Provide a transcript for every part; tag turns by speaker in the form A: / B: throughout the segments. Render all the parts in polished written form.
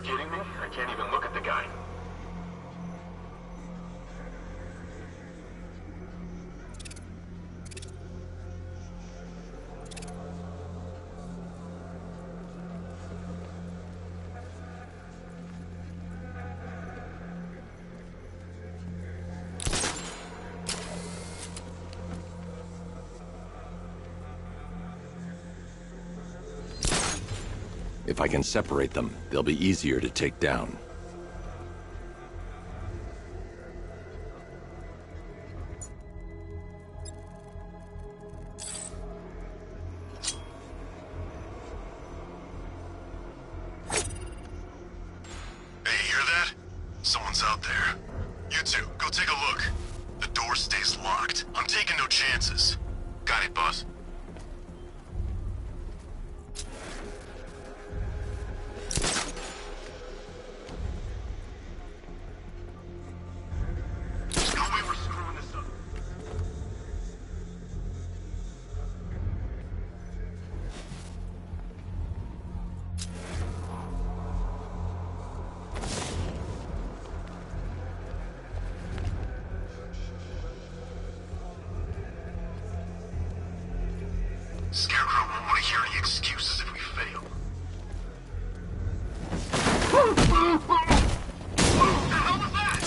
A: kidding me? I can't even look at the guy.
B: If I can separate them, they'll be easier to take down.
C: Hey, hear that? Someone's out there. You two, go take a look. The door stays locked. I'm taking no chances. Got it, boss. Scarecrow won't want to hear any excuses if we fail. What the hell was that?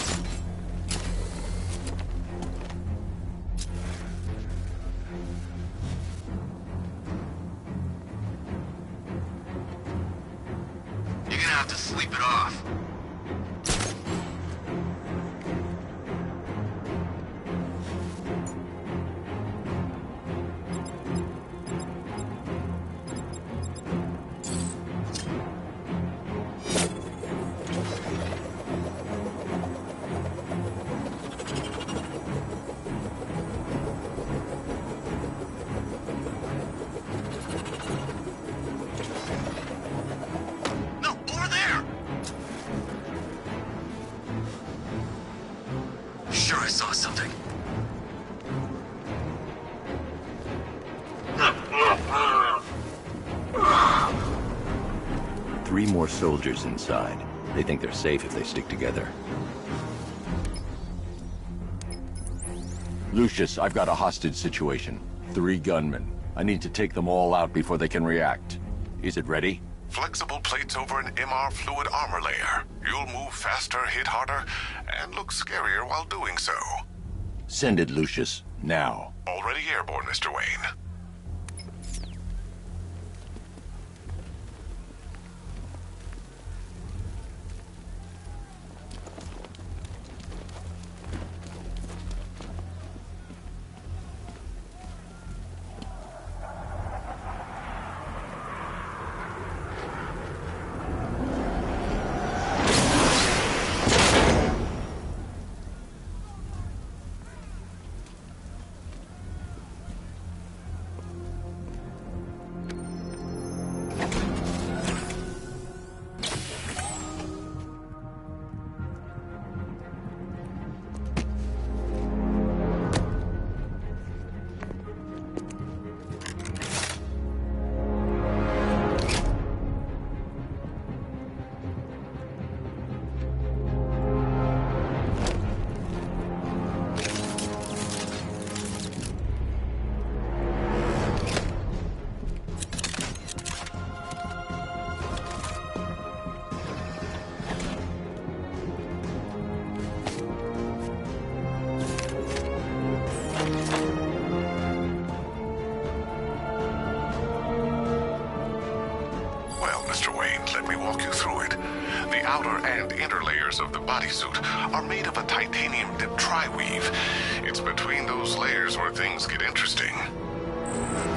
C: You're gonna have to sleep it off. Sure, I saw something.
B: Three more soldiers inside. They think they're safe if they stick together. Lucius, I've got a hostage situation. 3 gunmen. I need to take them all out before they can react. Is it ready?
C: Flexible plates over an MR fluid armor layer. You'll move faster, hit harder, and look scarier while doing so.
B: Send it, Lucius. Now.
C: Already airborne, Mr. Wayne. outer and inner layers of the bodysuit are made of a titanium-dipped tri-weave. It's between those layers where things get interesting.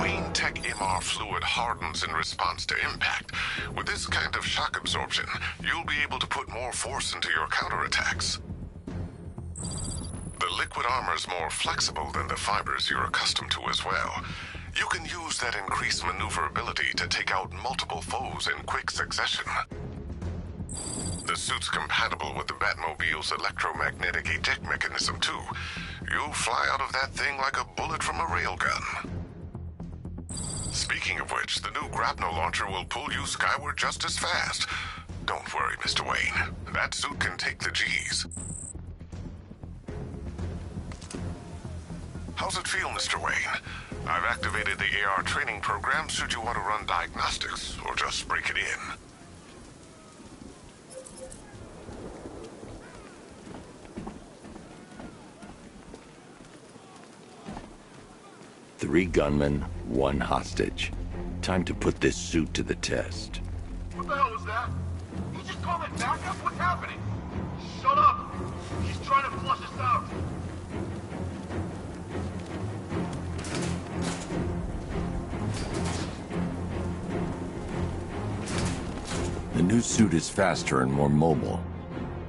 C: Wayne Tech MR fluid hardens in response to impact. With this kind of shock absorption, you'll be able to put more force into your counterattacks. The liquid armor's more flexible than the fibers you're accustomed to as well. You can use that increased maneuverability to take out multiple foes in quick succession. The suit's compatible with the Batmobile's electromagnetic eject mechanism, too. You'll fly out of that thing like a bullet from a railgun. Speaking of which, the new grapnel launcher will pull you skyward just as fast. Don't worry, Mr. Wayne. That suit can take the G's. How's it feel, Mr. Wayne? I've activated the AR training program should you want to run diagnostics, or just break it in.
B: Three gunmen, one hostage. Time to put this suit to the test.
A: What the hell was that? He just called it backup? What's happening? Shut up! He's trying to flush us out.
B: The new suit is faster and more mobile.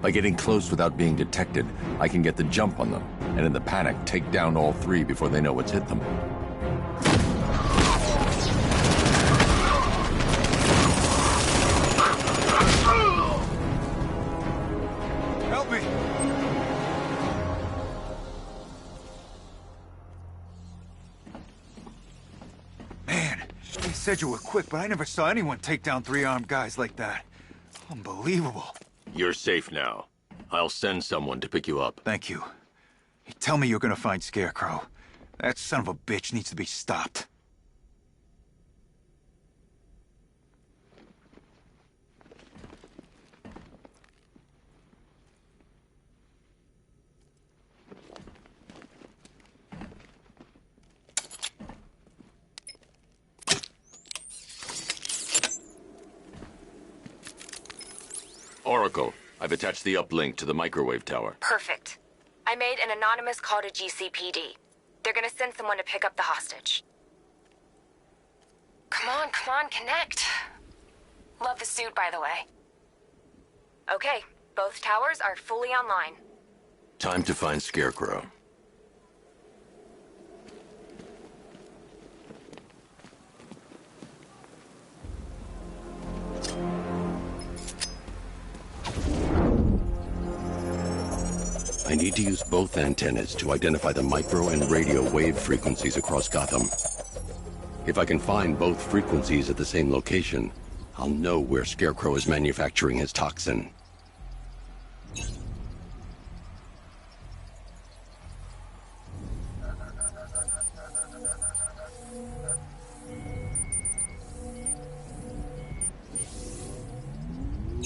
B: By getting close without being detected, I can get the jump on them, and in the panic, take down all three before they know what's hit them.
D: Help me! Man, they said you were quick, but I never saw anyone take down three armed guys like that. Unbelievable.
B: You're safe now. I'll send someone to pick you up.
D: Thank you. You tell me you're gonna find Scarecrow. That son of a bitch needs to be stopped.
B: Oracle, I've attached the uplink to the microwave tower.
E: Perfect. I made an anonymous call to GCPD. They're gonna send someone to pick up the hostage. Come on, connect. Love the suit, by the way. Okay, both towers are fully online.
B: Time to find Scarecrow. I need to use both antennas to identify the micro and radio wave frequencies across Gotham. If I can find both frequencies at the same location, I'll know where Scarecrow is manufacturing his toxin.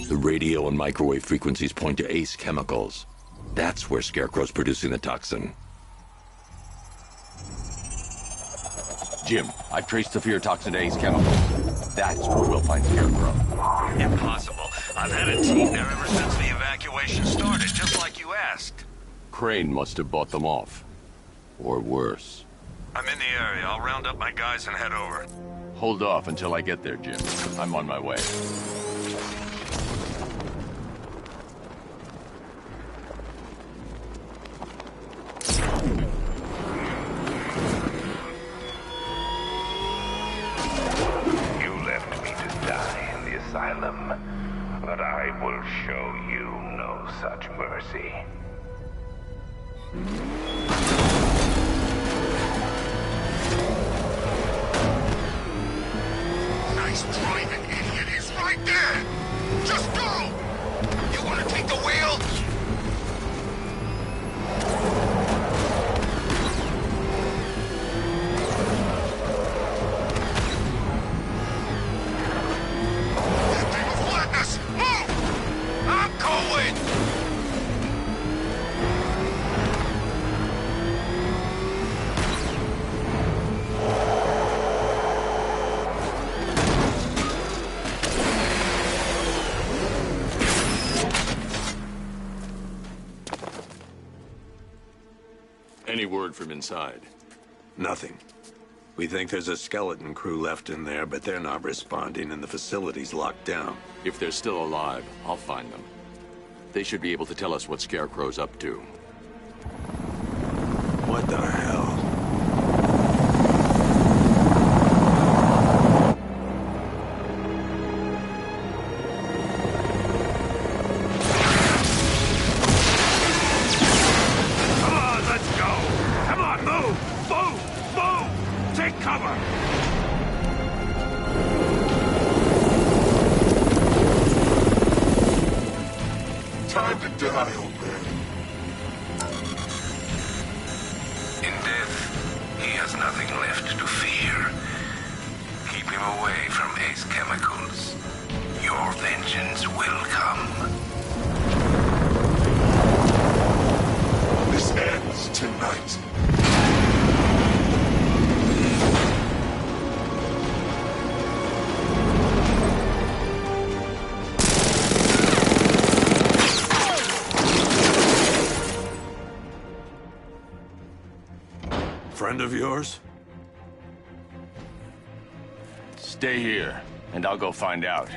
B: The radio and microwave frequencies point to Ace Chemicals. That's where Scarecrow's producing the toxin. Jim, I've traced the fear toxin to Ace Chemicals. That's where we'll find Scarecrow.
F: Impossible. I've had a team there ever since the evacuation started, just like you asked.
B: Crane must have bought them off. Or worse.
F: I'm in the area. I'll round up my guys and head over.
B: Hold off until I get there, Jim. I'm on my way.
G: But I will show you no such mercy.
C: Nice driving, idiot. He's right there. Just go. You want to take the wheel?
B: Any word from inside?
H: Nothing. We think there's a skeleton crew left in there, but they're not responding and the facility's locked down.
B: If they're still alive, I'll find them. They should be able to tell us what Scarecrow's up to.
H: What the hell?
C: In death, he has nothing left to fear. Keep him away from Ace Chemicals. Your vengeance will come.
A: This ends tonight.
H: Friend of yours?
F: Stay here, and I'll go find out.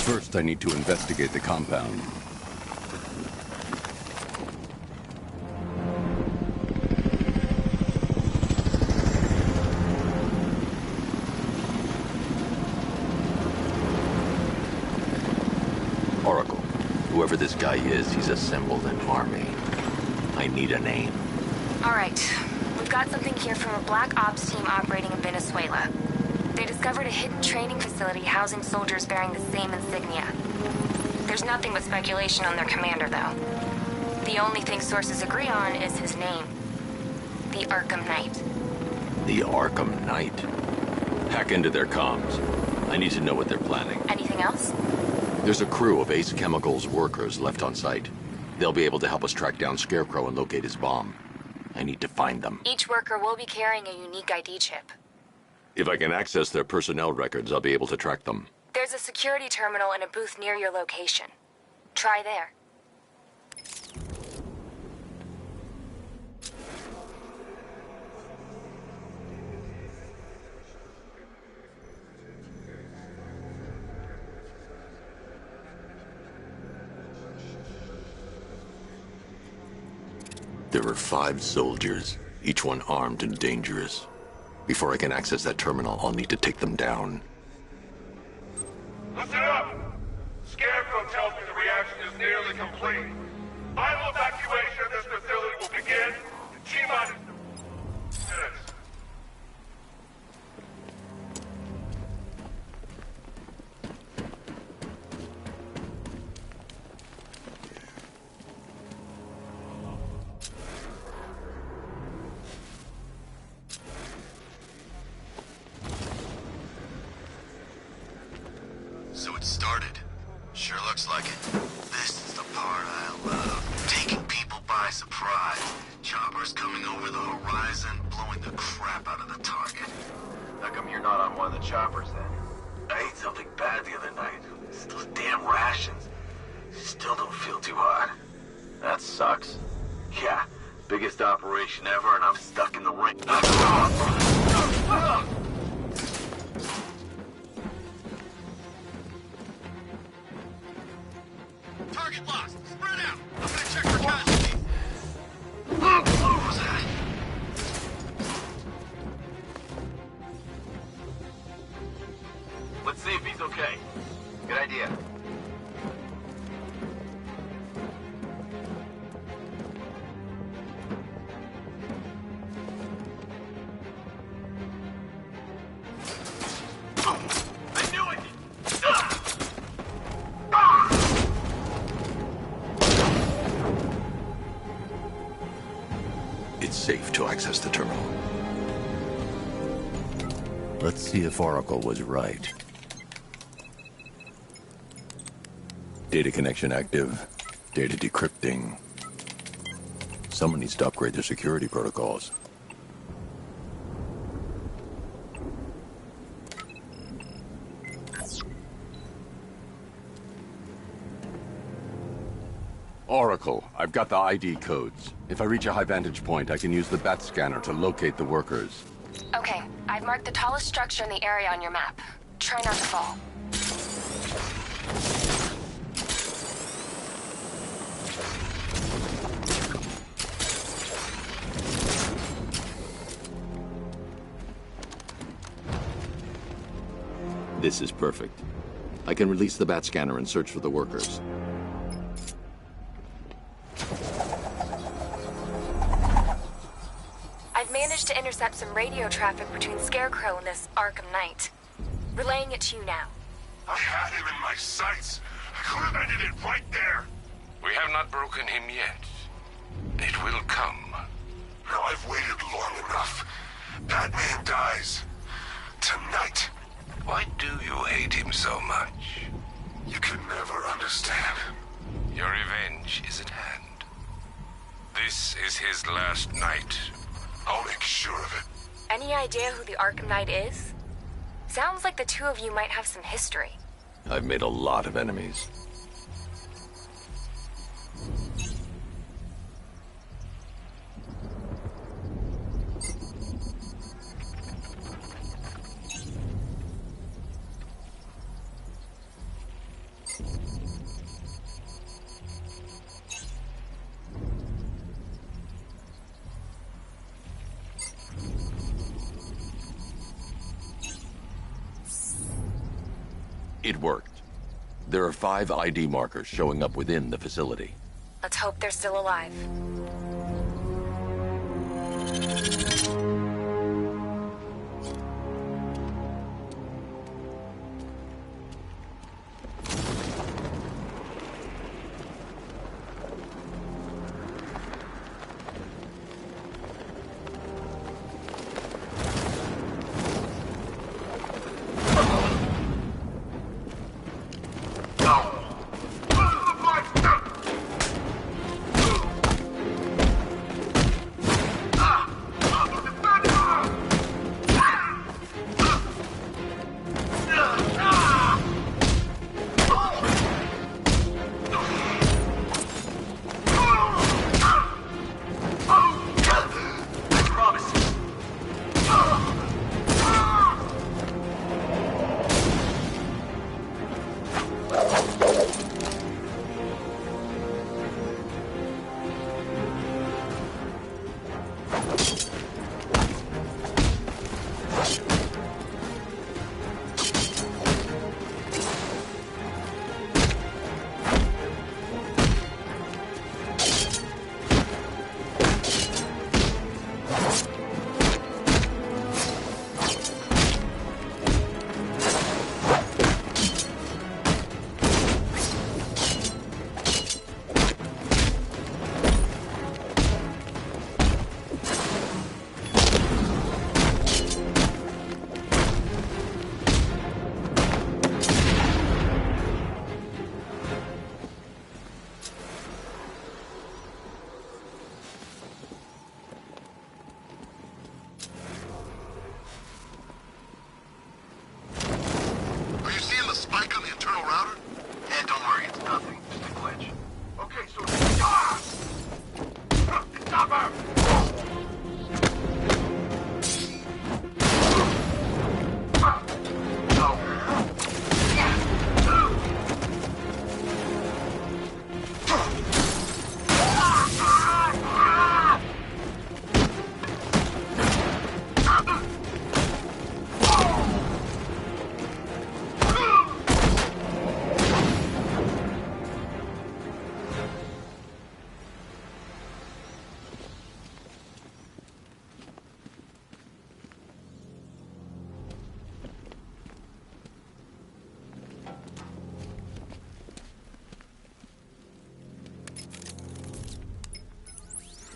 B: First, I need to investigate the compound. Oracle, whoever this guy is, he's assembled an army. I need a name.
E: All right. We've got something here from a Black Ops team operating in Venezuela. They discovered a hidden training facility housing soldiers bearing the same insignia. There's nothing but speculation on their commander, though. The only thing sources agree on is his name. The Arkham Knight.
B: The Arkham Knight? Hack into their comms. I need to know what they're planning.
E: Anything else?
B: There's a crew of Ace Chemicals workers left on site. They'll be able to help us track down Scarecrow and locate his bomb. I need to find them.
E: Each worker will be carrying a unique ID chip.
B: If I can access their personnel records, I'll be able to track them.
E: There's a security terminal in a booth near your location. Try there.
B: There are 5 soldiers, each one armed and dangerous. Before I can access that terminal, I'll need to take them down.
A: Listen up! Scarecrow tells me the reaction is nearly complete. Final evacuation of this facility will begin in T-minus minutes.
I: So it started. Sure looks like it. This is the part I love. Taking people by surprise. Choppers coming over the horizon, blowing the crap out of the target.
A: How come you're not on one of the choppers then?
I: I ate something bad the other night. It's those damn rations. Still don't feel too hot.
A: That sucks.
I: Yeah, biggest operation ever, and I'm stuck in the ring.
F: Target lost. Spread out. I'm gonna check for casualties.
I: What was that?
A: Let's see if he's okay. Good idea. I knew it!
B: It's safe to access the terminal. Let's see if Oracle was right. Data connection active. Data decrypting. Someone needs to upgrade their security protocols. Oracle, I've got the ID codes. If I reach a high vantage point, I can use the bat scanner to locate the workers.
E: Okay, I've marked the tallest structure in the area on your map. Try not to fall.
B: This is perfect. I can release the bat scanner and search for the workers.
E: I've managed to intercept some radio traffic between Scarecrow and this Arkham Knight. Relaying it to you now.
A: I had him in my sights. I could have ended it right there.
C: We have not broken him yet. It will come.
A: Now I've waited long enough. Batman dies. Tonight.
C: Why do you hate him so much?
A: You can never understand.
C: Your revenge is at hand. This is his last night.
A: I'll make sure of it.
E: Any idea who the Arkham Knight is? Sounds like the two of you might have some history.
B: I've made a lot of enemies. It worked. There are 5 ID markers showing up within the facility.
E: Let's hope they're still alive.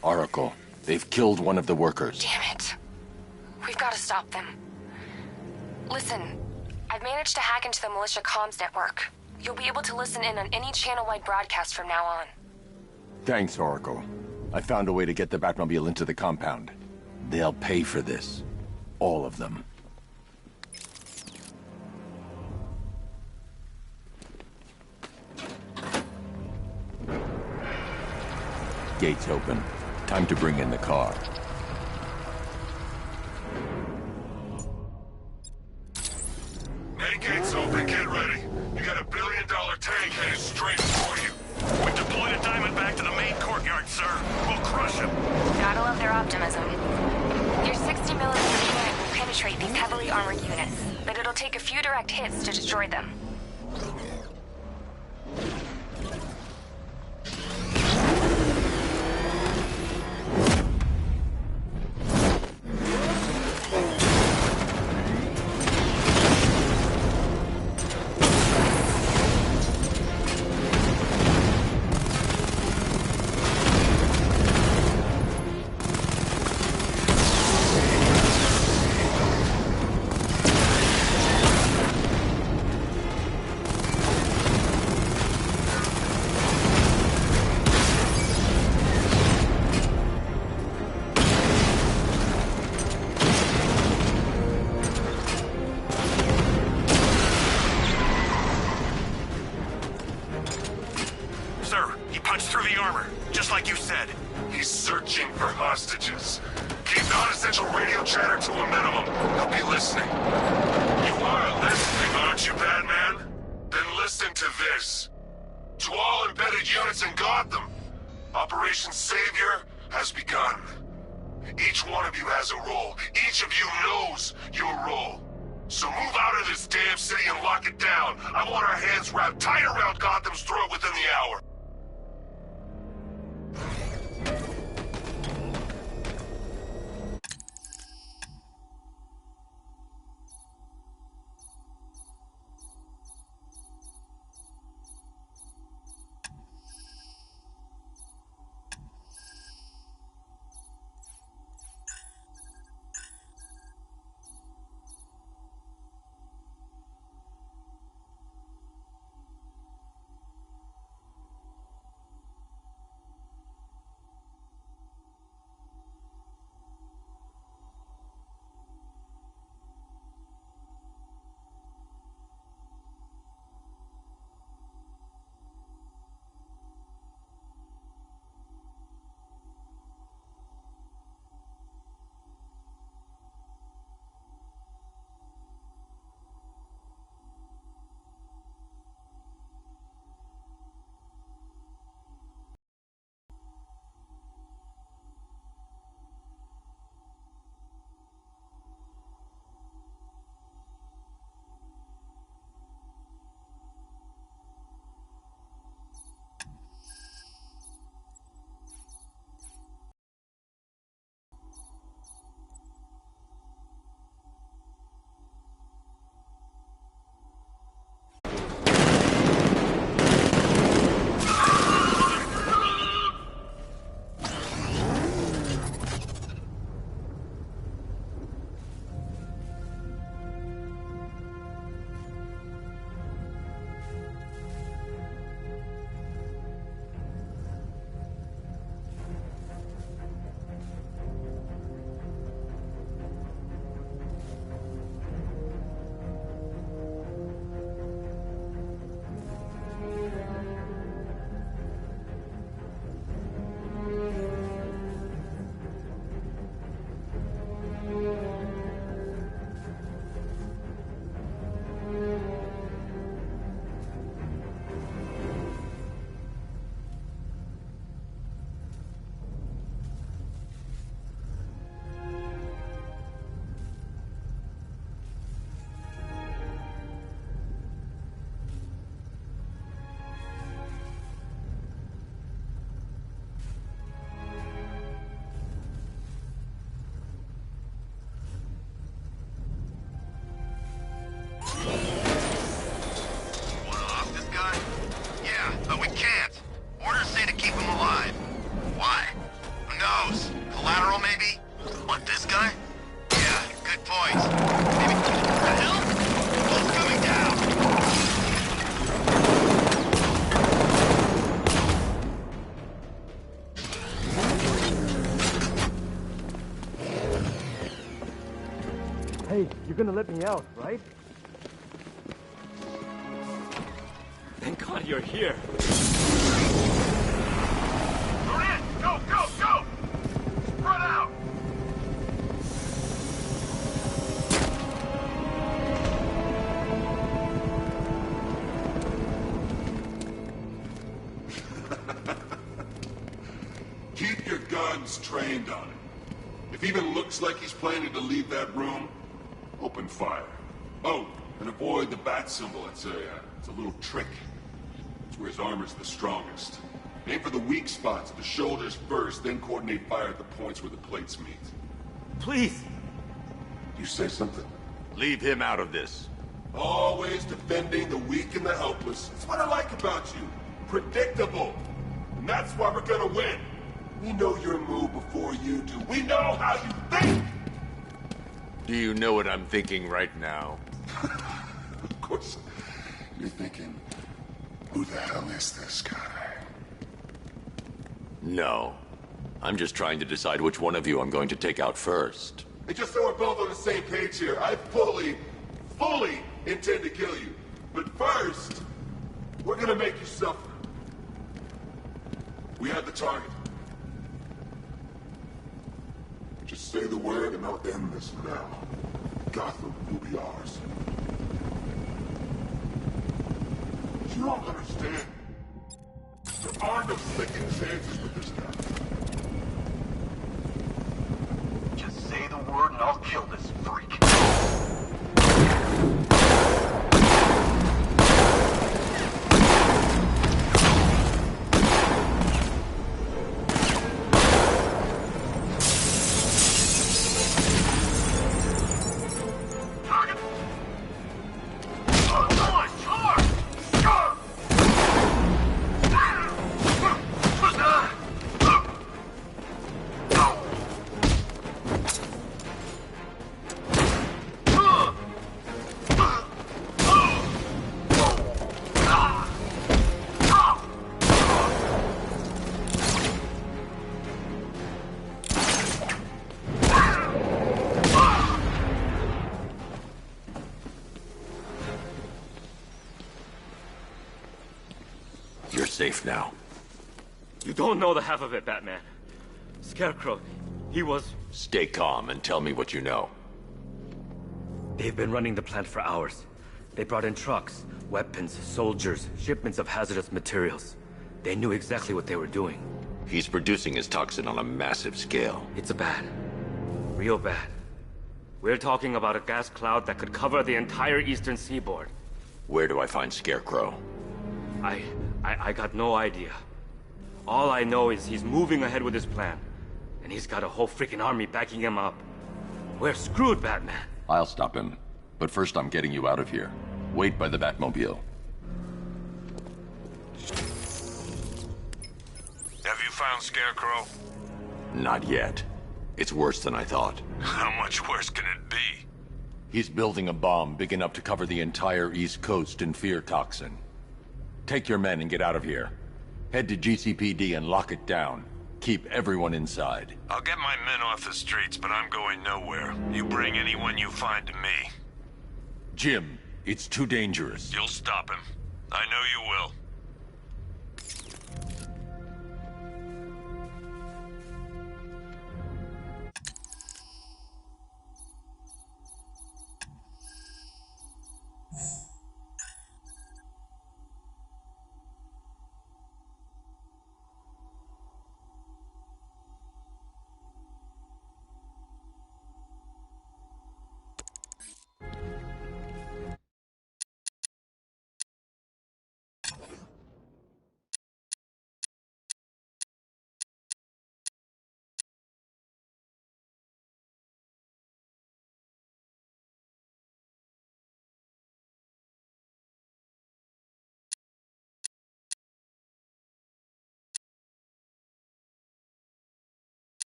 B: Oracle, they've killed one of the workers.
E: Damn it. We've got to stop them. Listen, I've managed to hack into the militia comms network. You'll be able to listen in on any channel-wide broadcast from now on.
B: Thanks, Oracle. I found a way to get the Batmobile into the compound. They'll pay for this. All of them. Gates open. Time to bring in the car.
A: Main gate's open, get ready. You got $1 billion tank headed straight for you.
F: We deployed a Diamondback to the main courtyard, sir. We'll crush him.
E: Gotta love their optimism. Your 60mm cannon will penetrate these heavily armored units, but it'll take a few direct hits to destroy them.
A: He's searching for hostages. Keep non-essential radio chatter to a minimum. He'll be listening. You are listening, aren't you, Batman? Then listen to this. To all embedded units in Gotham, Operation Savior has begun. Each one of you has a role. Each of you knows your role. So move out of this damn city and lock it down. I want our hands wrapped tight around Gotham's throat within the hour.
J: Hey, you're gonna let me out, right? Thank God you're here.
A: You're in! Go, go, go! Spread out! Keep your guns trained on him. If he even looks like he's planning to leave that room, Open fire. Oh, and avoid the bat symbol. It's a little trick. It's where his armor's the strongest. Aim for the weak spots, the shoulders first, then coordinate fire at the points where the plates meet.
J: Please!
A: You say something?
B: Leave him out of this.
A: Always defending the weak and the helpless. That's what I like about you. Predictable. And that's why we're gonna win. We know your move before you do. We know how you think!
B: Do you know what I'm thinking right now?
A: Of course. You're thinking, who the hell is this guy?
B: No. I'm just trying to decide which one of you I'm going to take out first.
A: And just so we're both on the same page here, I fully intend to kill you. But first, we're gonna make you suffer. We have the target. Just say the word and I'll end this now. Gotham will be ours. You don't understand. There are no second chances with this guy.
I: Just say the word and I'll kill this freak.
B: Safe now.
J: You don't know the half of it, Batman. Scarecrow, he was...
B: Stay calm and tell me what you know.
J: They've been running the plant for hours. They brought in trucks, weapons, soldiers, shipments of hazardous materials. They knew exactly what they were doing.
B: He's producing his toxin on a massive scale.
J: It's bad. Real bad. We're talking about a gas cloud that could cover the entire eastern seaboard.
B: Where do I find Scarecrow?
J: I got no idea. All I know is he's moving ahead with his plan. And he's got a whole freaking army backing him up. We're screwed, Batman.
B: I'll stop him. But first I'm getting you out of here. Wait by the Batmobile.
F: Have you found Scarecrow?
B: Not yet. It's worse than I thought.
F: How much worse can it be?
B: He's building a bomb big enough to cover the entire East Coast in fear toxin. Take your men and get out of here. Head to GCPD and lock it down. Keep everyone inside.
F: I'll get my men off the streets, but I'm going nowhere. You bring anyone you find to me.
B: Jim, it's too dangerous.
F: You'll stop him. I know you will.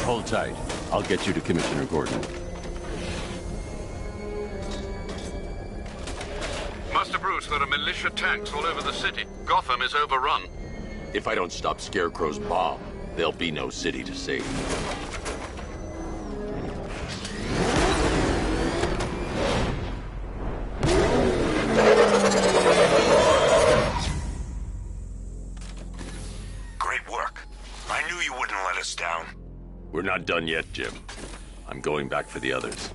B: Hold tight. I'll get you to Commissioner Gordon.
K: Master Bruce, there are militia tanks all over the city. Gotham is overrun.
B: If I don't stop Scarecrow's bomb, there'll be no city to save.
F: Great work. I knew you wouldn't let us down.
B: We're not done yet, Jim. I'm going back for the others.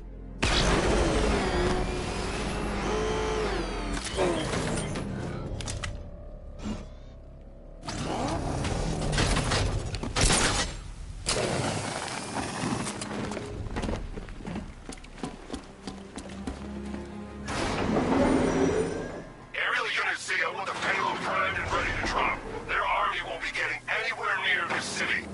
A: nearby city.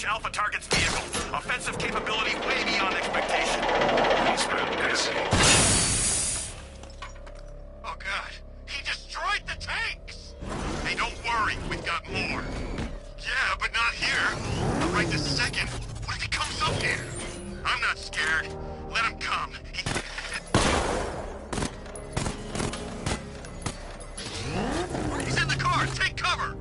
I: Alpha target's vehicle. Offensive capability way beyond expectation.
A: He's been busy.
I: Oh god, he destroyed the tanks! Hey, don't worry, we've got more. Yeah, but not here. Not right this second. What if he comes up here? I'm not scared. Let him come. He's in the car. Take cover.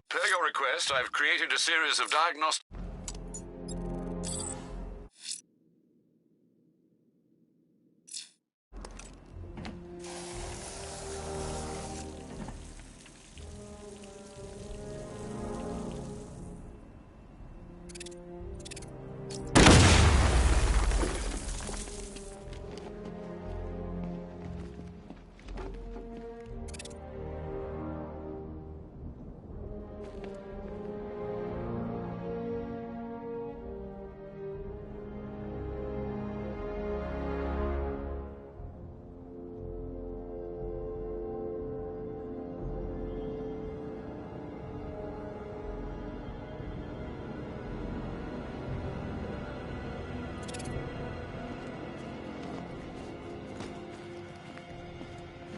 K: Per your request, I've created a series of diagnostic...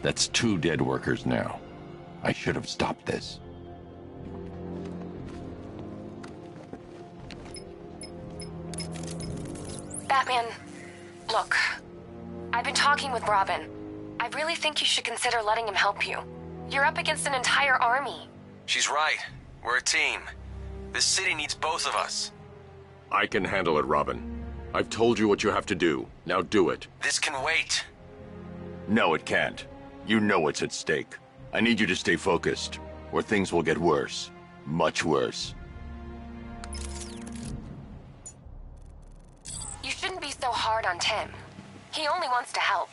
L: That's 2 dead workers now. I should have stopped this.
E: Batman, look. I've been talking with Robin. I really think you should consider letting him help you. You're up against an entire army.
F: She's right. We're a team. This city needs both of us.
B: I can handle it, Robin. I've told you what you have to do. Now do it.
F: This can wait.
L: No, it can't. You know what's at stake. I need you to stay focused, or things will get worse. Much worse.
E: You shouldn't be so hard on Tim. He only wants to help.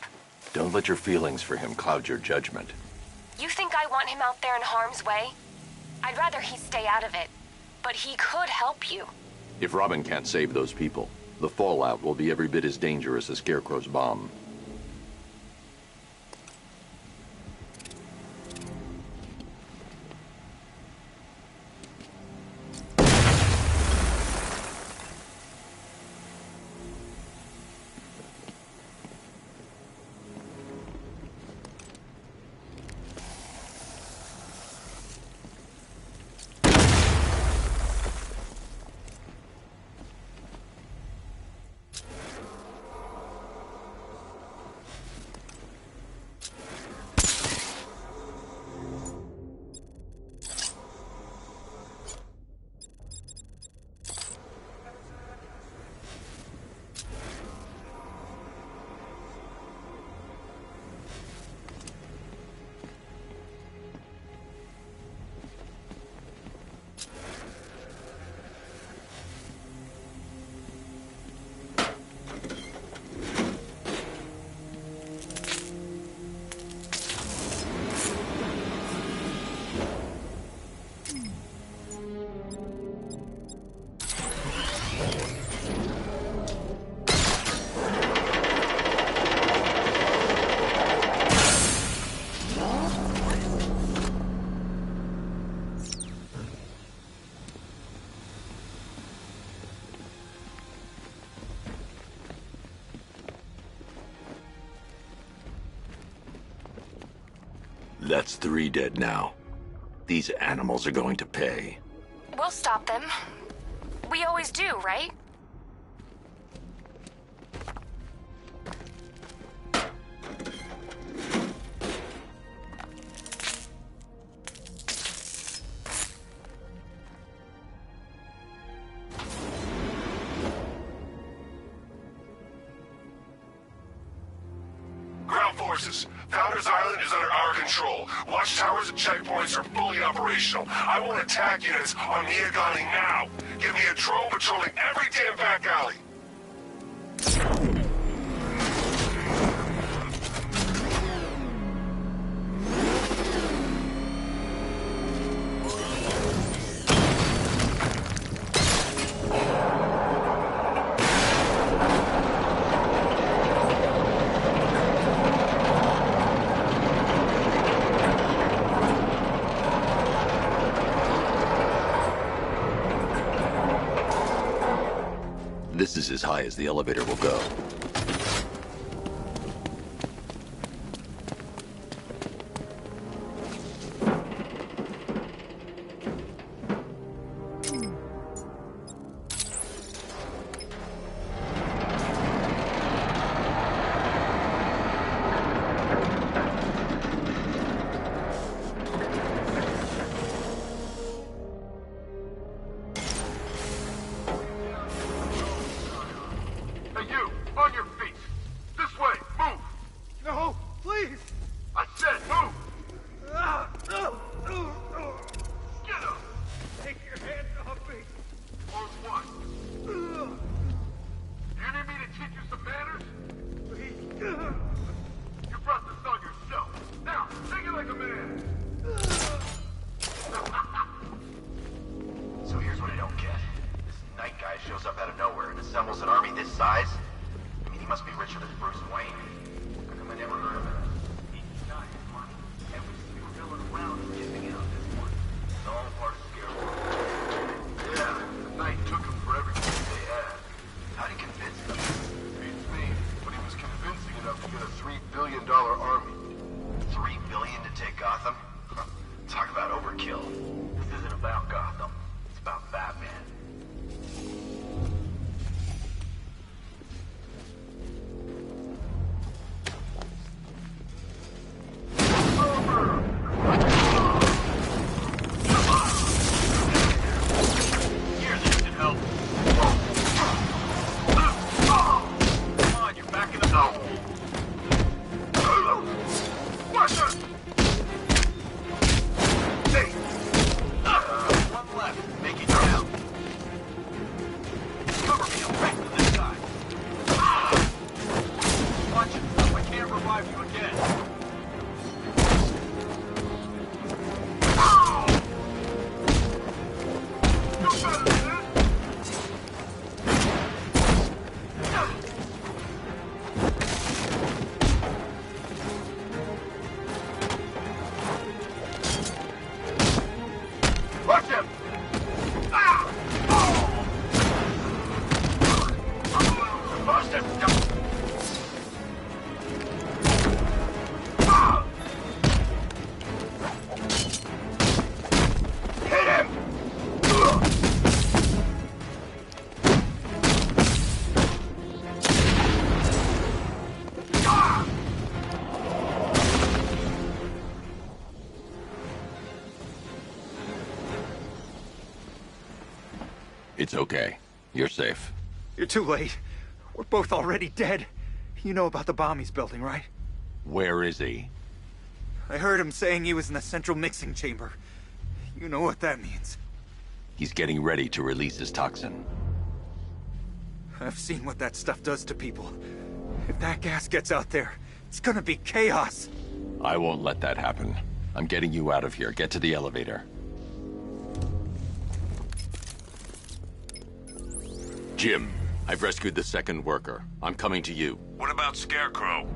L: Don't let your feelings for him cloud your judgment.
E: You think I want him out there in harm's way? I'd rather he stay out of it. But he could help you.
L: If Robin can't save those people, the fallout will be every bit as dangerous as Scarecrow's bomb. That's 3 dead now. These animals are going to pay.
E: We'll stop them. We always do, right?
A: Ground forces, Founders Island is under our control. Watchtowers and checkpoints are fully operational. I want attack units on Miagani now. Give me a drone patrolling every damn back alley.
B: This is as high as the elevator will go. It's okay. You're safe.
D: You're too late. We're both already dead. You know about the bomb he's building, right?
L: Where is he?
D: I heard him saying he was in the central mixing chamber. You know what that means.
L: He's getting ready to release his toxin.
D: I've seen what that stuff does to people. If that gas gets out there, it's gonna be chaos.
L: I won't let that happen. I'm getting you out of here. Get to the elevator. Jim, I've rescued the second worker. I'm coming to you.
F: What about Scarecrow?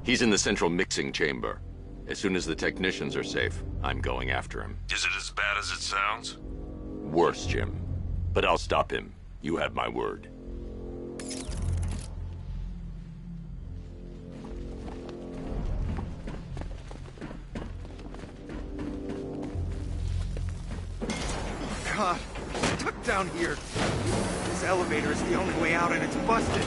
B: He's in the central mixing chamber. As soon as the technicians are safe, I'm going after him.
F: Is it as bad as it sounds?
B: Worse, Jim. But I'll stop him. You have my word.
D: God, I'm stuck down here. This elevator is the only way out and it's busted.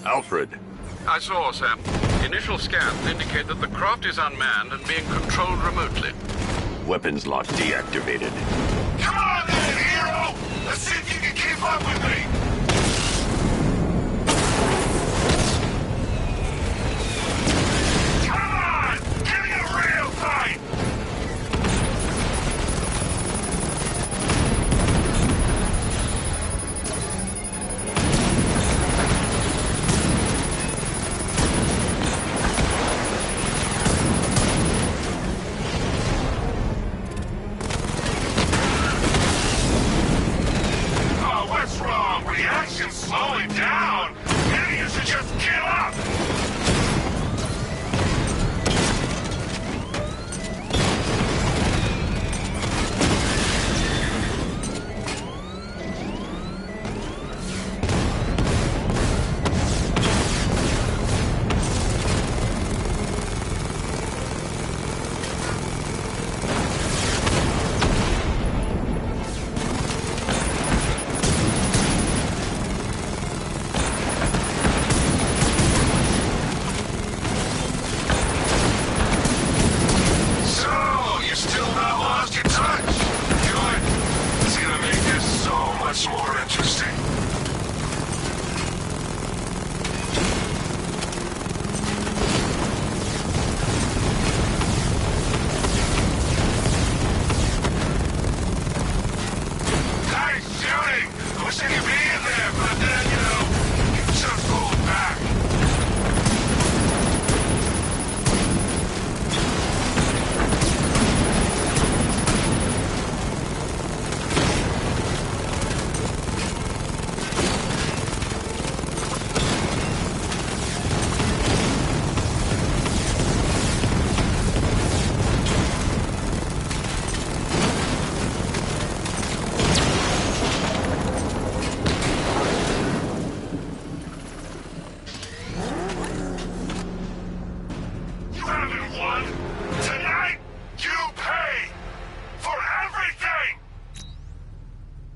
L: Alfred.
K: I saw, Sam. Initial scans indicate that the craft is unmanned and being controlled remotely.
L: Weapons lock deactivated.
A: Come on then, hero! Let's see if you can keep up with me! Come on! Give me a real fight! Slowing down! Maybe you should just give up! More interesting. Nice shooting! I wish I could be in there, but then, you just pulled back.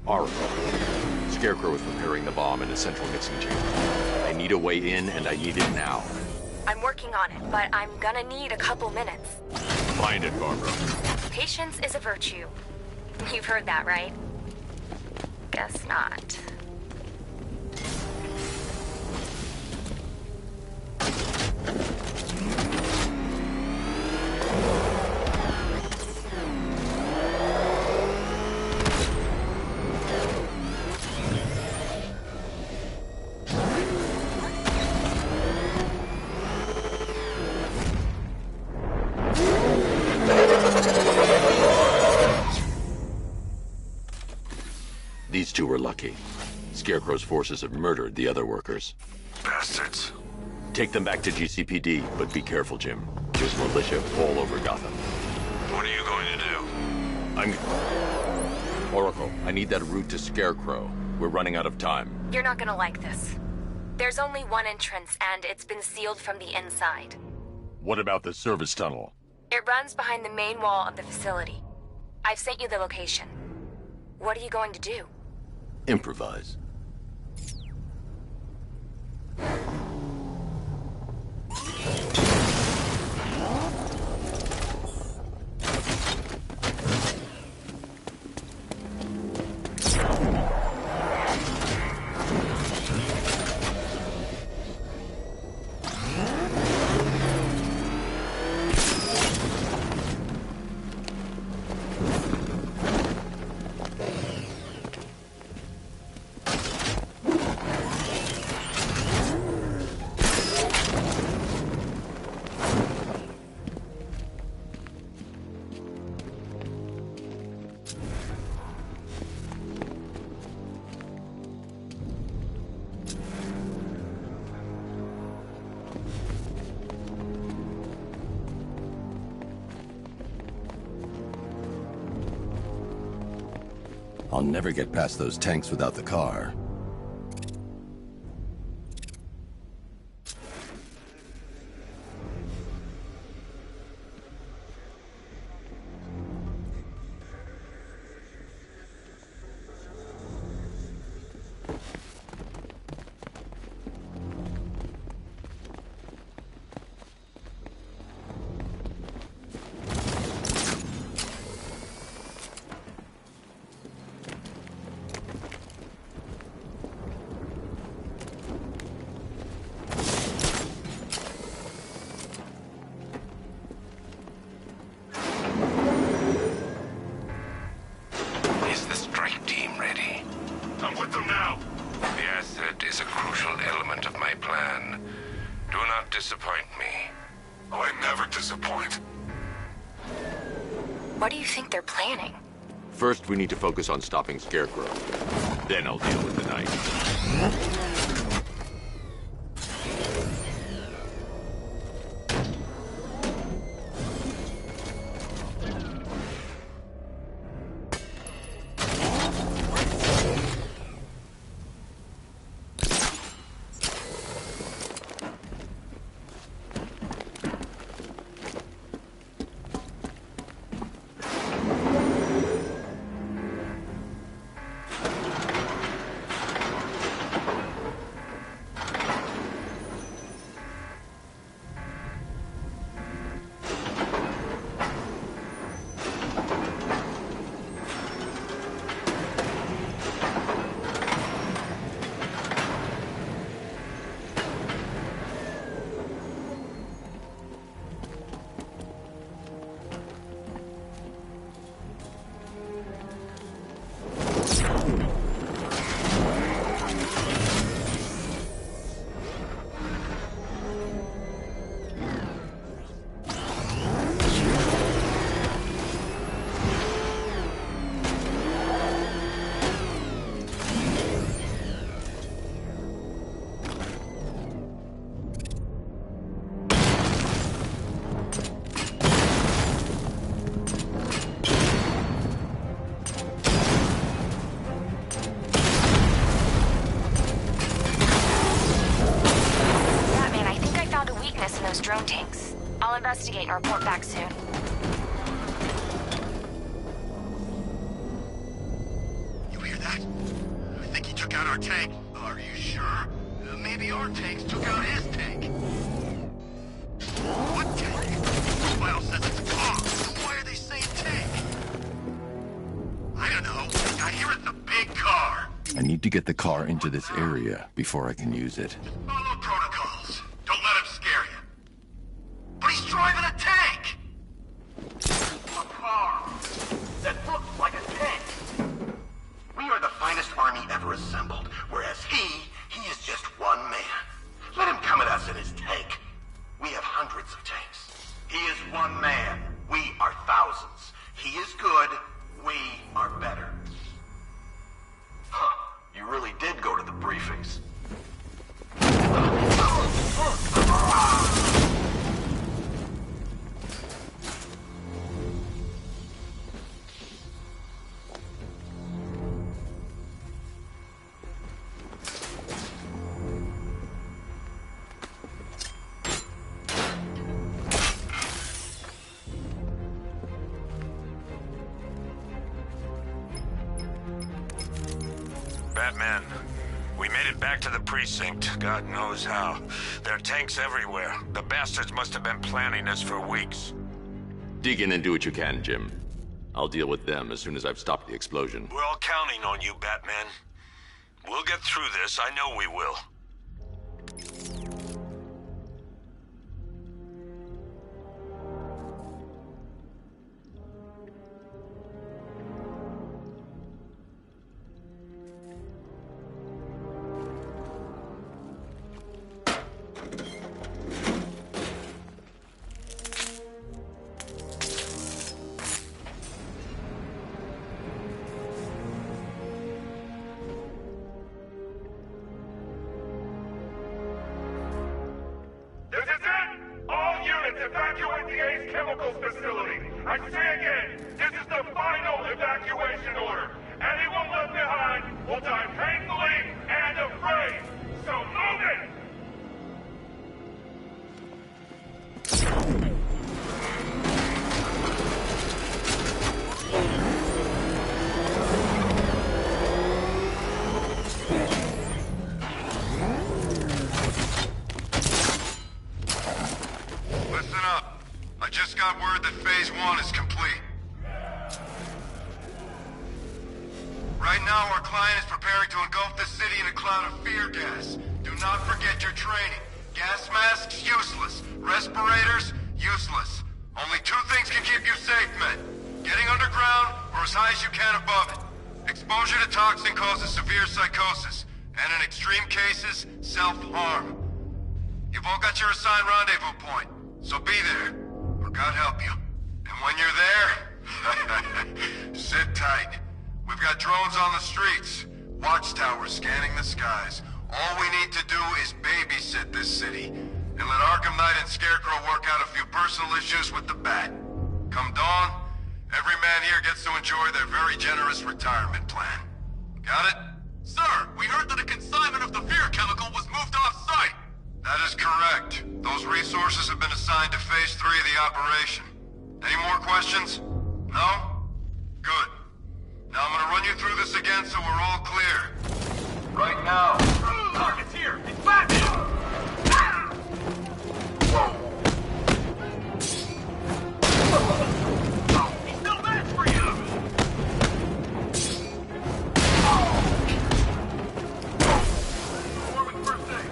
B: Arkham. Scarecrow is preparing the bomb in a central mixing chamber. I need a way in, and I need it now.
E: I'm working on it, but I'm gonna need a couple minutes.
B: Find it, Barbara.
E: Patience is a virtue. You've heard that, right? Guess not.
B: These two were lucky. Scarecrow's forces have murdered the other workers.
A: Bastards.
B: Take them back to GCPD, but be careful, Jim. There's militia all over Gotham.
A: What are you going to do?
B: Oracle, I need that route to Scarecrow. We're running out of time.
E: You're not gonna like this. There's only one entrance, and it's been sealed from the inside.
L: What about the service tunnel?
E: It runs behind the main wall of the facility. I've sent you the location. What are you going to do?
B: Improvise. I'll never get past those tanks without the car.
A: Disappoint me. Oh, I never disappoint.
E: What do you think they're planning?
L: First, we need to focus on stopping Scarecrow. Then I'll deal with the Knight.
E: Drone tanks. I'll investigate and report back soon.
I: You hear that? I think he took out our tank. Are you sure? Maybe our tanks took out his tank. What tank? The file says it's a car. Why are they saying tank? I don't know. I hear it's a big car.
B: I need to get the car into this area before I can use it.
I: Follow protocols. Don't let him scare you. But he's driving a tank! A car that looks like a tank. We are the finest army ever assembled, whereas he is just one man. Let him come at us in his tank. We have hundreds of tanks. He is one man. We are thousands. He is good. We are better. Huh. You really did go to the briefings.
A: Batman, we made it back to the precinct, God knows how. There are tanks everywhere. The bastards must have been planning this for weeks.
L: Dig in and do what you can, Jim. I'll deal with them as soon as I've stopped the explosion.
A: We're all counting on you, Batman. We'll get through this, I know we will.
M: Evacuate the Ace Chemicals facility. I say again, this is the final evacuation order. Anyone left behind will die painfully and afraid. So move it!
I: Listen up. I just got word that Phase 1 is complete. Right now, our client is preparing to engulf the city in a cloud of fear gas. Do not forget your training. Gas masks, useless. Respirators, useless. Only two things can keep you safe, men. Getting underground, or as high as you can above it. Exposure to toxin causes severe psychosis, and in extreme cases, self-harm. You've all got your assigned rendezvous point, so be there, or God help you. And when you're there, sit tight. We've got drones on the streets, watchtowers scanning the skies. All we need to do is babysit this city, and let Arkham Knight and Scarecrow work out a few personal issues with the Bat. Come dawn, every man here gets to enjoy their very generous retirement plan. Got it? Sir, we heard that a consignment of the fear chemical was moved off-site. That is correct. Those resources have been assigned to Phase 3 of the operation. Any more questions? No? Good. Now I'm gonna run you through this again so we're all clear. Right now.
M: Target's here! It's back! He's no match for you! Performing first aid.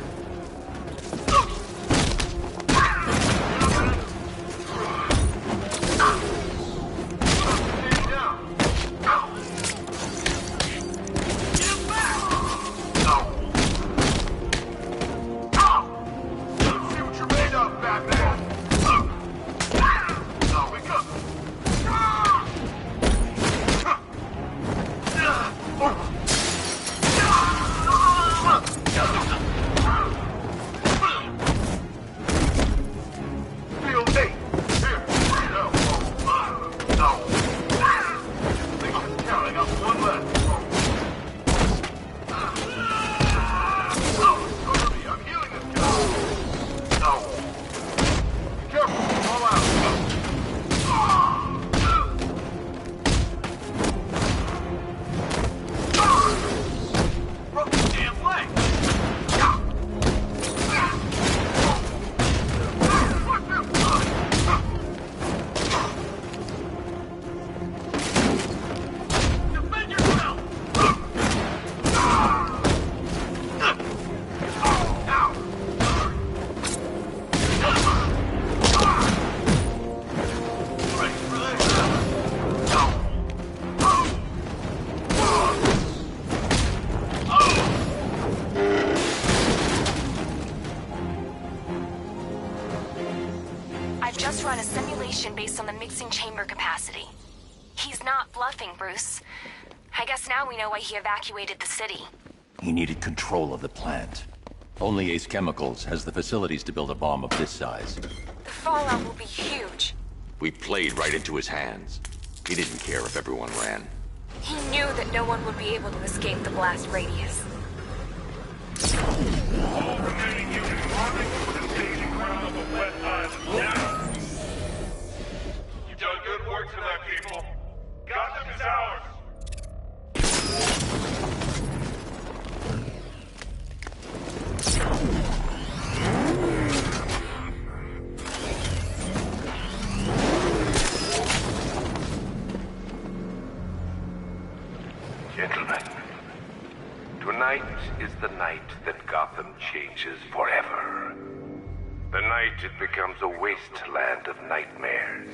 E: Run a simulation based on the mixing chamber capacity. He's not bluffing, Bruce. I guess now we know why he evacuated the city.
L: He needed control of the plant.
B: Only Ace Chemicals has the facilities to build a bomb of this size.
E: The fallout will be huge.
B: We played right into his hands. He didn't care if everyone ran.
E: He knew that no one would be able to escape the blast radius.
M: All remaining units running to the staging ground of the West Island now! You've done good work tonight, people. Gotham is ours!
G: Gentlemen, tonight is the night that Gotham changes forever. The night it becomes a wasteland of nightmares.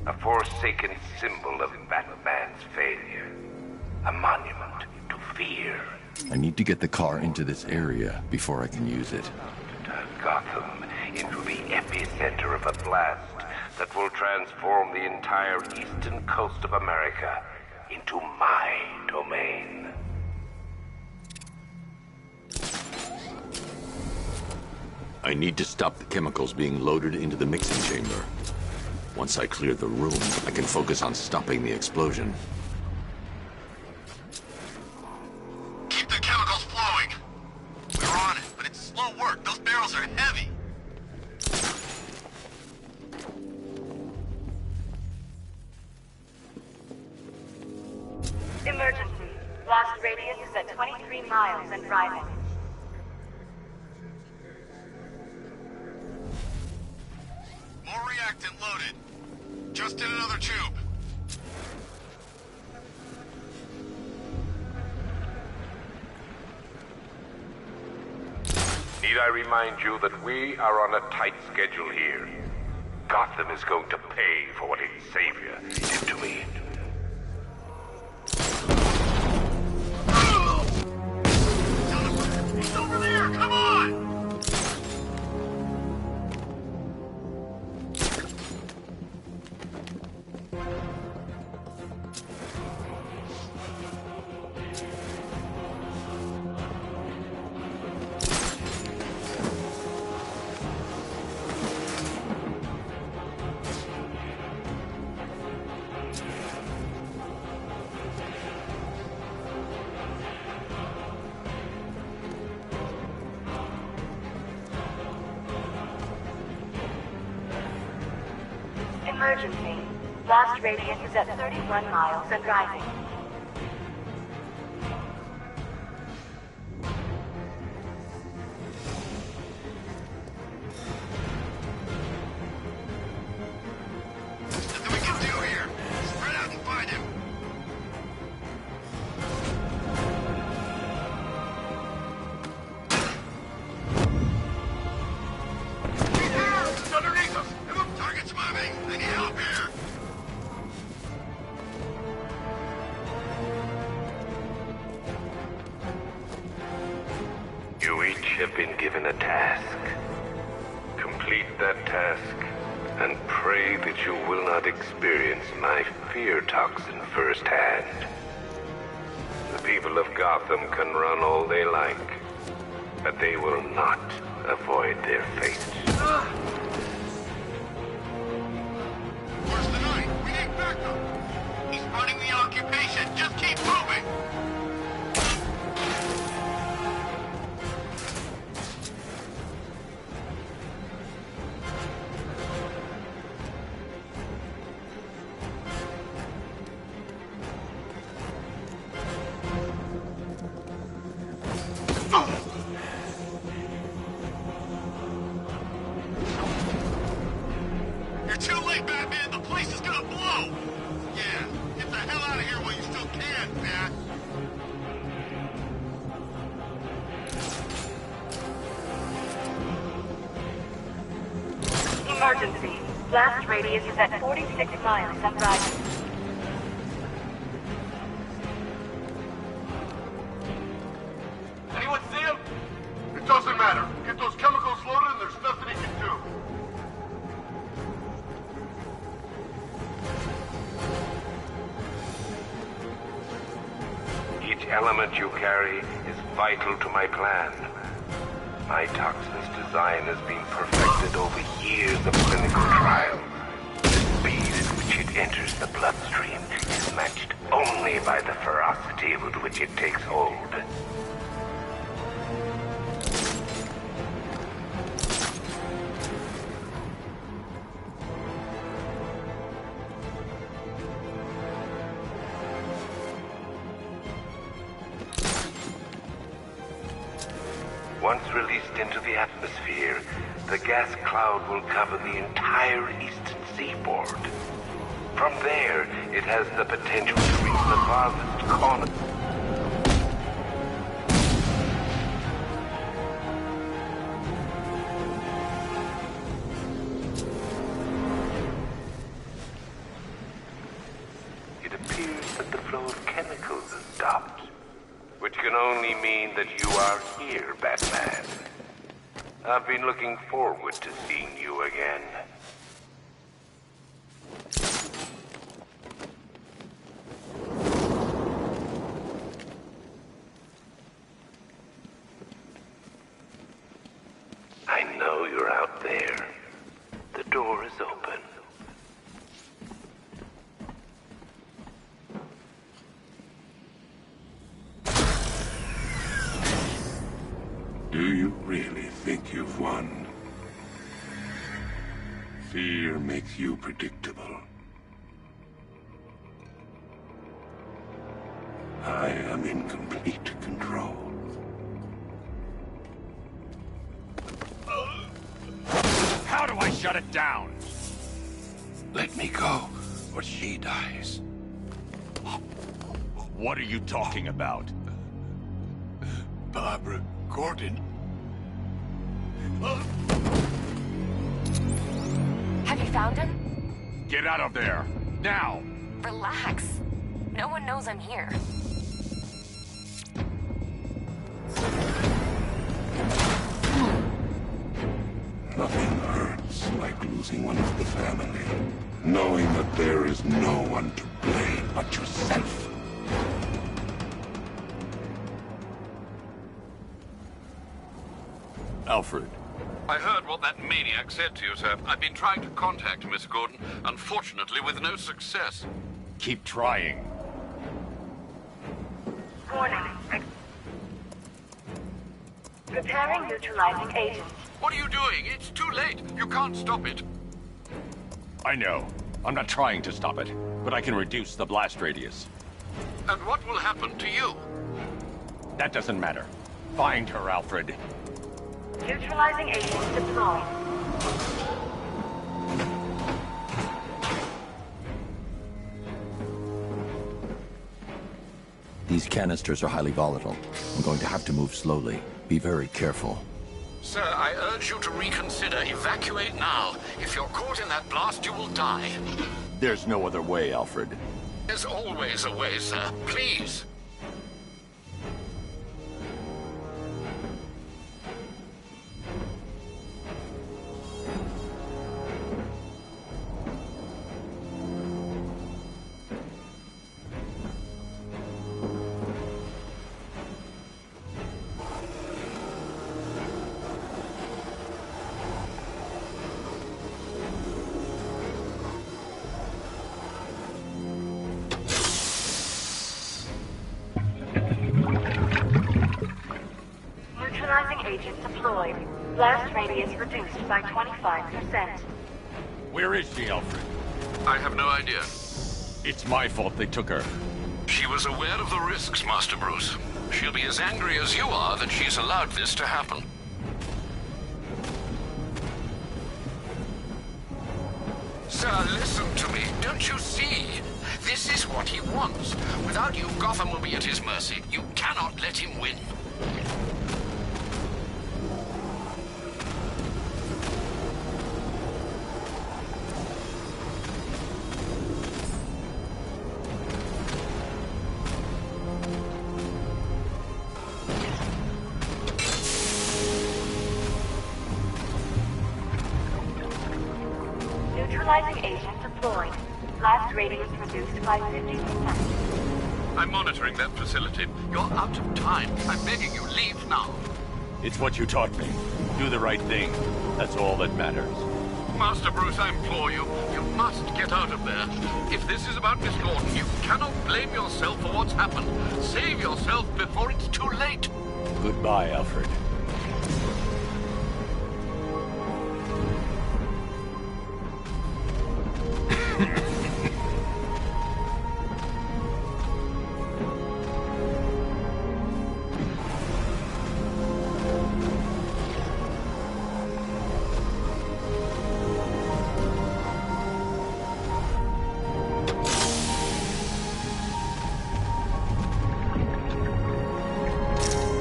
G: A forsaken symbol of Batman's failure. A monument to fear.
B: I need to get the car into this area before I can use it.
G: Turn Gotham into the epicenter of a blast that will transform the entire eastern coast of America into my domain.
B: I need to stop the chemicals being loaded into the mixing chamber. Once I clear the room, I can focus on stopping the explosion.
N: 33 miles and rising.
I: More reactant loaded. Just in another tube.
G: Need I remind you that we are on a tight schedule here? Gotham is going to pay for what its savior did to me.
I: It's over there! Come on!
N: Emergency. Blast radius is at 31 miles and rising.
I: Nothing we can do here. Spread out and find him. He's here! He's underneath us! Target's moving! I need help here!
G: You each have been given a task. Complete that task, and pray that you will not experience my fear toxin firsthand. The people of Gotham can run all they like, but they will not avoid their fate.
I: Where's the knight? We need backup! He's running the occupation. Just keep moving! You're too late, Batman! The place is gonna blow! Yeah, get the hell out of here while you still can, Bat!
N: Emergency. Blast radius is at 46 miles and rising.
M: Anyone see him? It doesn't matter. Get those chemicals loaded and there's nothing he can do.
G: Each element you carry is vital to my plan. My toxin's design has been perfected over years of clinical trial. The speed at which it enters the bloodstream is matched only by the ferocity with which it takes hold. Once released into the atmosphere, the gas cloud will cover the entire eastern seaboard. From there, it has the potential to reach the farthest corner. It appears that the flow of chemicals has stopped, which can only mean that you are here, Batman. I've been looking forward to seeing you again. I know you're out there. The door is open.
O: Do you really think you've won? Fear makes you predictable. I am in complete control.
L: do I shut it down?
O: Let me go, or she dies.
L: What are you talking about?
O: Barbara Gordon.
E: Have you found him?
L: Get out of there! Now!
E: Relax. No one knows I'm here.
O: Nothing hurts like losing one of the family. Knowing that there is no one to blame but yourself.
L: Alfred.
K: I heard what that maniac said to you, sir. I've been trying to contact Miss Gordon, unfortunately with no success.
L: Keep trying.
N: Warning. Preparing neutralizing agent.
K: What are you doing? It's too late. You can't stop it.
L: I know. I'm not trying to stop it, but I can reduce the blast radius.
K: And what will happen to you?
L: That doesn't matter. Find her, Alfred.
N: Neutralizing agent deployed.
B: These canisters are highly volatile. I'm going to have to move slowly. Be very careful.
K: Sir, I urge you to reconsider. Evacuate now. If you're caught in that blast, you will die.
L: There's no other way, Alfred.
K: There's always a way, sir. Please.
N: Agent deployed. Blast radius reduced by 25%.
L: Where is she, Alfred?
K: I have no idea.
L: It's my fault they took her.
K: She was aware of the risks, Master Bruce. She'll be as angry as you are that she's allowed this to happen. Sir, listen to me. Don't you see? This is what he wants. Without you, Gotham will be at his mercy. You cannot let him win.
N: Neutralizing agent deployed. Blast radius reduced by 50%.
K: I'm monitoring that facility. You're out of time. I'm begging you, leave now.
L: It's what you taught me. Do the right thing. That's all that matters.
K: Master Bruce, I implore you. You must get out of there. If this is about Miss Gordon, you cannot blame yourself for what's happened. Save yourself before it's too late.
L: Goodbye, Alfred.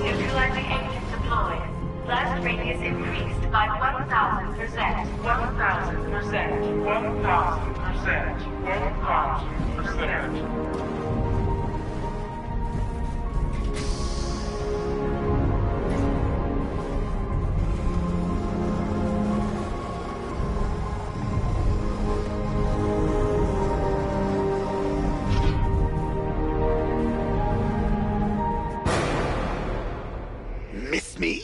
N: Neutralizing agent deployed. Blast radius increased by 1,000%. 1,000%. 1,000%. 1,000%.
O: Miss me?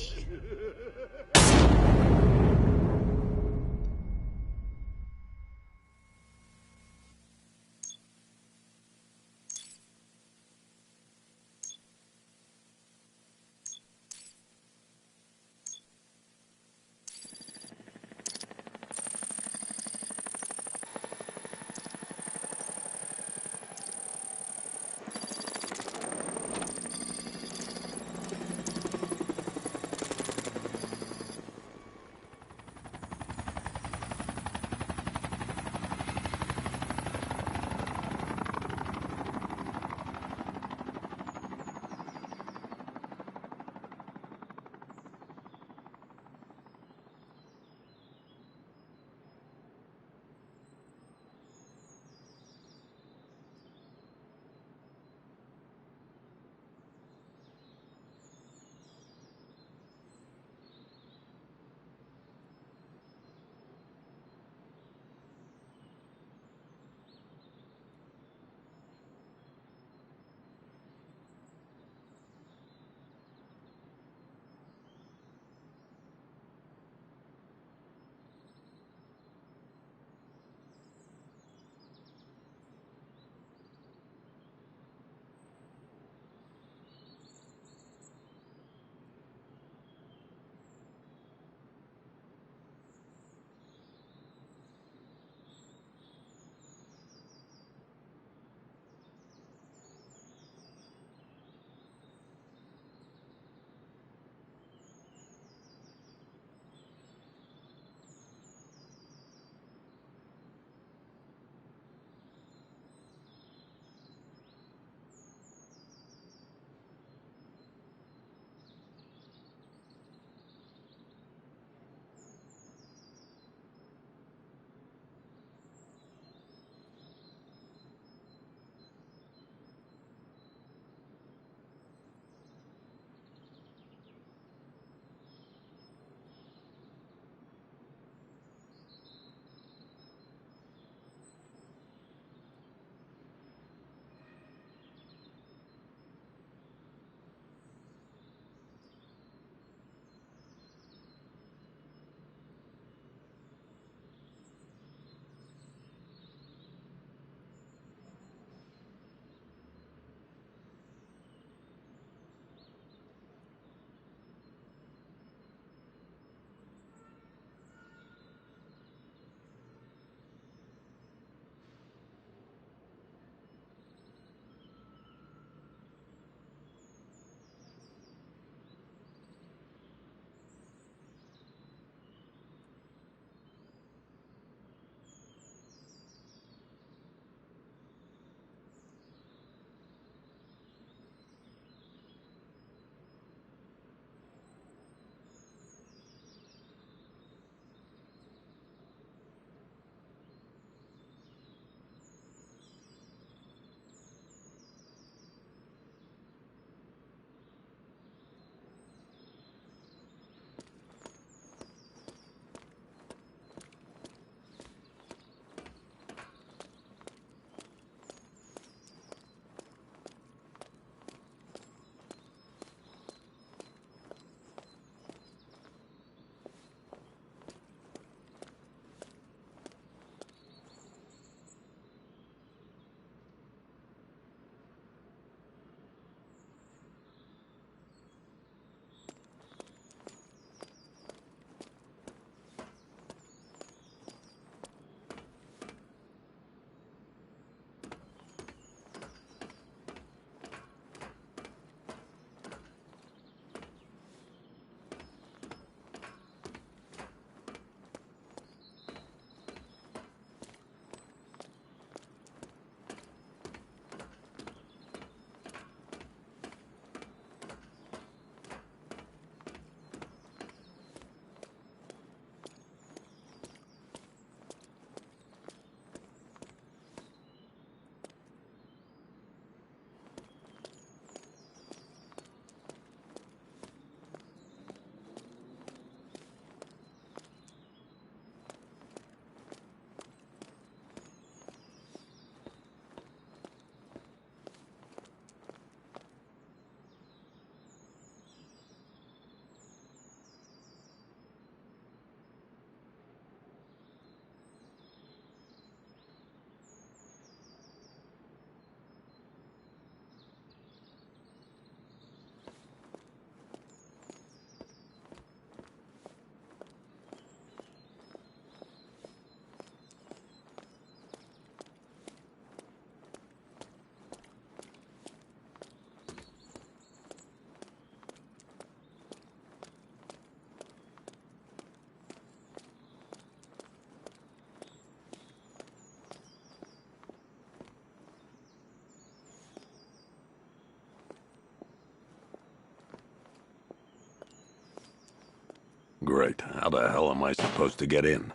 H: the hell am I supposed to get in?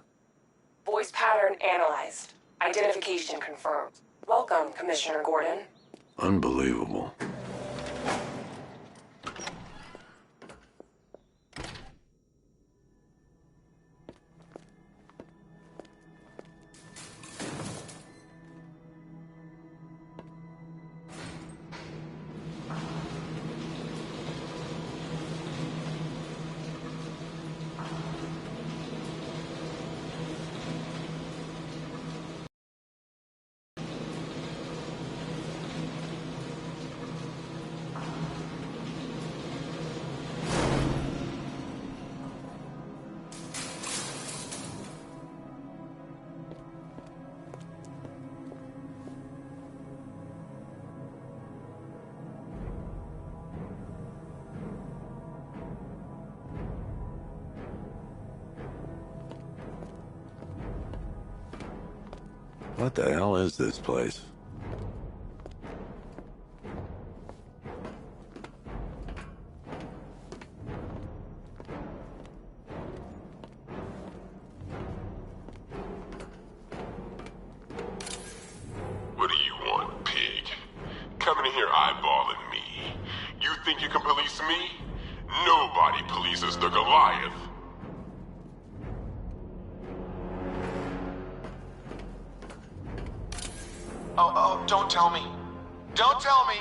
P: Voice pattern analyzed. Identification confirmed. Welcome, Commissioner Gordon.
H: Unbelievable. What the hell is this place?
Q: What do you want, pig? Coming in here eyeballing me. You think you can police me? Nobody polices the Goliath.
I: Oh, don't tell me. Don't tell me.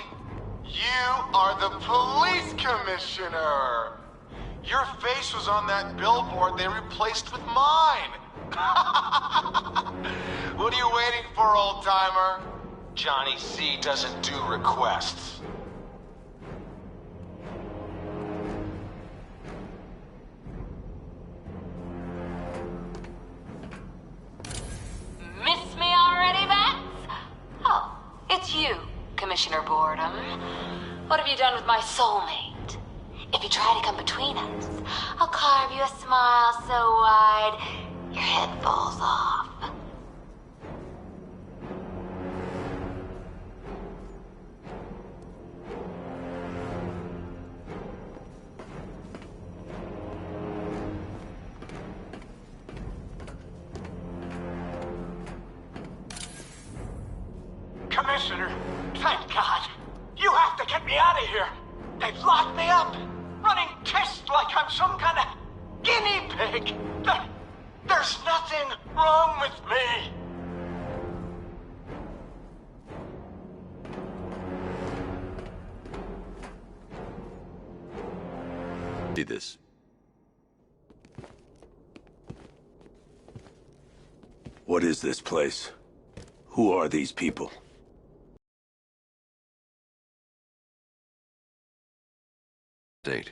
I: You are the police commissioner. Your face was on that billboard they replaced with mine. What are you waiting for, old-timer? Johnny C doesn't do requests.
R: Miss me already, Bats? Oh, it's you, Commissioner Boredom. What have you done with my soulmate? If you try to come between us, I'll carve you a smile so wide, your head falls off.
S: Commissioner, thank God. You have to get me out of here. They've locked me up, running tests like I'm some kind of guinea pig. There's nothing wrong with me.
B: See this.
H: What is this place? Who are these people?
B: Date.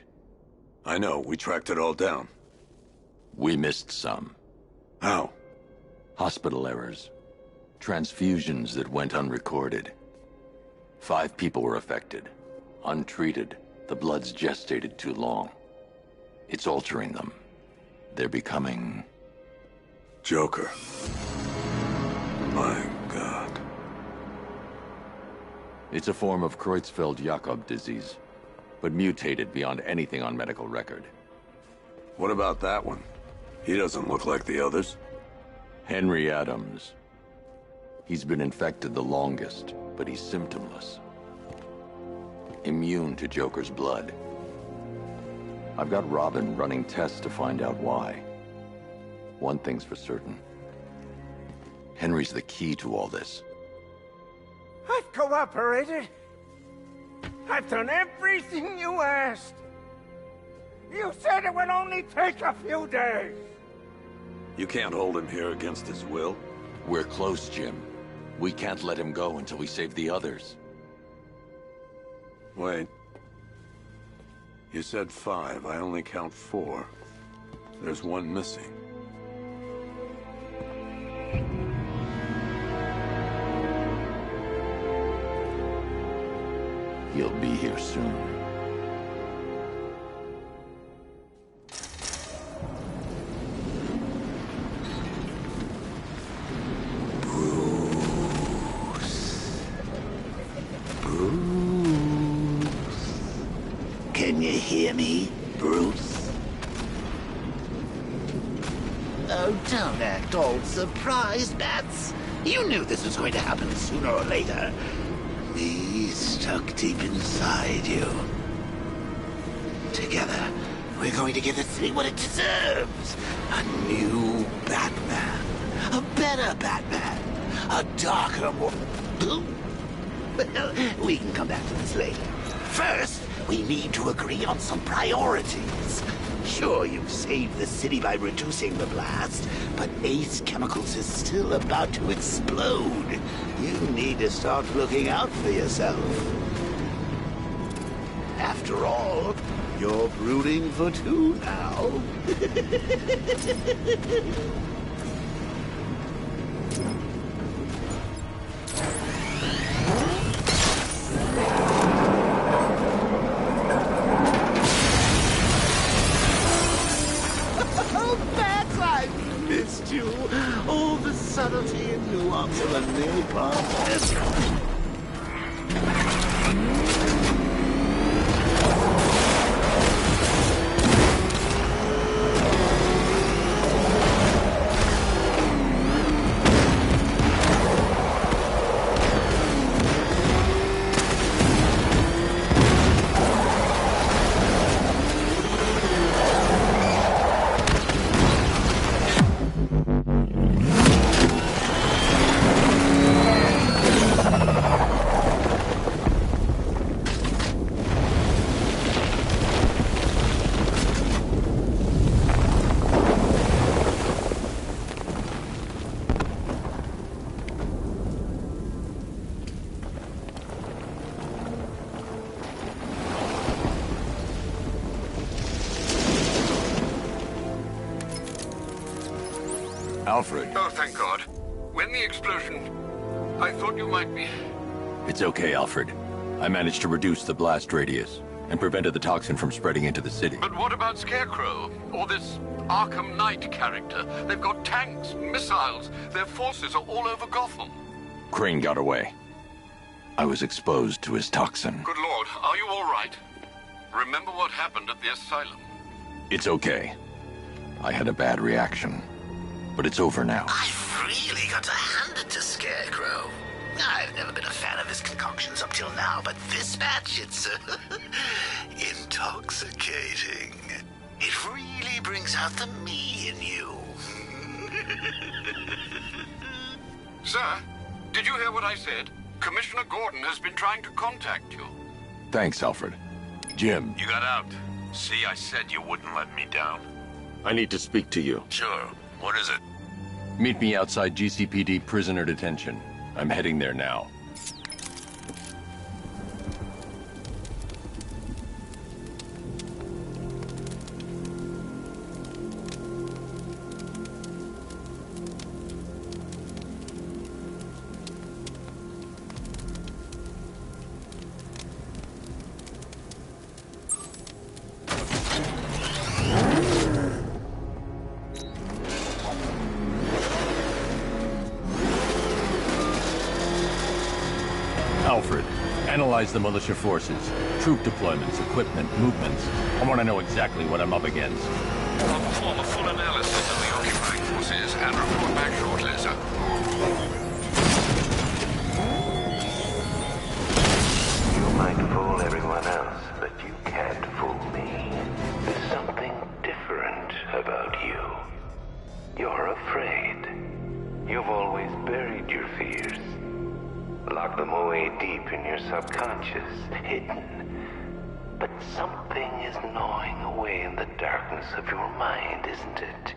H: I know, we tracked it all down.
B: We missed some.
H: How?
B: Hospital errors. Transfusions that went unrecorded. 5 people were affected. Untreated. The blood's gestated too long. It's altering them. They're becoming...
H: Joker. My God.
B: It's a form of Creutzfeldt-Jakob disease, but mutated beyond anything on medical record.
H: What about that one? He doesn't look like the others.
B: Henry Adams. He's been infected the longest, but he's symptomless. Immune to Joker's blood. I've got Robin running tests to find out why. One thing's for certain. Henry's the key to all this.
S: I've cooperated. I've done everything you asked. You said it would only take a few days.
H: You can't hold him here against his will.
B: We're close, Jim. We can't let him go until we save the others.
H: Wait. You said 5. I only count 4. There's one missing.
B: He'll be here soon.
T: Can you hear me, Bruce? Oh, don't act all surprised, Bats. You knew this was going to happen sooner or later. Me stuck deep inside you. Together, we're going to give the city what it deserves. A new Batman. A better Batman. A darker, more... Well, we can come back to this later. First, we need to agree on some priorities. Sure, you've saved the city by reducing the blast, but Ace Chemicals is still about to explode. You need to start looking out for yourself. After all, you're brooding for two now. All the subtlety and nuance of a napalm test.
L: Alfred.
K: Oh, thank God. When the explosion... I thought you might be...
B: It's okay, Alfred. I managed to reduce the blast radius and prevented the toxin from spreading into the city.
K: But what about Scarecrow? Or this Arkham Knight character? They've got tanks, missiles. Their forces are all over Gotham.
L: Crane got away. I was exposed to his toxin.
K: Good Lord, are you all right? Remember what happened at the asylum?
L: It's okay. I had a bad reaction. But it's over now.
T: I've really got to hand it to Scarecrow. I've never been a fan of his concoctions up till now, but this batch, it's intoxicating. It really brings out the me in you.
K: Sir, did you hear what I said? Commissioner Gordon has been trying to contact you.
L: Thanks, Alfred. Jim.
F: You got out. See, I said you wouldn't let me down.
B: I need to speak to you.
F: Sure. What is it?
B: Meet me outside GCPD prisoner detention. I'm heading there now. Alfred, analyze the militia forces, troop deployments, equipment, movements. I want to know exactly what I'm up against.
K: I'll perform a full analysis of the occupying forces and report back shortly, sir.
G: You might fool everyone else, but you can't fool me. There's something different about you. You're afraid. You've always buried your fears. Lock them away deep in your subconscious, hidden. But something is gnawing away in the darkness of your mind, isn't it?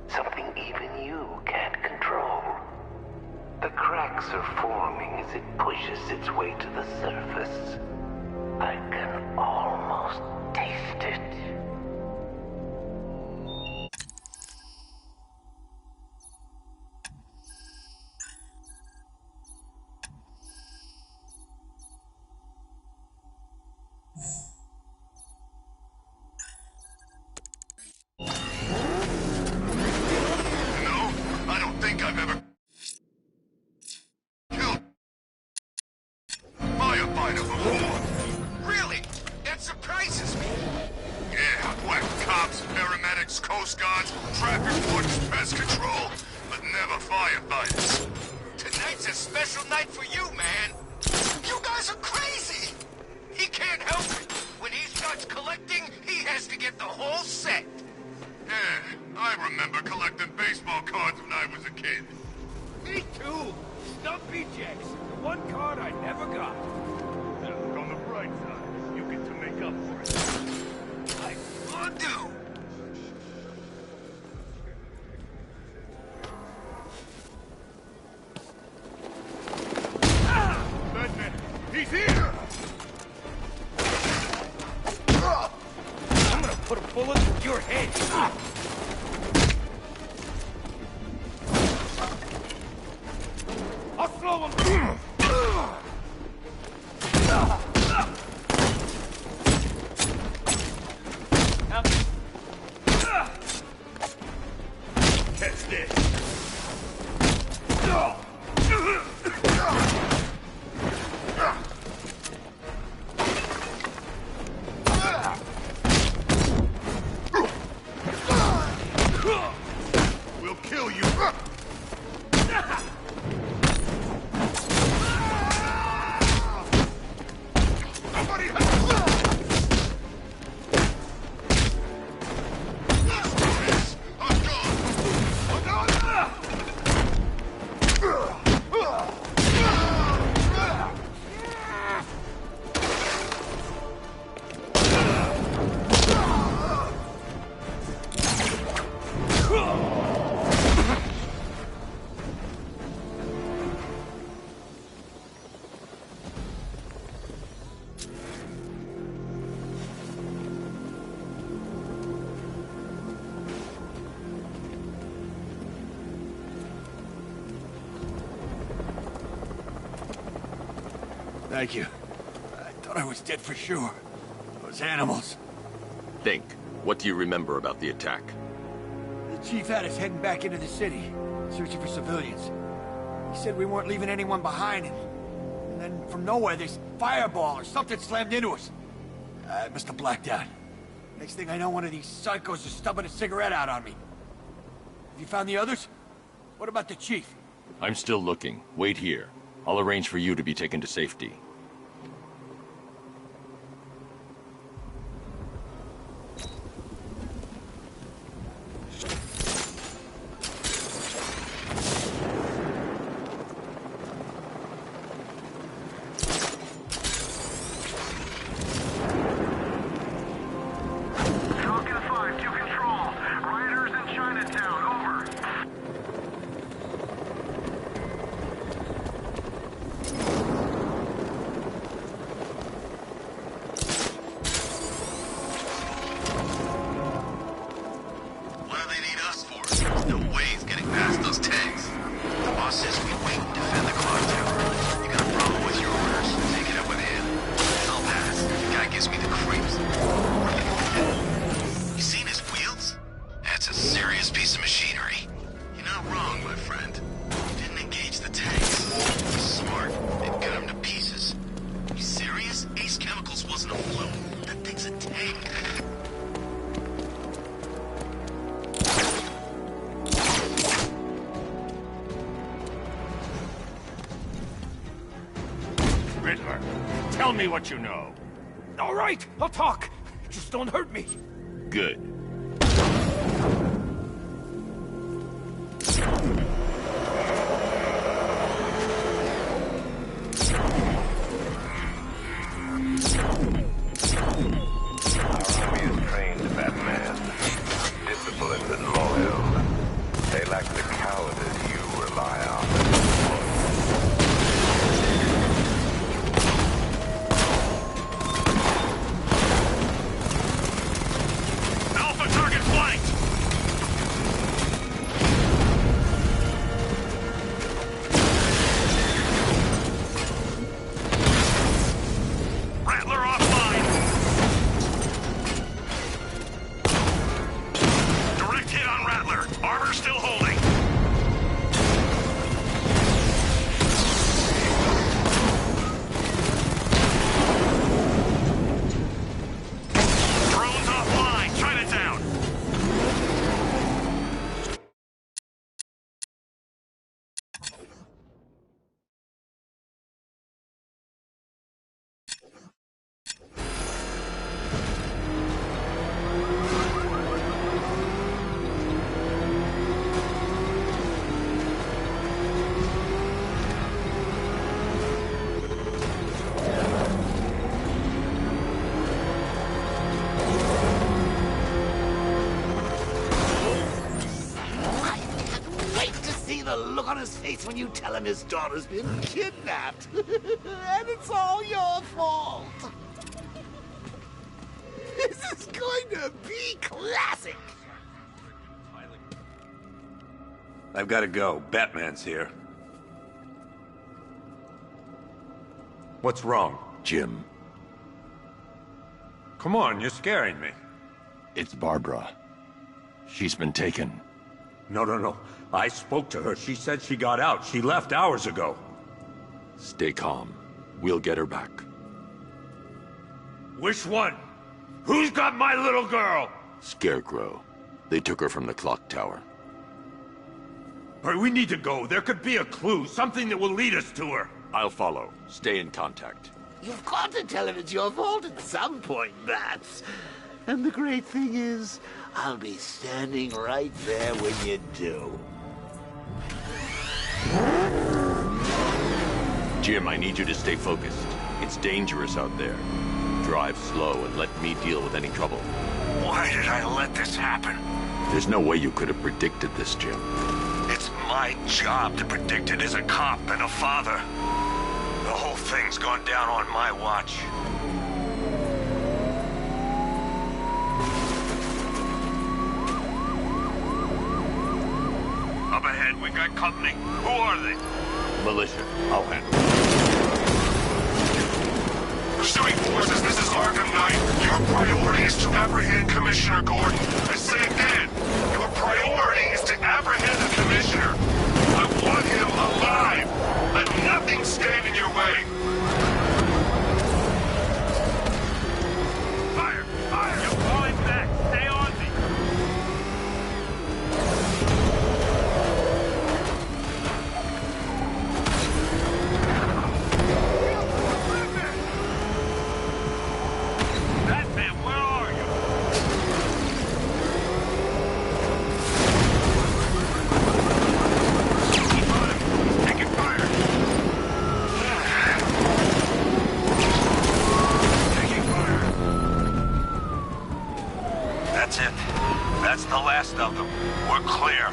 G: Something even you can't control. The cracks are forming as it pushes its way to the surface. I can almost taste it.
A: Coast guards, traffic wardens, pest control, but never firefighters.
S: Tonight's a special night for you, man. You guys are crazy. He can't help it. When he starts collecting, he has to get the whole set.
A: Yeah, I remember collecting baseball cards when I was a kid.
M: Me too. Stumpy Jacks. One card I never got. Look, on the bright side, you get to make up for it.
S: I sure do.
M: Batman, he's here! I'm gonna put a bullet through your head. I'll slow him. Catch this.
A: We'll kill you.
D: Thank you. I thought I was dead for sure. Those animals.
L: Think. What do you remember about the attack?
D: The chief had us heading back into the city, searching for civilians. He said we weren't leaving anyone behind, and then from nowhere, this fireball or something slammed into us. I must have blacked out. Next thing I know, one of these psychos is stubbing a cigarette out on me. Have you found the others? What about the chief?
B: I'm still looking. Wait here. I'll arrange for you to be taken to safety.
M: Falcon 5 to control. Riders in Chinatown, over.
I: What do they need us for? There's no way he's getting past those tanks. The boss says we wait and defend the clock tower. You got a problem with your orders? Take it up with him. I'll pass. The guy gives me the creeps. You seen his wheels? That's a serious piece of machinery. You're not wrong, my friend. He didn't engage the tanks. He's smart. It cut him to pieces. You serious? Ace Chemicals wasn't a fluke. That thing's a tank.
M: Riddler, tell me what you know. All right, I'll talk. Just don't hurt me.
B: Good.
G: Our army is trained, Batman. Disciplined and loyal. They lack the cowardice you rely on.
M: Alpha
T: see the look on his face when you tell him his daughter's been kidnapped. And it's all your fault. This is going to be classic.
H: I've got to go. Batman's here. What's wrong?
B: Jim.
H: Come on, you're scaring me.
B: It's Barbara. She's been taken.
H: No. I spoke to her. She said she got out. She left hours ago.
B: Stay calm. We'll get her back.
H: Which one? Who's got my little girl?
B: Scarecrow. They took her from the clock tower.
H: All right, we need to go. There could be a clue, something that will lead us to her.
B: I'll follow. Stay in contact.
T: You've got to tell him it's your fault at some point, Bats. And the great thing is, I'll be standing right there when you do.
B: Jim, I need you to stay focused. It's dangerous out there. Drive slow and let me deal with any trouble.
F: Why did I let this happen?
B: There's no way you could have predicted this, Jim.
F: It's my job to predict it as a cop and a father. The whole thing's gone down on my watch. Up ahead, we got company. Who are they?
B: Militia. I'll handle it.
A: Pursuing forces, this is Arkham Knight. Your priority is to apprehend Commissioner Gordon. I say again, your priority is to apprehend the Commissioner. I want him alive. Let nothing stand in your way.
F: Fire! Fire! You're falling back. Stay on me. Batman, where are you? Keep on him. Taking fire. Taking fire. That's it. That's the last of them. We're clear.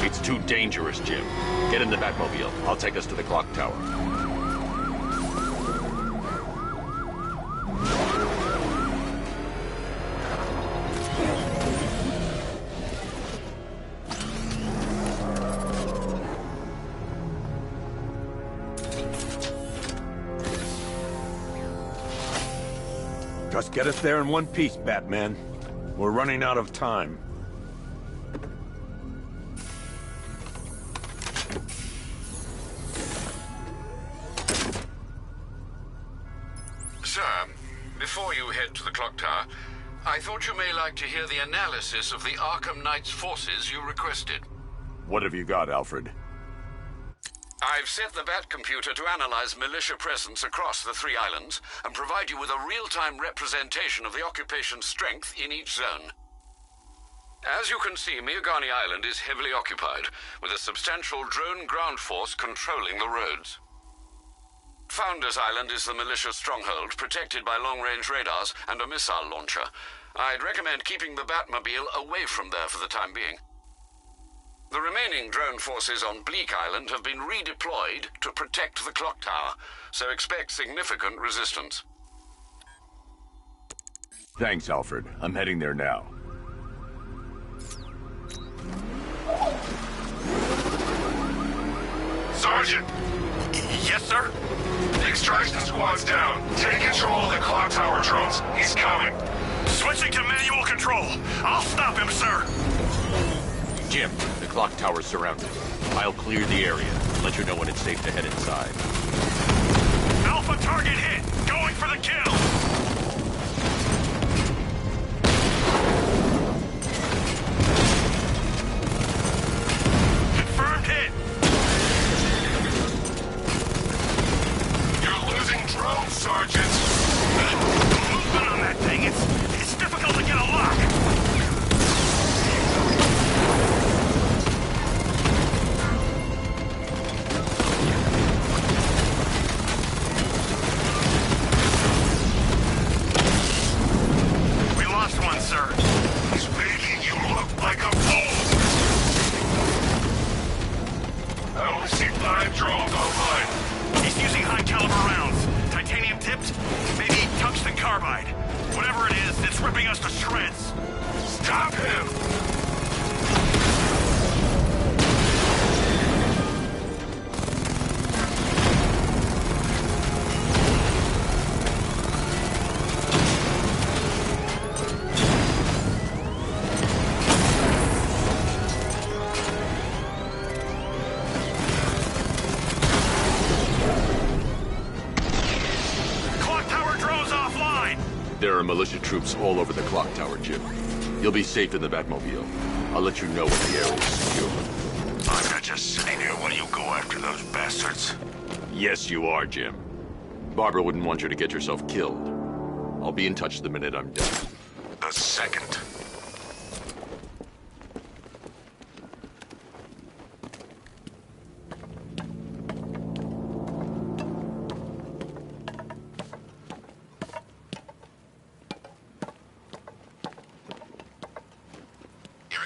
B: It's too dangerous, Jim. Get in the Batmobile. I'll take us to the clock tower.
H: Just get us there in one piece, Batman. We're running out of time.
K: Sir, before you head to the clock tower, I thought you may like to hear the analysis of the Arkham Knight's forces you requested.
B: What have you got, Alfred?
K: I've set the Bat computer to analyze militia presence across the 3 islands and provide you with a real-time representation of the occupation strength in each zone. As you can see, Miagani Island is heavily occupied, with a substantial drone ground force controlling the roads. Founders Island is the militia stronghold, protected by long-range radars and a missile launcher. I'd recommend keeping the Batmobile away from there for the time being. The remaining drone forces on Bleak Island have been redeployed to protect the clock tower, so expect significant resistance.
B: Thanks, Alfred. I'm heading there now.
A: Sergeant!
F: Yes, sir?
A: The extraction squad's down. Take control of the clock tower drones. He's coming.
F: Switching to manual control. I'll stop him, sir.
B: Jim, the clock tower's surrounded. I'll clear the area and let you know when it's safe to head inside.
F: Alpha target hit. Going for the kill. Confirmed hit.
A: You're losing drones, Sergeant.
F: The movement on that thing, it's difficult to get a lock.
A: 5 drones online.
F: He's using high-caliber rounds. Titanium tipped? Maybe tungsten carbide. Whatever it is, it's ripping us to shreds.
A: Stop him!
B: There are militia troops all over the clock tower, Jim. You'll be safe in the Batmobile. I'll let you know when the area is secure.
F: I'm not just sitting here while you go after those bastards.
B: Yes, you are, Jim. Barbara wouldn't want you to get yourself killed. I'll be in touch the minute I'm done.
F: The second.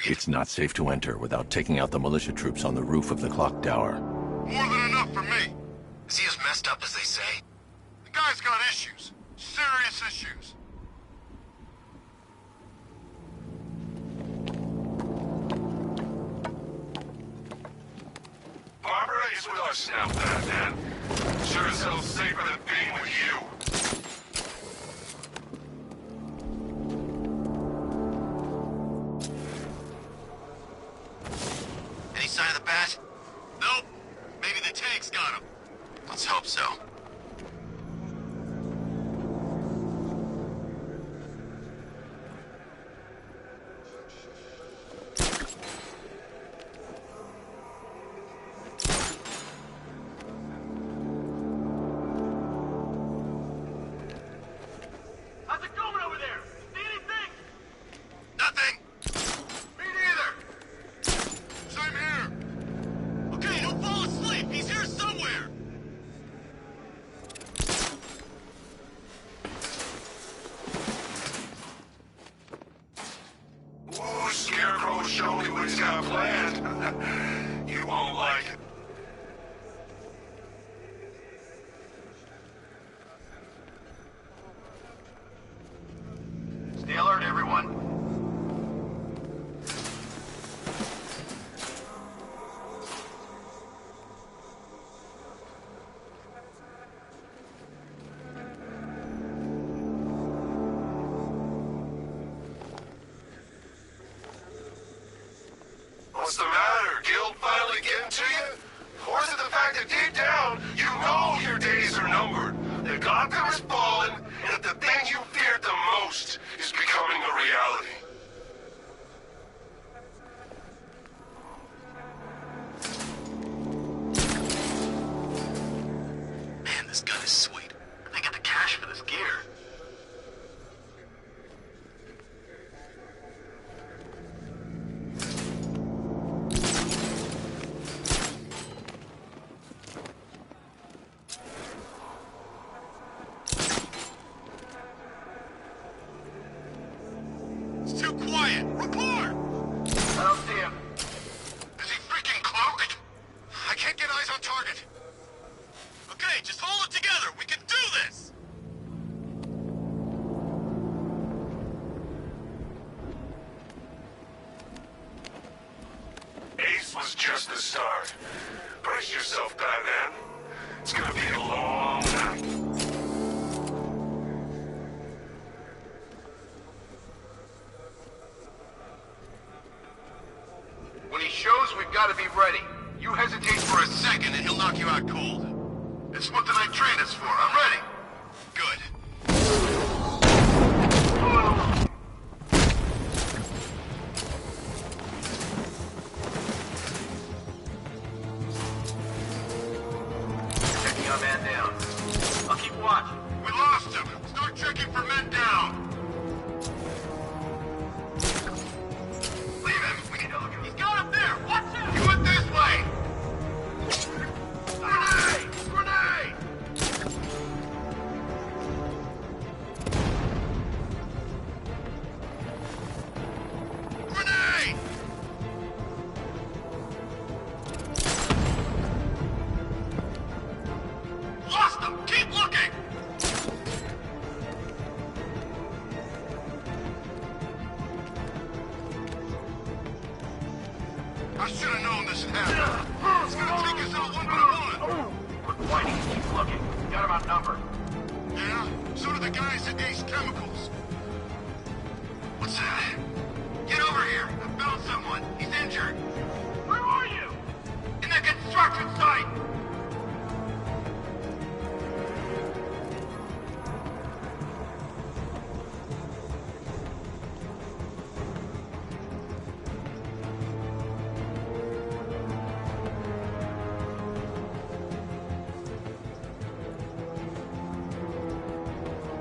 B: It's not safe to enter without taking out the militia troops on the roof of the clock tower.
I: More than enough for me. Is he as messed up as they say? The guy's got issues. Serious issues.
A: Barbara is with us now, Batman. Sure as hell safer than being with you.
I: Any sign of the bat? Nope. Maybe the tank's got him. Let's hope so.
M: How's it going over there? See anything?
I: Nothing. Me neither. Same here. Okay, don't fall asleep. He's here somewhere.
A: Ooh, Scarecrow showed me what he's got planned. You won't like it.
I: Stay alert, everyone.
A: What's the matter? Guild finally getting to you? Or is it the fact that deep down, you know your days are numbered? That Gotham is fallen, and that the thing you feared the most is becoming a reality.
I: Man, this gun is sweet. I got the cash for this gear. It's too quiet. Report!
M: I don't see him.
I: Is he freaking cloaked? I can't get eyes on target. Okay, just hold it together. We can do this!
A: Ace was just the start. Brace yourself, Batman. It's gonna be a long night.
I: When he shows, we've got to be ready. You hesitate for a second and he'll knock you out cold. It's what the night trained us for. I'm ready. Good.
M: Checking our man down. I'll keep watch.
I: We lost him. Start checking for men down. Leave him. We need to look at.
M: He's got him there. Watch out!
I: He went this way. Grenade! Grenade! Grenade! got him outnumbered. Yeah? So do the guys at Ace Chemicals. What's that? Get over here! I found someone. He's injured. Where are you? In the construction site!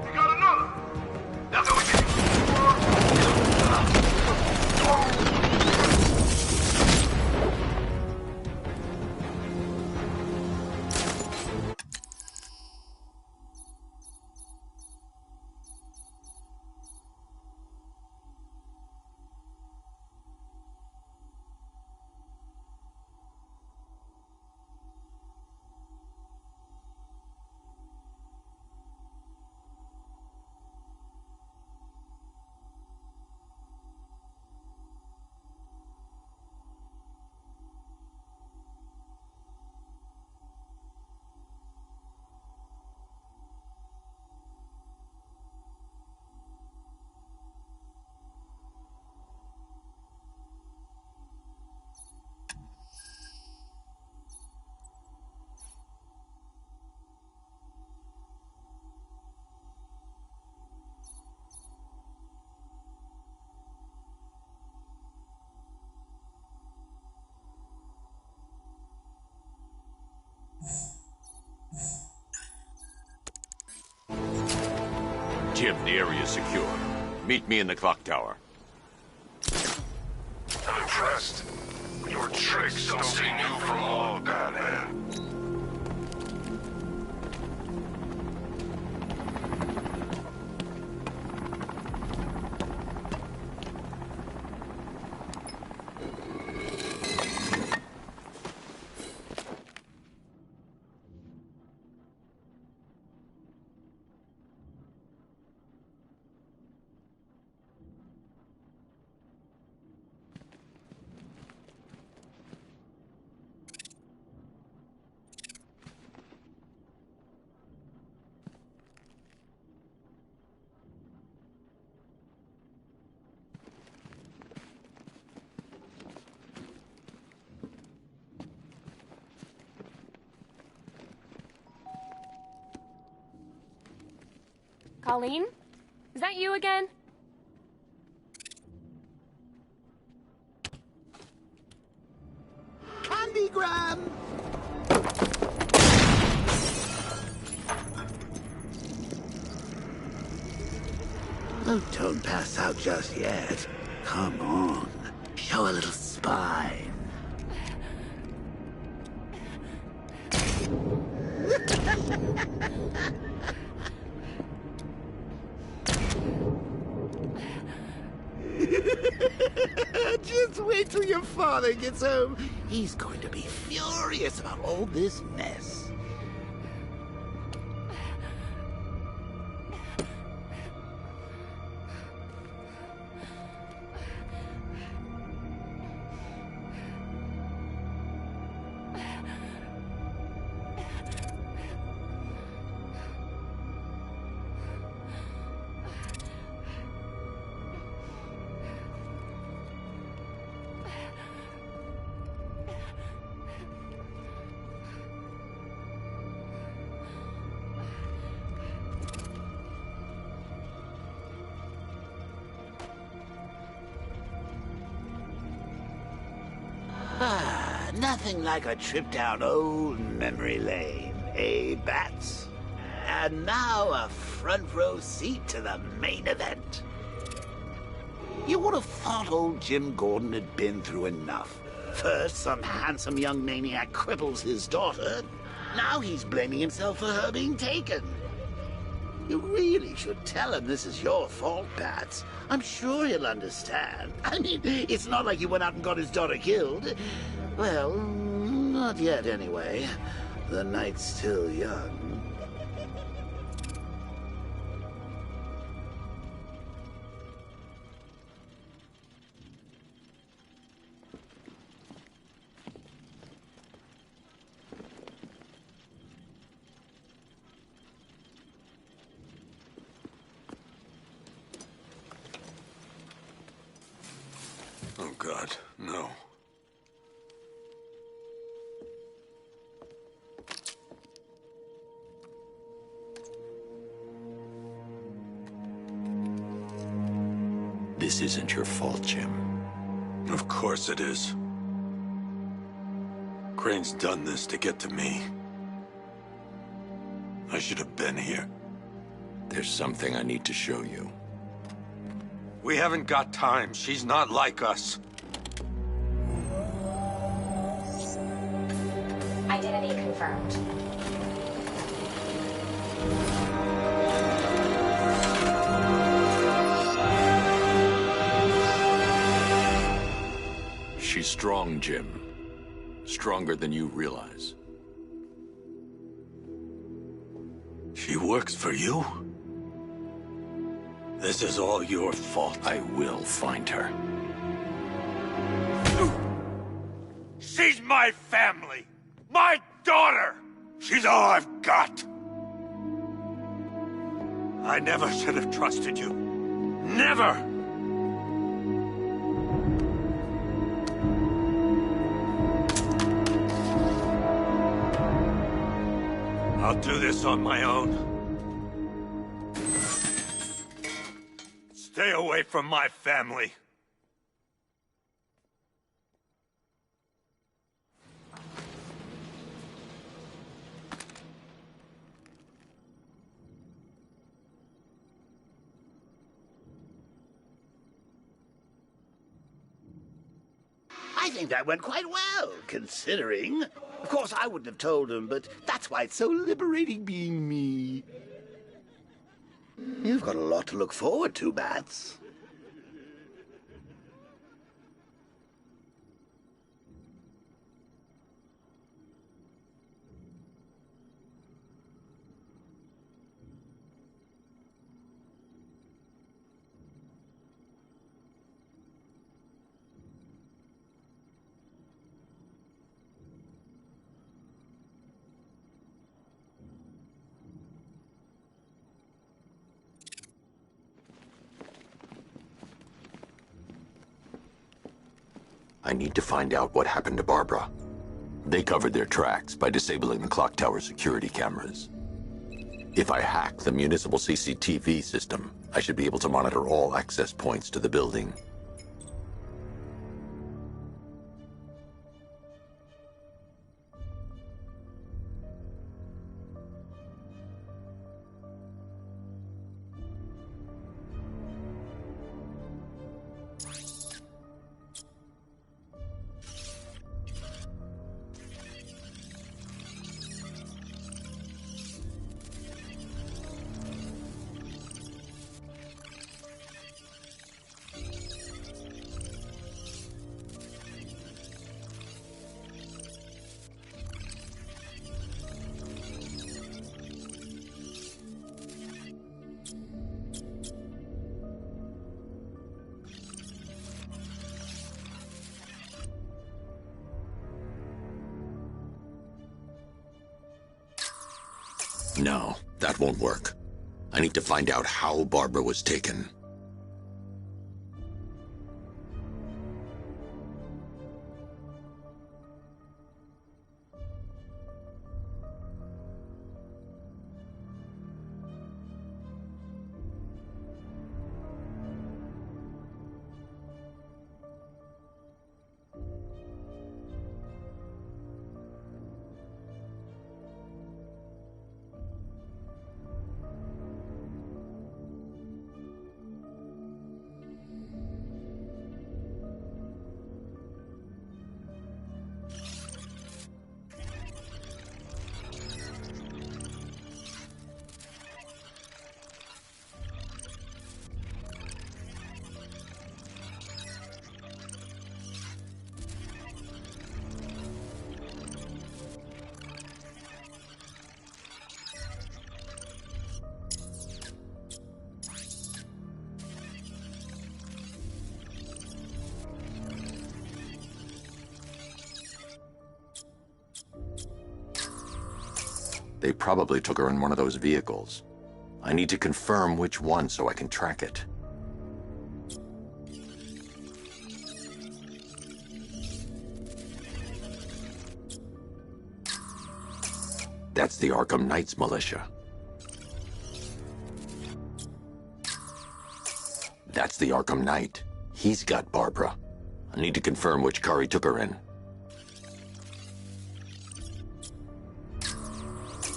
I: We got another! Nothing we can
L: Jim, the area is secure. Meet me in the clock tower.
A: I'm impressed. Your tricks don't seem new from old, Batman.
E: Colleen? Is that you again?
T: Candygram! Oh, don't pass out just yet. Come on. Show a little spine. Just wait till your father gets home. He's going to be furious about all this mess. Nothing like a trip down old memory lane, eh, Bats? And now a front row seat to the main event. You would have thought old Jim Gordon had been through enough. First, some handsome young maniac cripples his daughter. Now he's blaming himself for her being taken. You really should tell him this is your fault, Bats. I'm sure he'll understand. I mean, it's not like you went out and got his daughter killed. Well, not yet anyway. The night's still young.
L: This isn't your fault, Jim.
H: Of course it is. Crane's done this to get to me. I should have been here.
L: There's something I need to show you.
H: We haven't got time. She's not like us.
E: Identity confirmed.
L: She's strong, Jim. Stronger than you realize.
H: She works for you? This is all your fault.
L: I will find her.
H: She's my family! My daughter! She's all I've got! I never should have trusted you. Never! I'll do this on my own. Stay away from my family.
T: I think that went quite well, considering. Of course, I wouldn't have told him, but that's why it's so liberating being me. You've got a lot to look forward to, Bats.
L: I need to find out what happened to Barbara. They covered their tracks by disabling the clock tower security cameras. If I hack the municipal CCTV system, I should be able to monitor all access points to the building. No, that won't work. I need to find out how Barbara was taken. They probably took her in one of those vehicles. I need to confirm which one so I can track it. That's the Arkham Knights militia. That's the Arkham Knight. He's got Barbara. I need to confirm which car he took her in.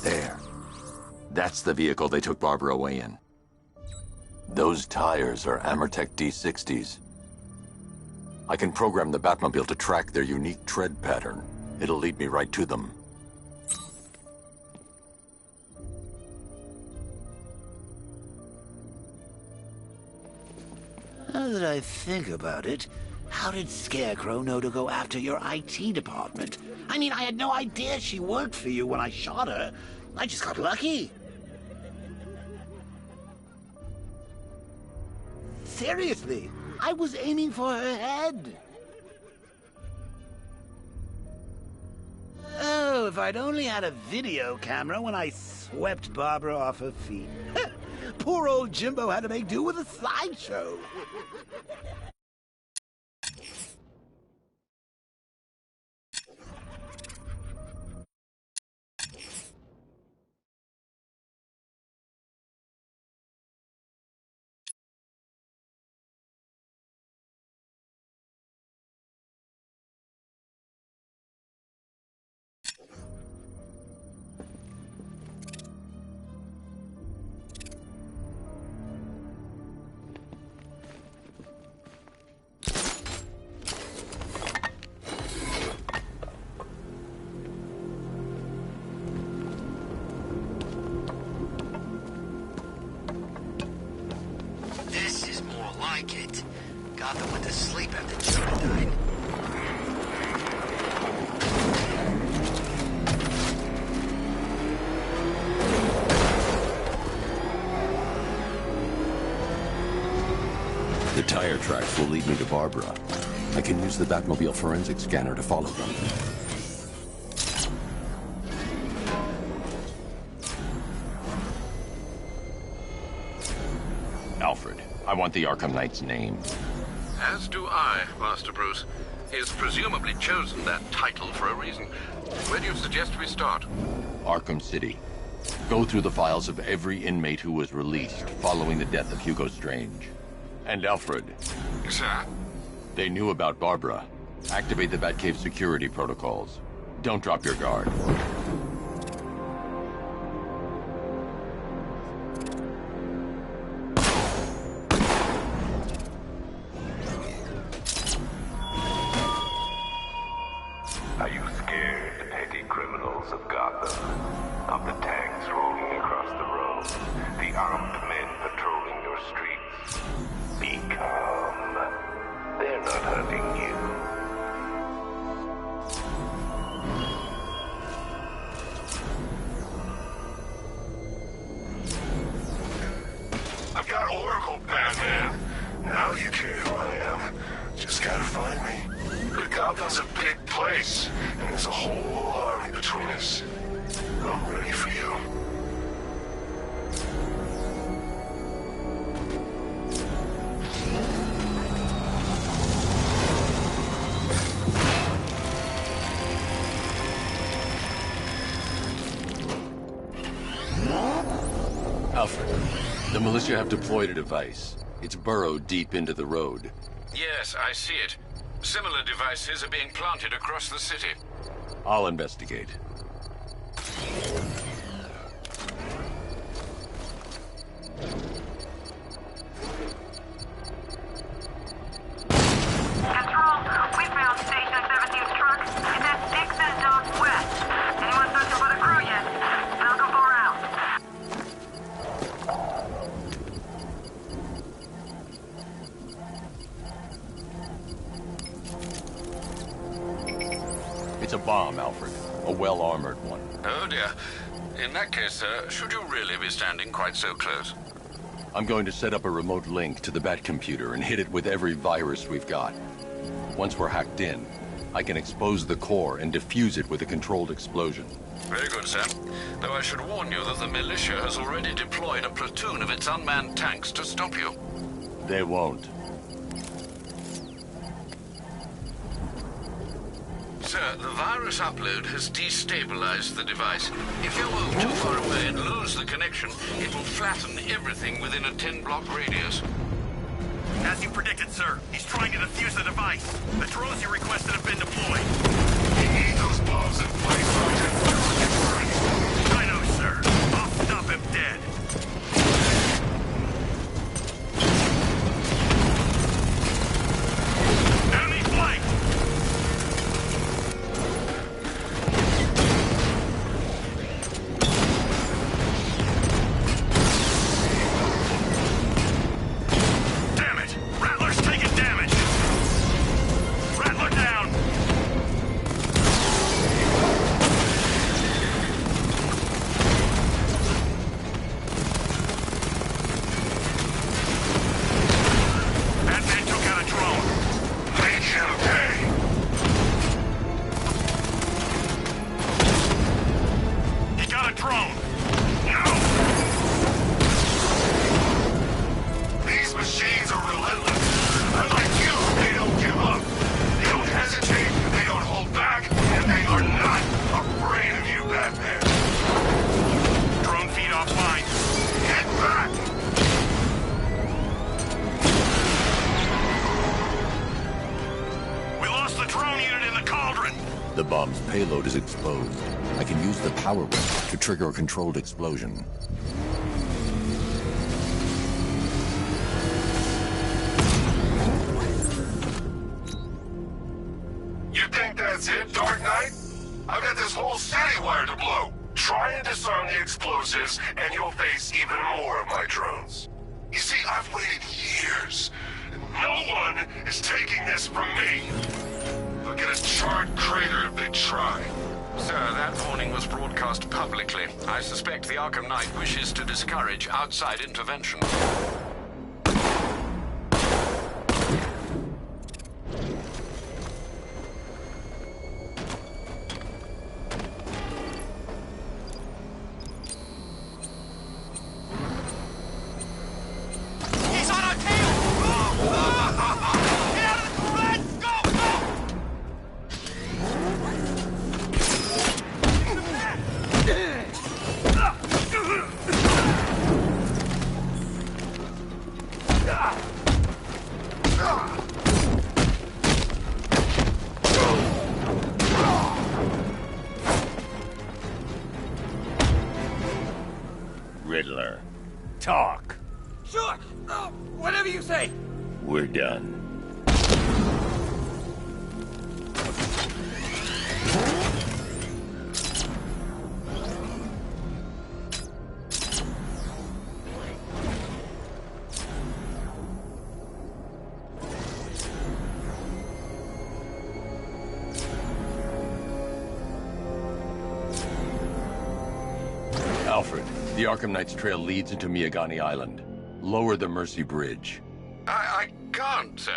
L: There. That's the vehicle they took Barbara away in. Those tires are Amertech D60s. I can program the Batmobile to track their unique tread pattern. It'll lead me right to them.
T: Now that I think about it, how did Scarecrow know to go after your IT department? I mean, I had no idea she worked for you when I shot her. I just got lucky. Seriously, I was aiming for her head. Oh, if I'd only had a video camera when I swept Barbara off her feet. Poor old Jimbo had to make do with a slideshow.
I: Gotham went to sleep after Jonah died.
B: The tire tracks will lead me to Barbara. I can use the Batmobile forensic scanner to follow them. Alfred, I want the Arkham Knight's name.
K: As do I, Master Bruce. He's presumably chosen that title for a reason. Where do you suggest we start?
B: Arkham City. Go through the files of every inmate who was released following the death of Hugo Strange. And Alfred.
K: Sir?
B: They knew about Barbara. Activate the Batcave security protocols. Don't drop your guard.
G: Are you scared, petty criminals of Gotham? Of the tanks rolling across the road? The armed men patrolling your streets? Be calm. They're not hunting you.
A: I've got Oracle, Batman. Now you care who I am. Just gotta find me. But Gotham's a big place, and there's a whole army between us. I'm ready for you.
B: Alfred, the militia have deployed a device. It's burrowed deep into the road.
K: Yes, I see it. Similar devices are being planted across the city.
B: I'll investigate.
N: Control, we found Station 17's truck. It's at Dixon Dock West. Anyone searching for the crew yet? Falcon 4 out.
B: It's a bomb, Alfred. A well-armored one.
K: Oh dear. In that case, should you really be standing quite so close?
B: I'm going to set up a remote link to the Batcomputer and hit it with every virus we've got. Once we're hacked in, I can expose the core and defuse it with a controlled explosion.
K: Very good, sir. Though I should warn you that the militia has already deployed a platoon of its unmanned tanks to stop you.
B: They won't.
K: Sir, the virus upload has destabilized the device. If you move too far away and lose the connection, it will flatten everything within a 10-block radius.
U: As you predicted, sir. He's trying to defuse the device. The drones you requested have been deployed.
A: We need those bombs in place, Sergeant.
U: I know, sir. I'll stop him dead. Enemy flank! Damn it! Rattler's taking damage! Rattler down! Batman took out a drone.
A: Make him pay!
U: He got a drone.
A: No! These machines are relentless. Unlike you, they don't give up. They don't hesitate, they don't hold back, and they are not afraid of you, Batman.
U: Drone feed offline.
A: Get back!
U: We lost the drone unit in the cauldron.
L: The bomb's payload is exposed. I can use the power wave to trigger a controlled explosion.
A: You think that's it, Dark Knight? I've got this whole city wired to blow. Try and disarm the explosives, and you'll face even more of my drones. You see, I've waited years. No one is taking this from me. They'll get a charred crater if they try.
K: Sir, that warning was broadcast publicly. I suspect the Arkham Knight wishes to discourage outside intervention.
U: He's on our tail! Get out of the red! Go! Go!
V: Riddler,
D: Talk. Sure. Whatever you say.
V: we're done.
B: Alfred, the Arkham Knight's trail leads into Miagani Island. Lower the Mercy Bridge.
K: I can't, sir.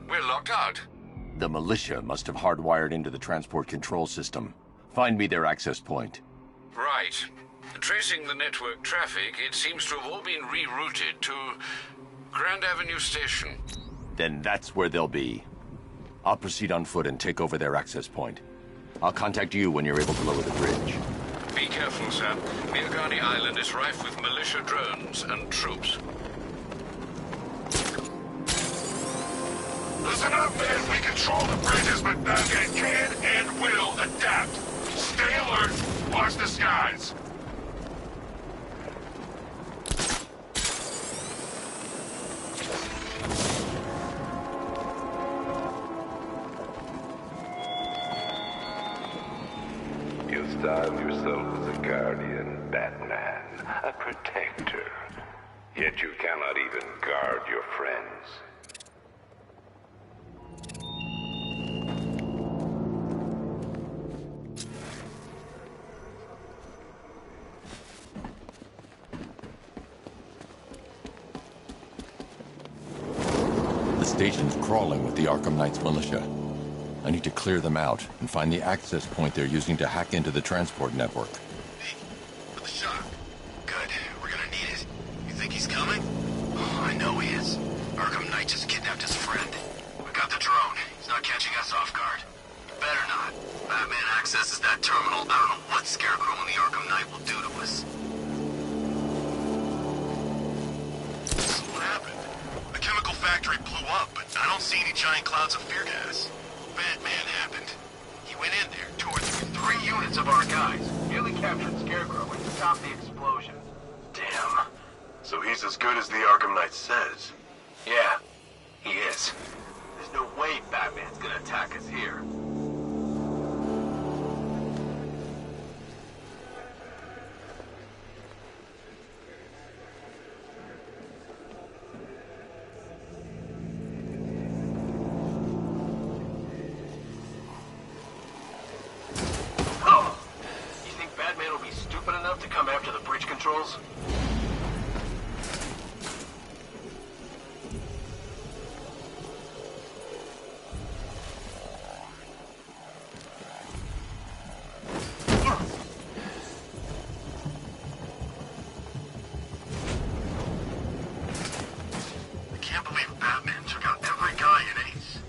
K: We're locked out.
B: The militia must have hardwired into the transport control system. Find me their access point.
K: Right. Tracing the network traffic, it seems to have all been rerouted to Grand Avenue Station.
B: Then that's where they'll be. I'll proceed on foot and take over their access point. I'll contact you when you're able to lower the bridge.
K: Be careful, sir. Miagani Island is rife with militia drones and troops.
A: Listen up, man. We control the bridges, but Batman can and will adapt. Stay alert. Watch the skies.
G: You style yourself as a guardian, Batman, a protector. Yet you cannot even guard your friends.
B: The station's crawling with the Arkham Knight's militia. I need to clear them out and find the access point they're using to hack into the transport network.
I: For the shock. Good. We're gonna need it. You think he's coming? Oh, I know he is. Arkham Knight just kidnapped his friend. We got the drone. He's not catching us off guard. Better not. Batman accesses that terminal. I don't know what Scarecrow and the Arkham Knight will do to us. So what happened? The chemical factory giant clouds of fear gas. Batman happened. He went in there, tore through 3 units of our guys, nearly captured Scarecrow and stopped the explosion.
A: Damn. So he's as good as the Arkham Knight says.
I: Yeah, he is. There's no way Batman's gonna attack us here.
A: To come after the bridge controls?
I: I can't believe Batman took out every guy in Ace.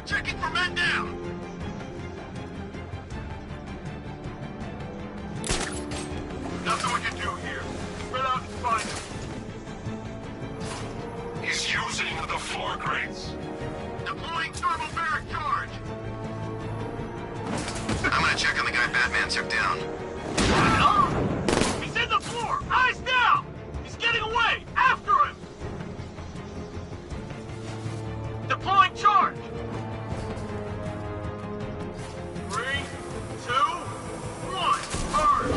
I: Checking for men down! Nothing we can do here. Spread out and find him.
A: He's using the floor grates.
I: Deploying thermobaric charge! I'm gonna check on the guy Batman took down.
M: He's in the floor! Eyes down! He's getting away! After him! Deploying charge! 3, 2, 1, charge!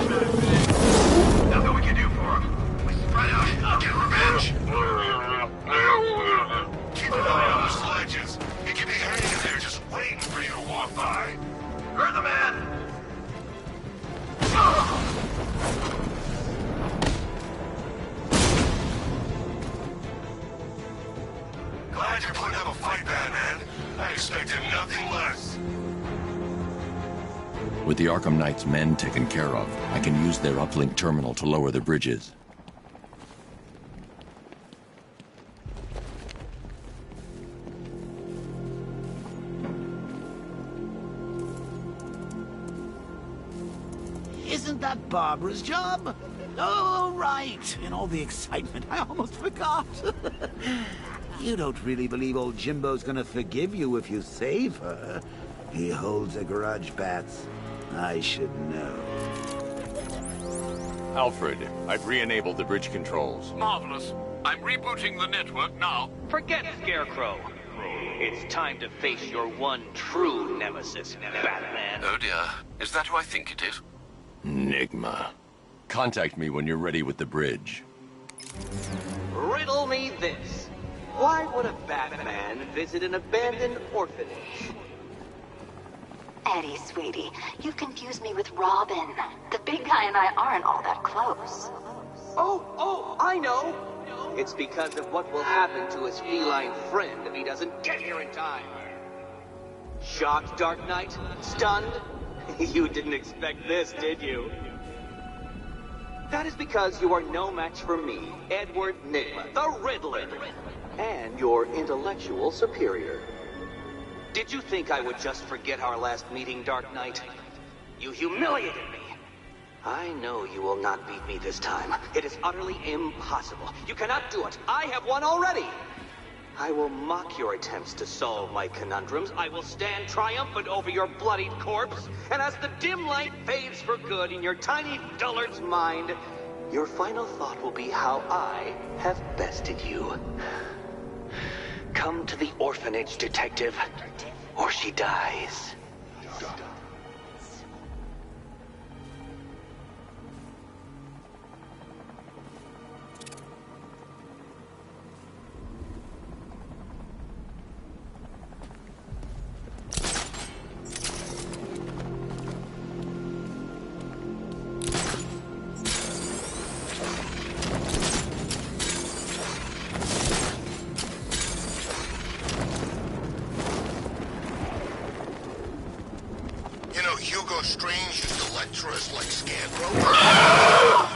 I: Nothing we can do for him. We spread out, get revenge.
A: Keep an eye on those ledges. He could be hanging there just waiting for you to walk by.
I: You're the man!
A: Glad you're putting up a fight, Batman. I expected nothing less.
B: With the Arkham Knight's men taken care of, I can use their uplink terminal to lower the bridges.
T: Isn't that Barbara's job? Oh, right. In all the excitement, I almost forgot. You don't really believe old Jimbo's gonna forgive you if you save her. He holds a grudge, Bats. I should know.
C: Alfred, I've re-enabled the bridge controls.
K: Marvelous. I'm rebooting the network now.
V: Forget Scarecrow. It's time to face your one true nemesis, Batman.
K: Oh dear. Is that who I think it is?
B: Enigma. Contact me when you're ready with the bridge.
V: Riddle me this. Why would a Batman visit an abandoned orphanage?
R: Eddie, sweetie, you confused me with Robin. The big guy and I aren't all that close.
V: Oh, I know. It's because of what will happen to his feline friend if he doesn't get here in time. Shocked, Dark Knight? Stunned? You didn't expect this, did you? That is because you are no match for me, Edward Nigma, the Riddler, and your intellectual superior. Did you think I would just forget our last meeting, Dark Knight? You humiliated me. I know you will not beat me this time. It is utterly impossible. You cannot do it. I have won already. I will mock your attempts to solve my conundrums. I will stand triumphant over your bloodied corpse. And as the dim light fades for good in your tiny dullard's mind, your final thought will be how I have bested you. Come to the orphanage, detective, or she dies.
I: looks like Scarecrow.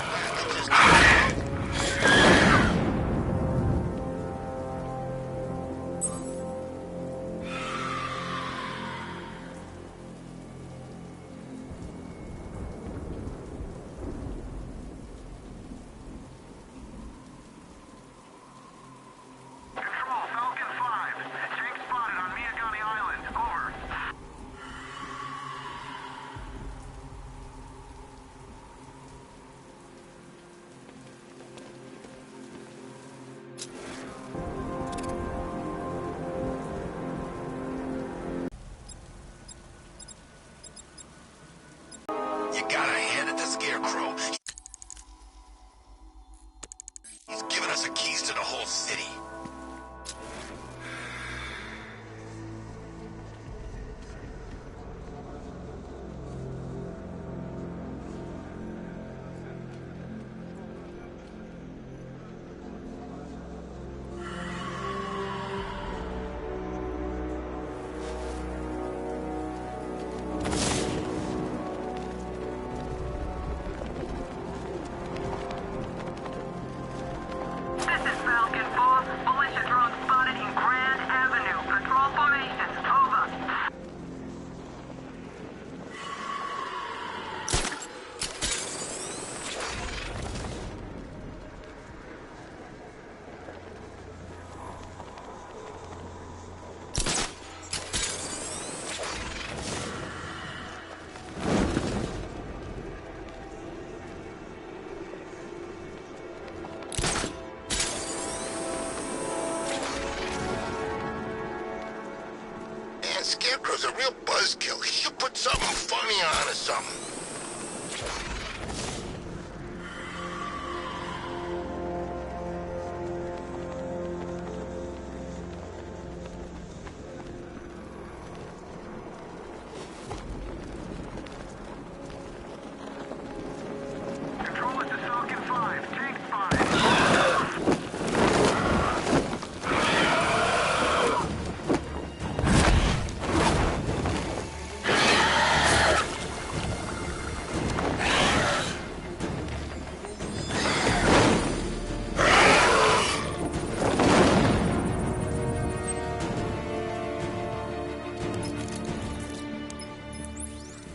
I: You gotta hand it to Scarecrow. He's given us the keys to the whole city. Scarecrow's a real buzzkill. He should put something funny on or something.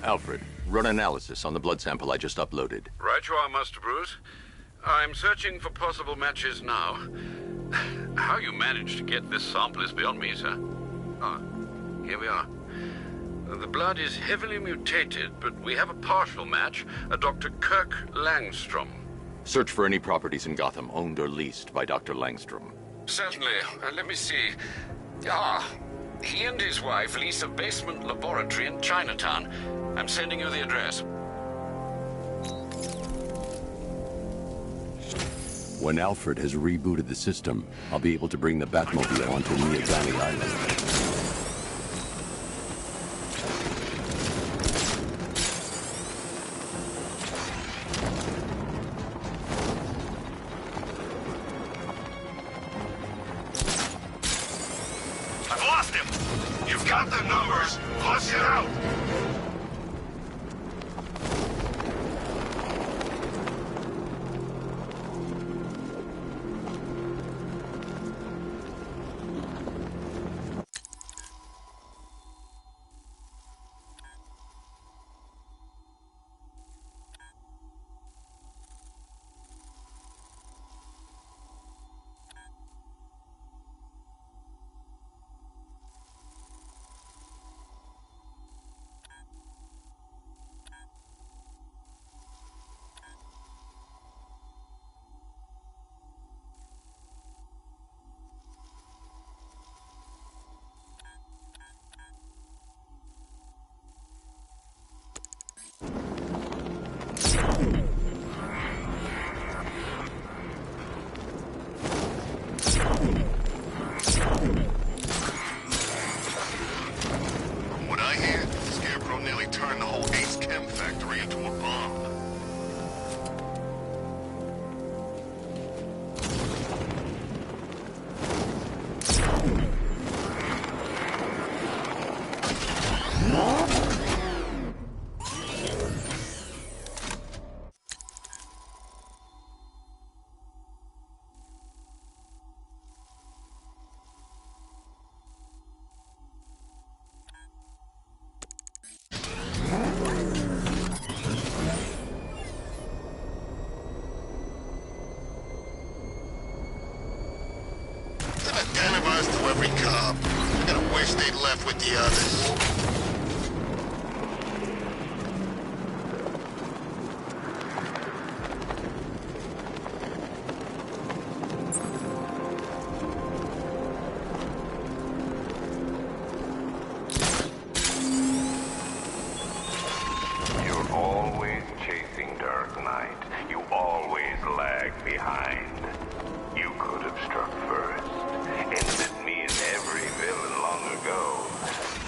B: Alfred, run analysis on the blood sample I just uploaded.
K: Right you are, Master Bruce. I'm searching for possible matches now. How you managed to get this sample is beyond me, sir. Ah, here we are. The blood is heavily mutated, but we have a partial match, a Dr. Kirk Langstrom.
B: Search for any properties in Gotham owned or leased by Dr. Langstrom.
K: Certainly. Let me see. Ah, he and his wife lease a basement laboratory in Chinatown. I'm sending you the address.
B: When Alfred has rebooted the system, I'll be able to bring the Batmobile onto Miagani Island.
A: I've lost him! You've got the numbers! Flush it out!
I: up. I'm gonna wish they'd left with the others.
G: You're always chasing Dark Knight. You always lag behind. You could have struck first. Ended me and every villain long ago.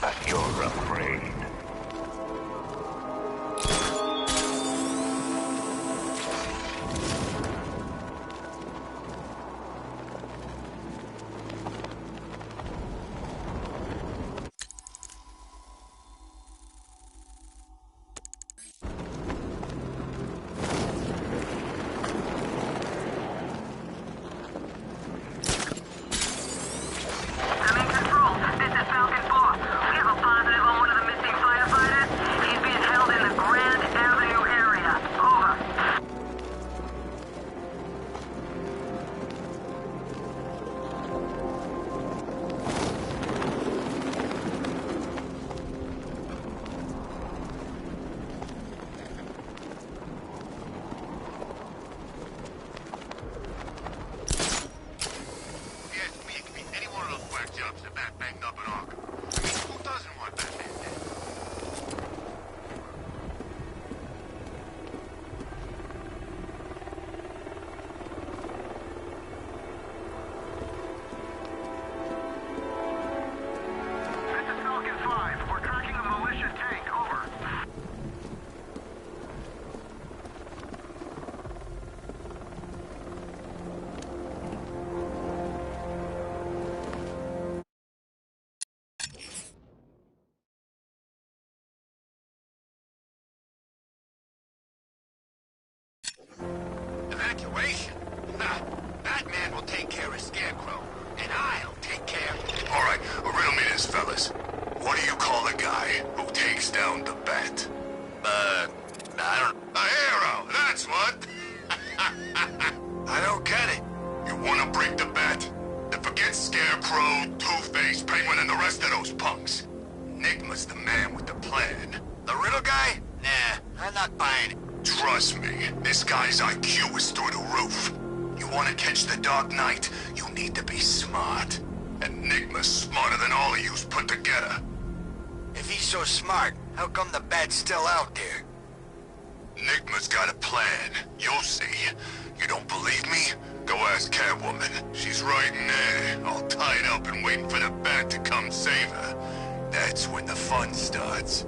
G: But you're afraid.
I: Evacuation? Nah, Batman will take care of Scarecrow, and I'll take care...
A: All right, riddle me this, fellas. What do you call a guy who takes down the Bat?
I: I don't...
A: A hero, that's what!
I: I don't get it.
A: You wanna break the Bat? Then forget Scarecrow, Two-Face, Penguin, and the rest of those punks. Enigma's the man with the plan.
I: The riddle guy? Nah, I'm not buying it.
A: Trust me, this guy's IQ is through the roof. You want to catch the Dark Knight, you need to be smart. Enigma's smarter than all of yous put together.
I: If he's so smart, how come the Bat's still out there?
A: Enigma's got a plan. You'll see. You don't believe me? Go ask Catwoman. She's right in there, all tied up and waiting for the Bat to come save her. That's when the fun starts.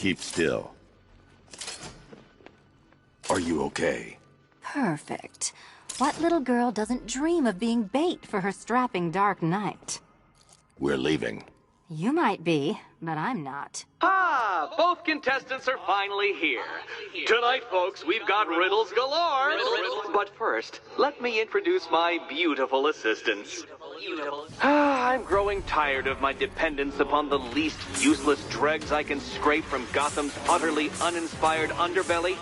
B: Keep still. Are you okay?
J: Perfect. What little girl doesn't dream of being bait for her strapping Dark Knight?
B: We're leaving.
J: You might be, but I'm not.
V: Ah, both contestants are finally here. Tonight, folks, we've got riddles galore. But first, let me introduce my beautiful assistants. I'm growing tired of my dependence upon the least useless dregs I can scrape from Gotham's utterly uninspired underbelly.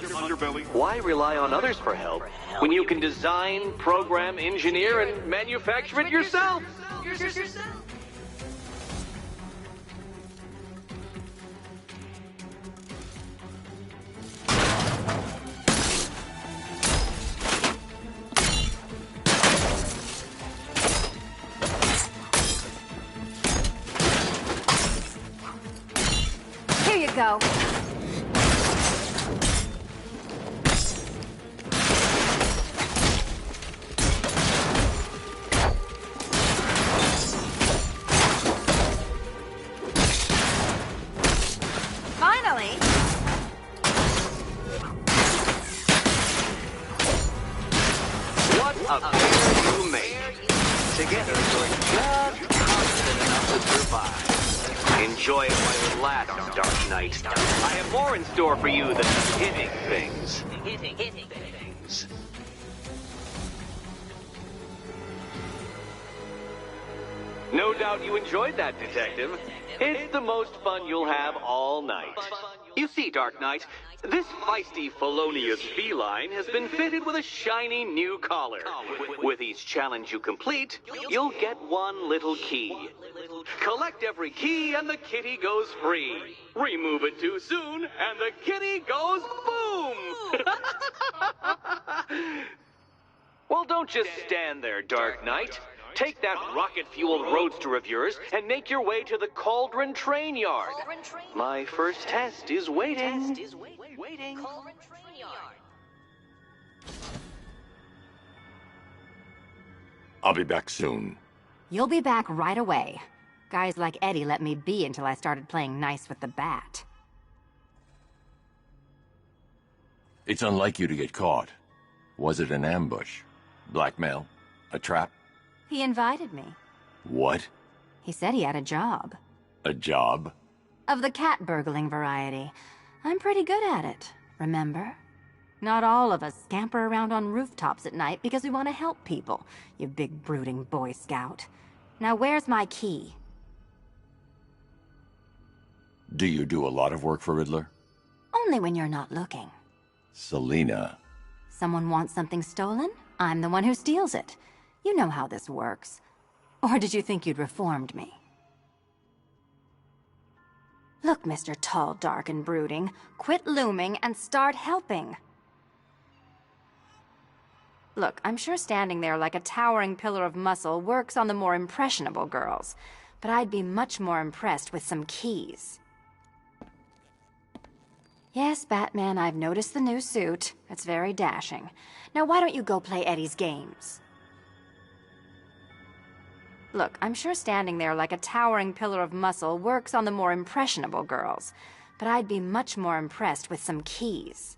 V: Why rely on others for help when you can design, program, engineer, and manufacture it yourself?
J: Here you go. Finally!
V: What a pair you make. Together, you're just confident enough to survive. Enjoy it while it lasts, Dark Knight. I have more in store for you than hitting things. Hitting things. No doubt you enjoyed that, Detective. It's the most fun you'll have all night. You see, Dark Knight, this feisty, felonious feline has been fitted with a shiny new collar. With each challenge you complete, you'll get one little key. Collect every key and the kitty goes free. Remove it too soon and the kitty goes boom! Well, don't just stand there, Dark Knight. Take that rocket-fueled roadster of yours and make your way to the Cauldron Train Yard. My first test is waiting.
B: I'll be back soon.
J: You'll be back right away. Guys like Eddie let me be until I started playing nice with the bat.
B: It's unlike you to get caught. Was it an ambush? Blackmail? A trap?
J: He invited me.
B: What?
J: He said he had a job.
B: A job?
J: Of the cat burgling variety. I'm pretty good at it, remember? Not all of us scamper around on rooftops at night because we want to help people, you big brooding Boy Scout. Now where's my key?
B: Do you do a lot of work for Riddler?
J: Only when you're not looking.
B: Selina.
J: Someone wants something stolen? I'm the one who steals it. You know how this works. Or did you think you'd reformed me? Look, Mr. Tall, Dark, and Brooding, quit looming and start helping. Look, I'm sure standing there like a towering pillar of muscle works on the more impressionable girls, but I'd be much more impressed with some keys. Yes, Batman, I've noticed the new suit. It's very dashing. Now why don't you go play Eddie's games? Look, I'm sure standing there like a towering pillar of muscle works on the more impressionable girls, but I'd be much more impressed with some keys.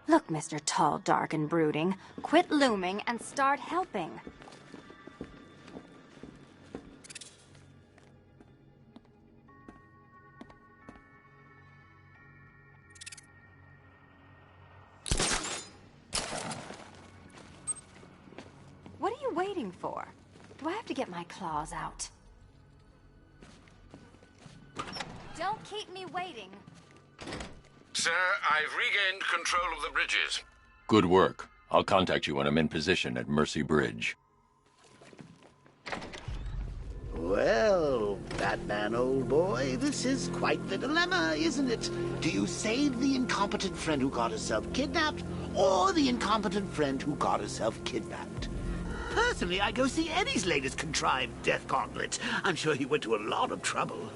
J: Look, Mr. Tall, Dark, and Brooding, quit looming and start helping. What are you waiting for? Do I have to get my claws out? Don't keep me waiting.
K: Sir, I've regained control of the bridges.
B: Good work. I'll contact you when I'm in position at Mercy Bridge.
T: Well, Batman, old boy, this is quite the dilemma, isn't it? Do you save the incompetent friend who got herself kidnapped, or the incompetent friend who got herself kidnapped? Personally, I go see Eddie's latest contrived death gauntlet. I'm sure he went to a lot of trouble.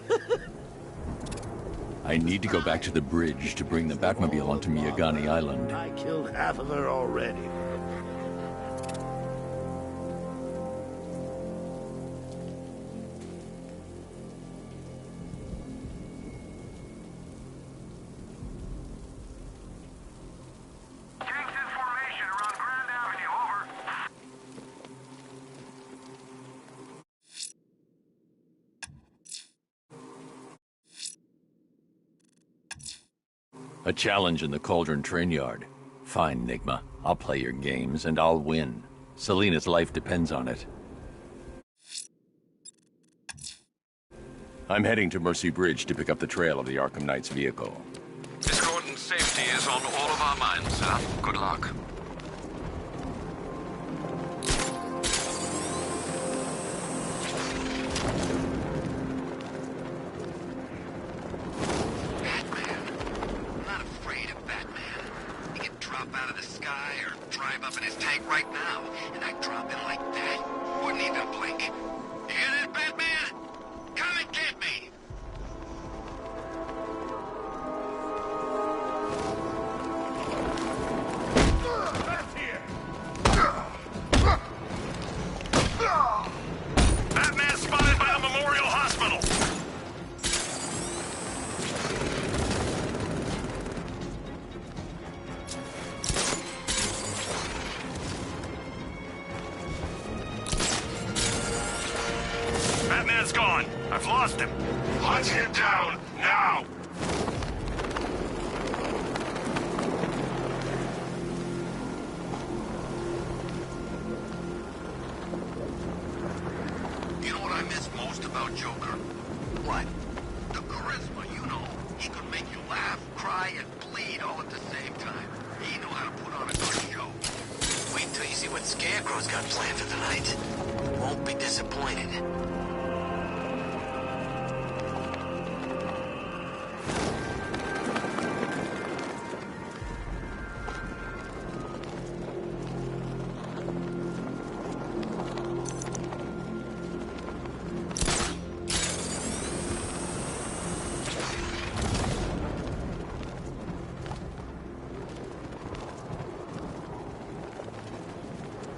B: I need to go back to the bridge to bring the Batmobile onto Miyagani Island.
T: I killed half of her already.
B: A challenge in the Cauldron train yard. Fine, Nigma. I'll play your games, and I'll win. Selina's life depends on it. I'm heading to Mercy Bridge to pick up the trail of the Arkham Knight's vehicle.
K: Miss Gordon's safety is on all of our minds, sir. Good luck.
I: Right now, and I drop in like that. Wouldn't even blink. You hear that, Batman? Come and get me!
M: That's here!
U: Batman spotted by the Memorial Hospital! Batman's gone. I've lost him.
A: Hunt him down, now!
I: You know what I miss most about Joker? What? The charisma, you know. He could make you laugh, cry, and bleed all at the same time. He knew how to put on a good show. Wait till you see what Scarecrow's got planned for the night. Won't be disappointed.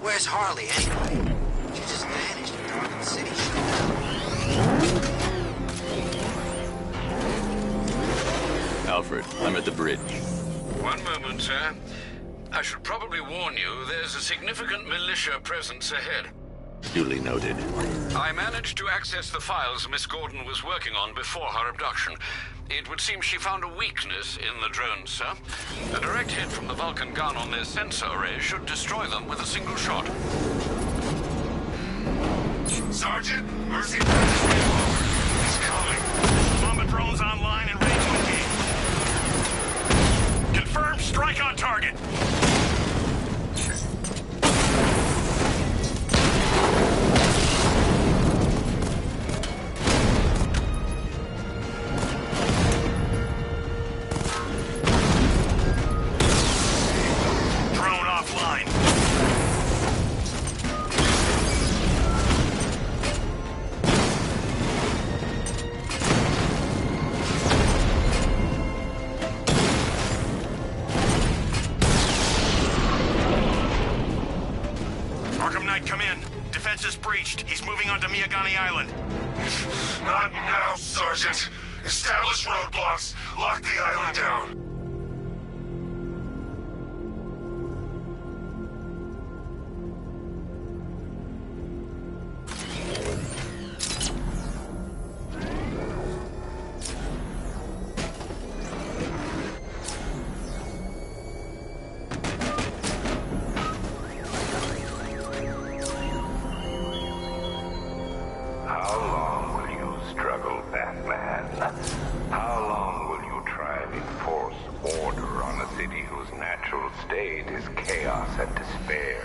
I: Where's Harley, anyway? She just vanished in Arkham City.
B: Alfred, I'm at the bridge.
K: One moment, sir. I should probably warn you, there's a significant militia presence ahead.
B: Duly noted.
K: I managed to access the files Miss Gordon was working on before her abduction. It would seem she found a weakness in the drones, sir. A direct hit from the Vulcan gun on their sensor array should destroy them with a single shot.
A: Sergeant, Mercy Bridge is being lowered. He's coming.
U: Bomber drones online and ready to engage. Confirmed strike on target. Miyagani Island.
A: Not now, Sergeant. Establish roadblocks. Lock the island down.
G: chaos and despair.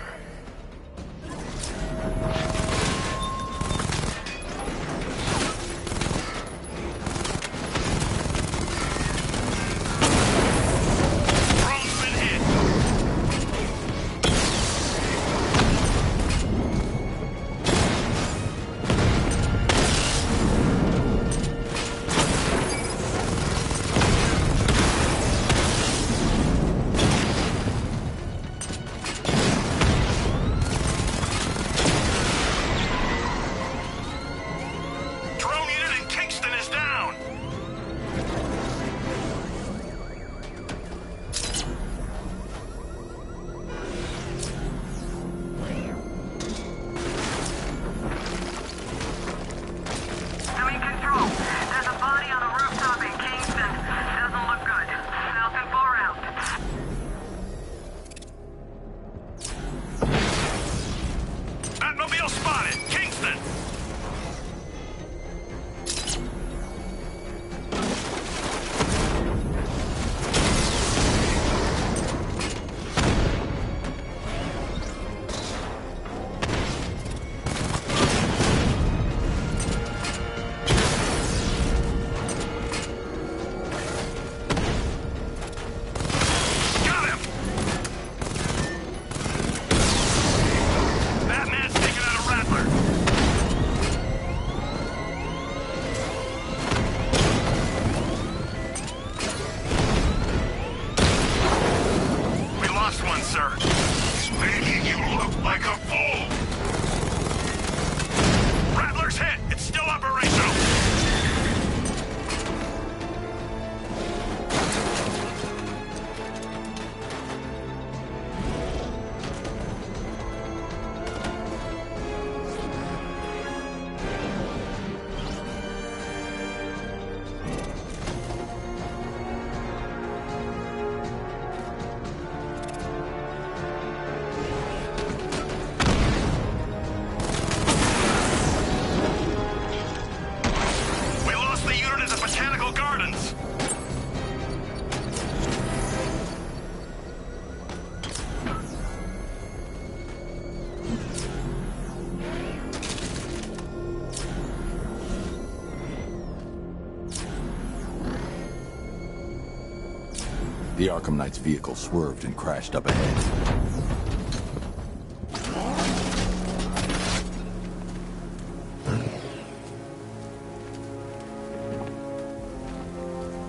L: The Arkham Knight's vehicle swerved and crashed up ahead.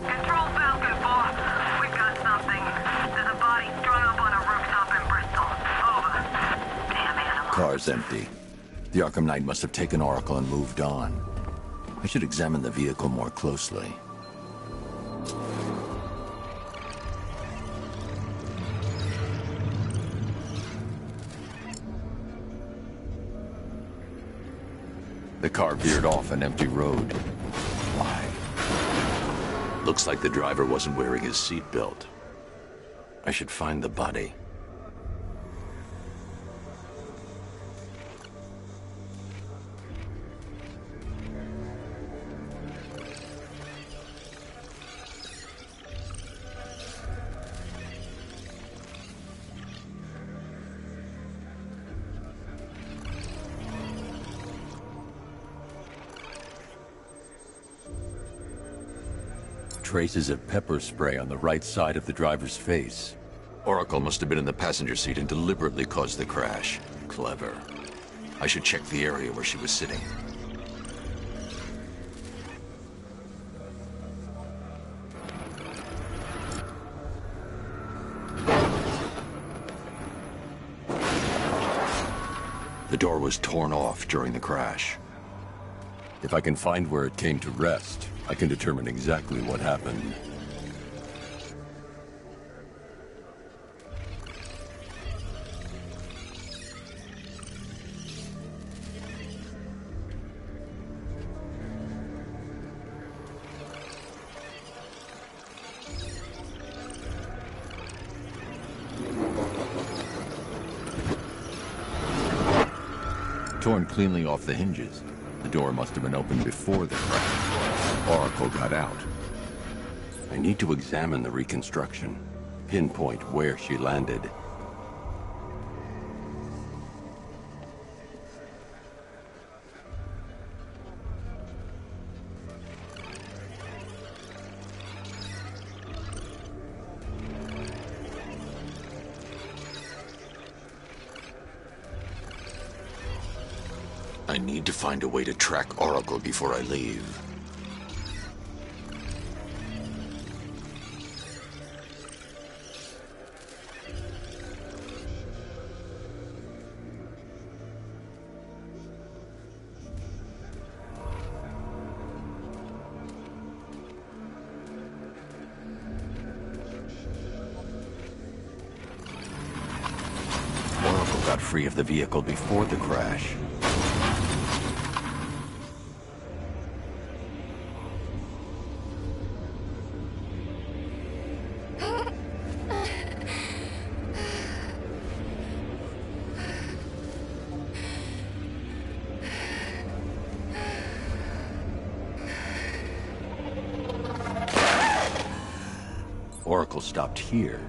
N: Control Falcon 4. We've got something. There's a body strung up on a rooftop in Bristol. Over. Damn animal.
L: Car's empty. The Arkham Knight must have taken Oracle and moved on. I should examine the vehicle more closely. The car veered off an empty road. Why? Looks like the driver wasn't wearing his seatbelt. I should find the body. Traces of pepper spray on the right side of the driver's face. Oracle must have been in the passenger seat and deliberately caused the crash. Clever. I should check the area where she was sitting. The door was torn off during the crash. If I can find where it came to rest, I can determine exactly what happened. Torn cleanly off the hinges. The door must have been opened before the crash. Oracle got out. I need to examine the reconstruction, pinpoint where she landed. I need to find a way to track Oracle before I leave. Oracle got free of the vehicle before the crash. Oracle stopped here.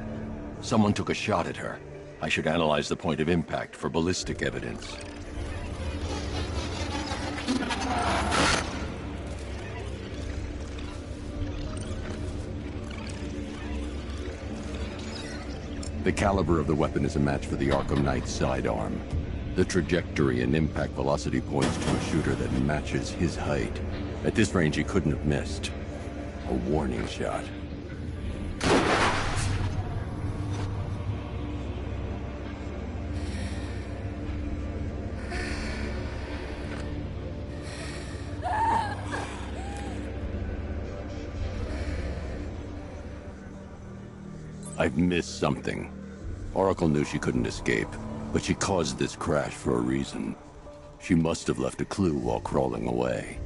L: Someone took a shot at her. I should analyze the point of impact for ballistic evidence. The caliber of the weapon is a match for the Arkham Knight's sidearm. The trajectory and impact velocity points to a shooter that matches his height. At this range, he couldn't have missed. A warning shot. I've missed something. Oracle knew she couldn't escape, but she caused this crash for a reason. She must have left a clue while crawling away.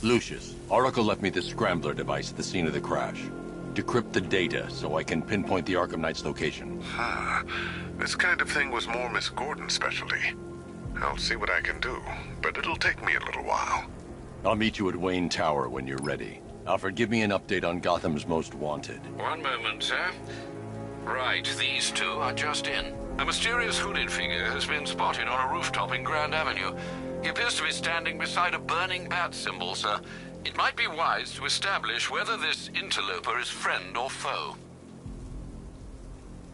L: Lucius, Oracle left me the scrambler device at the scene of the crash. Decrypt the data so I can pinpoint the Arkham Knight's location.
A: This kind of thing was more Miss Gordon's specialty. I'll see what I can do, but it'll take me a little while.
B: I'll meet you at Wayne Tower when you're ready. Alfred, give me an update on Gotham's Most Wanted.
K: One moment, sir. Right, these two are just in. A mysterious hooded figure has been spotted on a rooftop in Grand Avenue. He appears to be standing beside a burning bat symbol, sir. It might be wise to establish whether this interloper is friend or foe.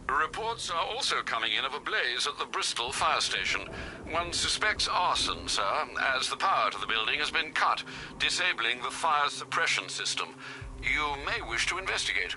K: Reports are also coming in of a blaze at the Bristol fire station. One suspects arson, sir, as the power to the building has been cut, disabling the fire suppression system. You may wish to investigate.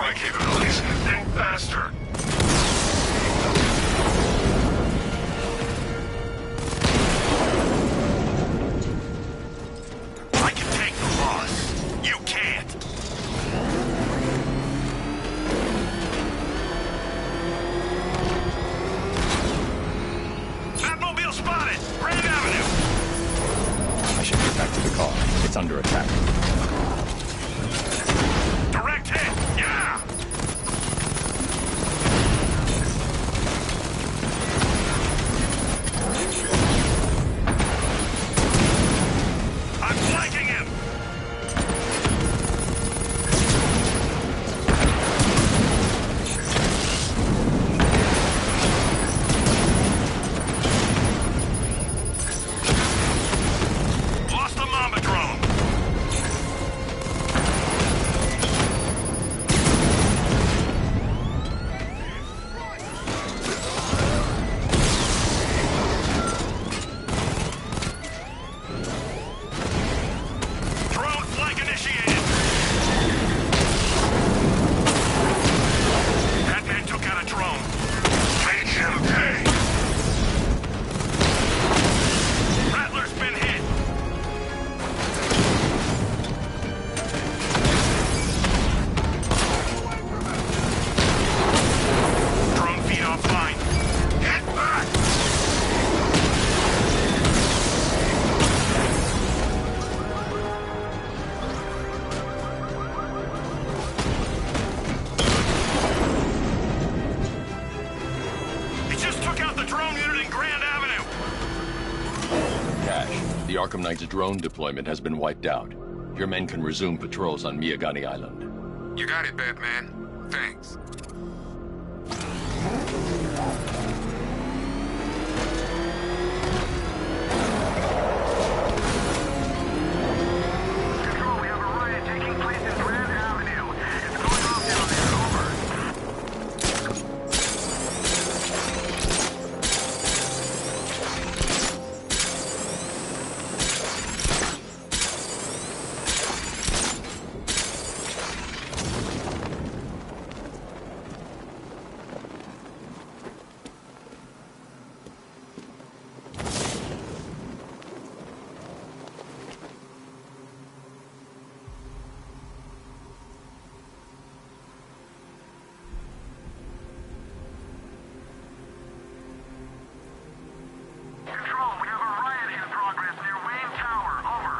A: my capabilities. Think faster.
U: I can take the loss. You can't. Batmobile spotted! Grand Avenue!
O: I should get back to the car. It's under attack.
U: Direct hit! Yeah! I'm flanking him! Lost the Mamba drone! Drone flank initiated! Batman took out a drone.
A: Make him pay.
U: Rattler's been hit. Drone feed offline.
A: Get back!
U: He just took out the drone unit in Grand Avenue.
B: Cash, the Arkham Knight's drone deployment has been wiped out. Your men can resume patrols on Miyagani Island.
P: You got it, Batman. Thanks.
N: Control, we have a riot taking place in Grand Avenue. It's going off down there. Over. Control, we have a riot in progress near Wayne Tower. Over.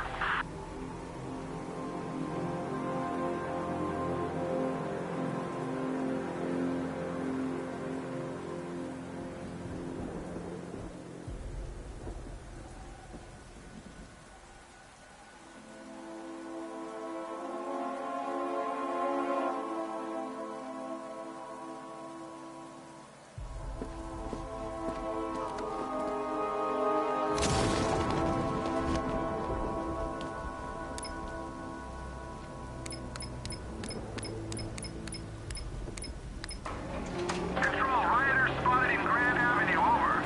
N: Control, rioters spotted in Grand Avenue. Over.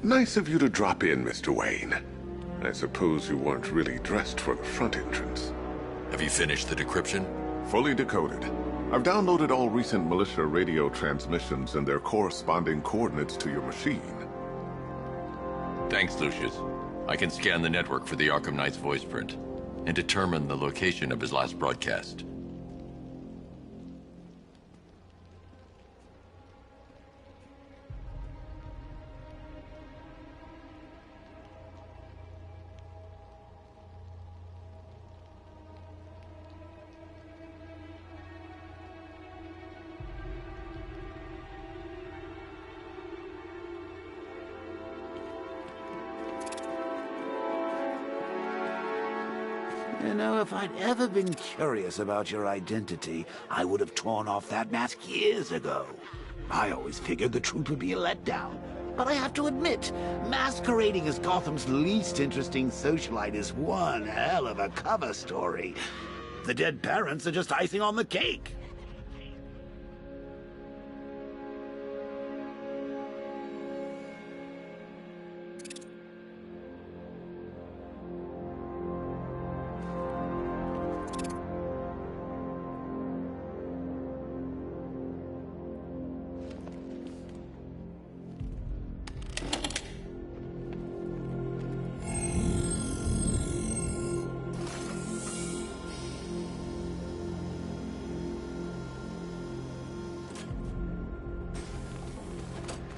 W: Nice of you to drop in, Mr. Wayne. I suppose you weren't really dressed for the front entrance.
B: Have you finished the decryption?
W: Fully decoded. I've downloaded all recent militia radio transmissions and their corresponding coordinates to your machine.
B: Thanks, Lucius. I can scan the network for the Arkham Knight's voice print and determine the location of his last broadcast.
T: You know, if I'd ever been curious about your identity, I would have torn off that mask years ago. I always figured the truth would be a letdown. But I have to admit, masquerading as Gotham's least interesting socialite is one hell of a cover story. The dead parents are just icing on the cake.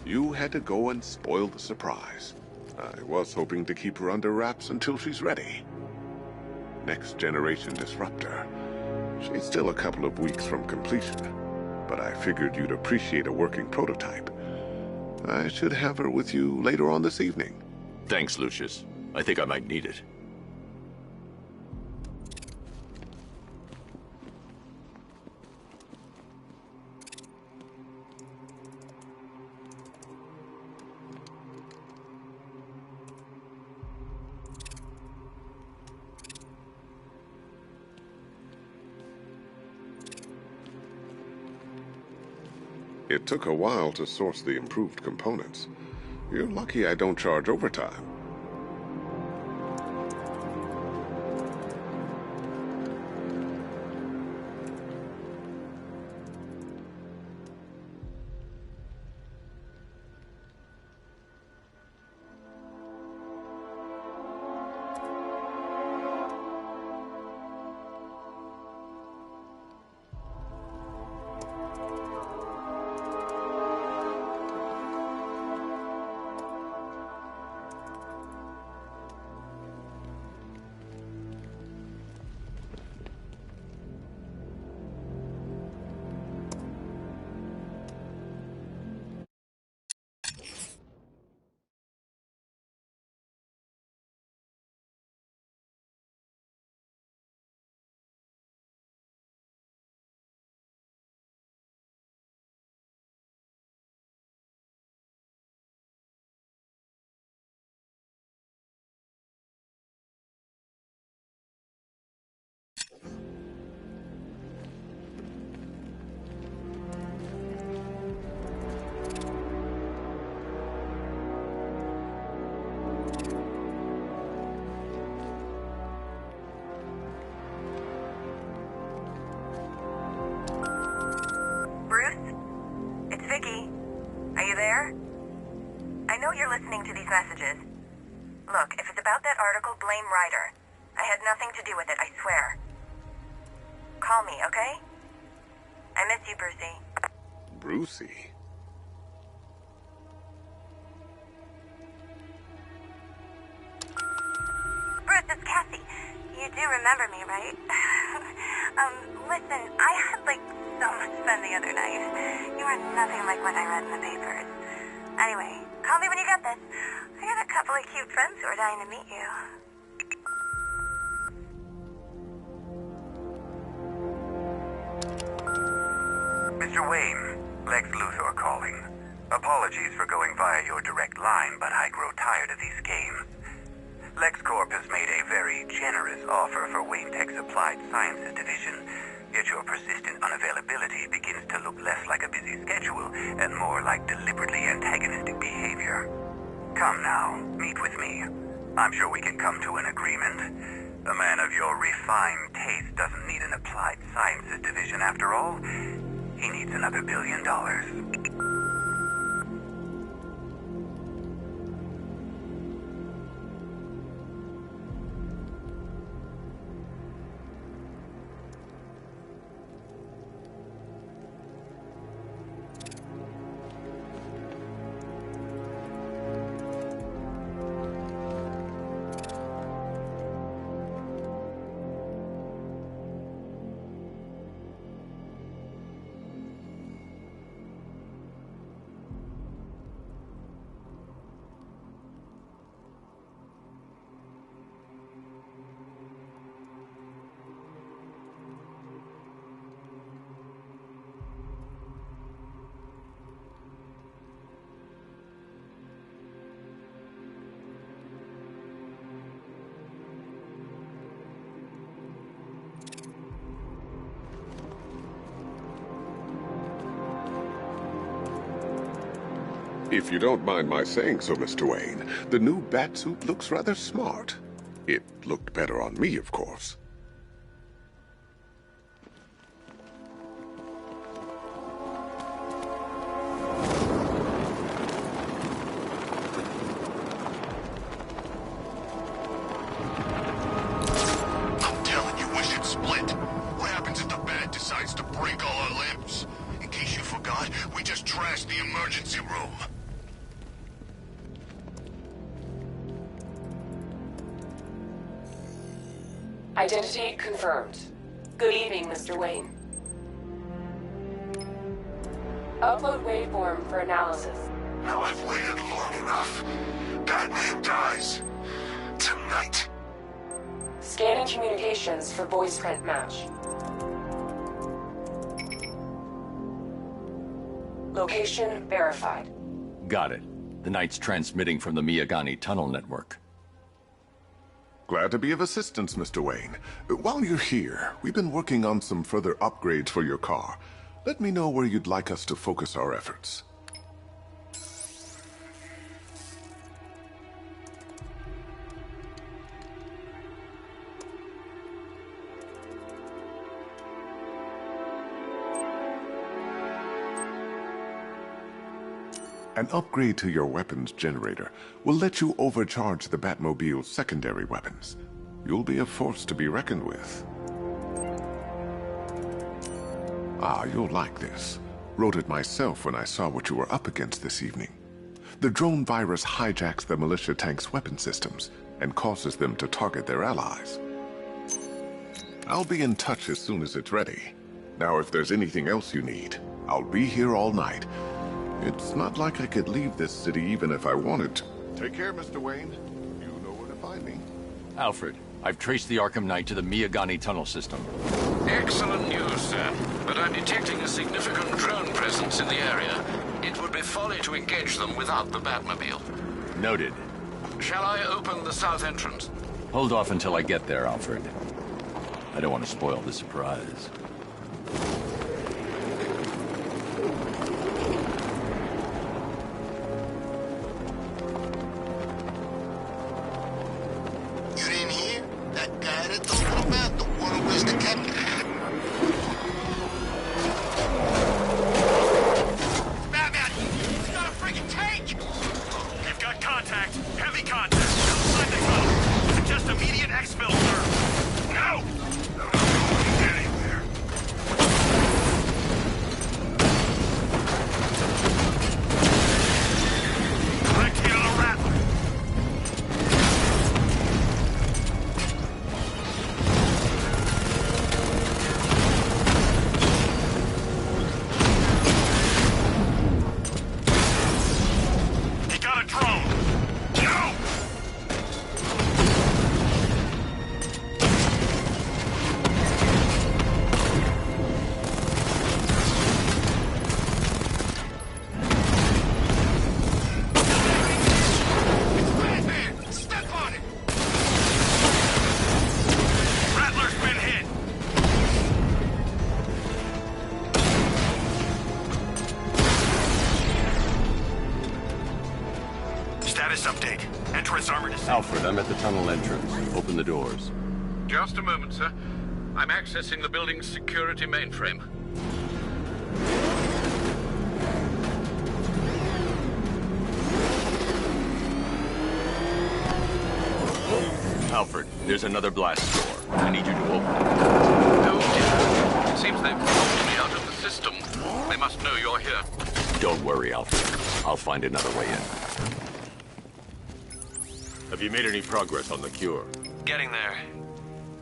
W: You had to go and spoil the surprise. I was hoping to keep her under wraps until she's ready. Next generation disruptor. She's still a couple of weeks from completion, but I figured you'd appreciate a working prototype. I should have her with you later on this evening.
B: Thanks, Lucius. I think I might need it.
W: It took a while to source the improved components. You're lucky I don't charge overtime.
N: I know you're listening to these messages. Look, if it's about that article, blame Ryder. I had nothing to do with it, I swear. Call me, okay? I miss you, Brucey.
W: Brucey?
N: Bruce, it's Cassie. You do remember me, right? Listen, I had, so much fun the other night. You were nothing like what I read in the papers. Anyway, call me when you get this. I got a couple of cute friends who are dying to meet you.
F: Mr. Wayne, Lex Luthor calling. Apologies for going via your direct line, but I grow tired of these games. LexCorp has made a very generous offer for Wayne Tech's Applied Sciences division, yet your persistent unavailability begins to look less like a busy schedule and more like deliberately antagonistic behavior. Come now, meet with me. I'm sure we can come to an agreement. A man of your refined taste doesn't need an Applied Sciences division after all. He needs another $1 billion.
W: If you don't mind my saying so, Mr. Wayne, the new batsuit looks rather smart. It looked better on me, of course.
A: I'm telling you, we should split. What happens if the Bat decides to break all our limbs? In case you forgot, we just trashed the emergency room.
E: Identity confirmed. Good evening, Mr. Wayne. Upload waveform for analysis.
A: Now I've waited long enough. Batman dies. Tonight.
E: Scanning communications for voice print match. Location verified.
O: Got it. The Knight's transmitting from the Miyagani tunnel network.
W: Glad to be of assistance, Mr. Wayne. While you're here, we've been working on some further upgrades for your car. Let me know where you'd like us to focus our efforts. An upgrade to your weapons generator will let you overcharge the Batmobile's secondary weapons. You'll be a force to be reckoned with. Ah, you'll like this. Wrote it myself when I saw what you were up against this evening. The drone virus hijacks the militia tank's weapon systems and causes them to target their allies. I'll be in touch as soon as it's ready. Now, if there's anything else you need, I'll be here all night. It's not like I could leave this city even if I wanted to. Take care, Mr. Wayne. You know where to find me.
O: Alfred, I've traced the Arkham Knight to the Miyagani tunnel system.
K: Excellent news, sir. But I'm detecting a significant drone presence in the area. It would be folly to engage them without the Batmobile.
O: Noted.
K: Shall I open the south entrance?
O: Hold off until I get there, Alfred. I don't want to spoil the surprise.
B: Alfred, I'm at the tunnel entrance. Open the doors.
K: Just a moment, sir. I'm accessing the building's security mainframe.
O: Alfred, there's another blast door. I need you to open it.
K: Oh, dear. Seems they've locked me out of the system. They must know you're here.
B: Don't worry, Alfred. I'll find another way in.
C: Have you made any progress on the cure?
Q: Getting there.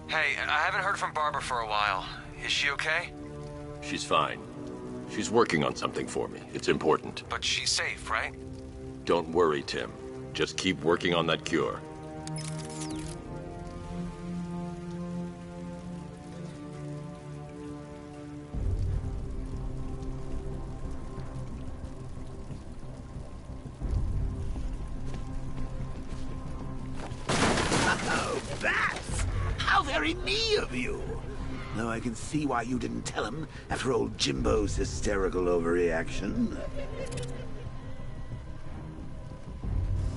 Q: Hey, I haven't heard from Barbara for a while. Is she okay?
B: She's fine. She's working on something for me. It's important.
Q: But she's safe, right?
B: Don't worry, Tim. Just keep working on that cure.
T: Very me of you. Though I can see why you didn't tell him after old Jimbo's hysterical overreaction.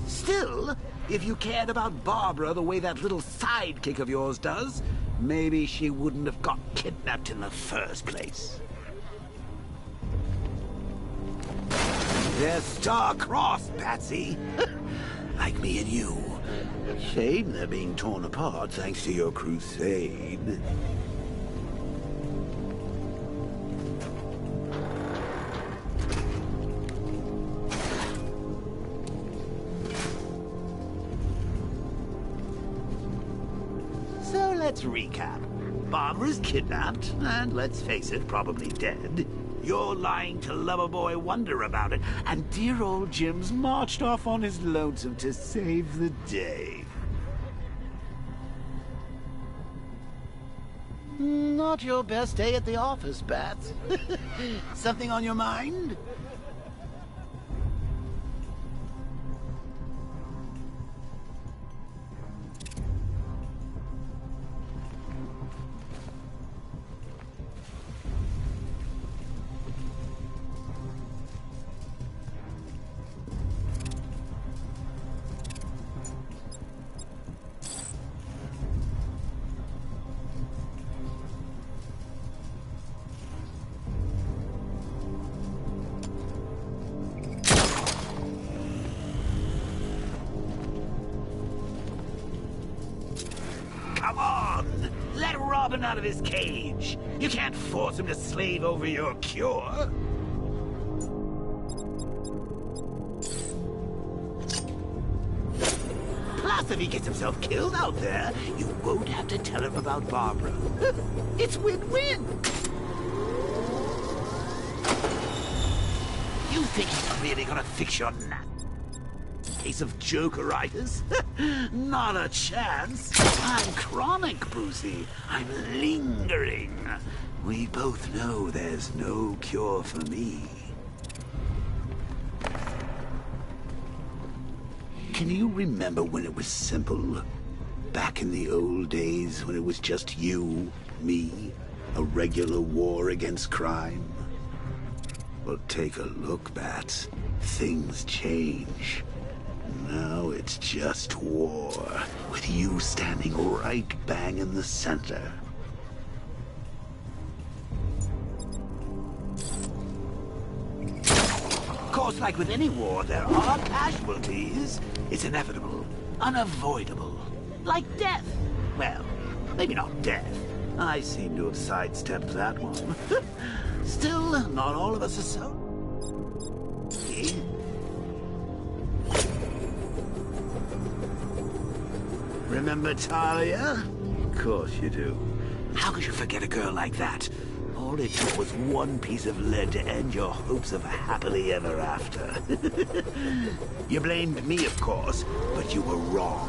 T: Still, if you cared about Barbara the way that little sidekick of yours does, maybe she wouldn't have got kidnapped in the first place. They're star-crossed, Patsy. Like me and you. Shame they're being torn apart thanks to your crusade. So let's recap. Barbara's kidnapped, and let's face it, probably dead. You're lying to Loverboy Wonder about it, and dear old Jim's marched off on his lonesome to save the day. Not your best day at the office, Bats. Something on your mind? Come on! Let Robin out of his cage! You can't force him to slave over your cure! Plus, if he gets himself killed out there, you won't have to tell him about Barbara. It's win-win! You think he's really gonna fix your nut? Case of Jokeritis? Not a chance. I'm chronic, Brucey. I'm lingering. We both know there's no cure for me. Can you remember when it was simple? Back in the old days when it was just you, me, a regular war against crime? Well, take a look, Bats. Things change. Now it's just war, with you standing right bang in the center. Of course, like with any war, there are casualties. It's inevitable, unavoidable. Like death. Well, maybe not death. I seem to have sidestepped that one. Still, not all of us are so... See? Remember Talia? Of course you do. How could you forget a girl like that? All it took was one piece of lead to end your hopes of a happily ever after. You blamed me, of course, but you were wrong.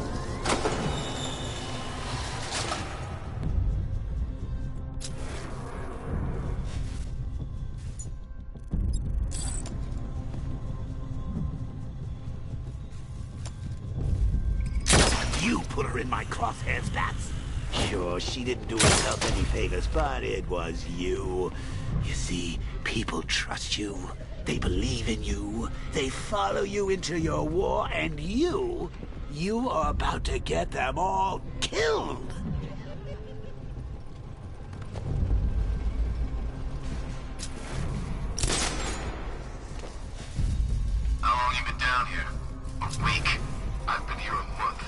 T: You put her in my crosshairs, Bats. Sure, she didn't do herself any favors, but it was you. You see, people trust you. They believe in you. They follow you into your war, and you are about to get them all killed.
I: How long you been down here? A week? I've been here a month.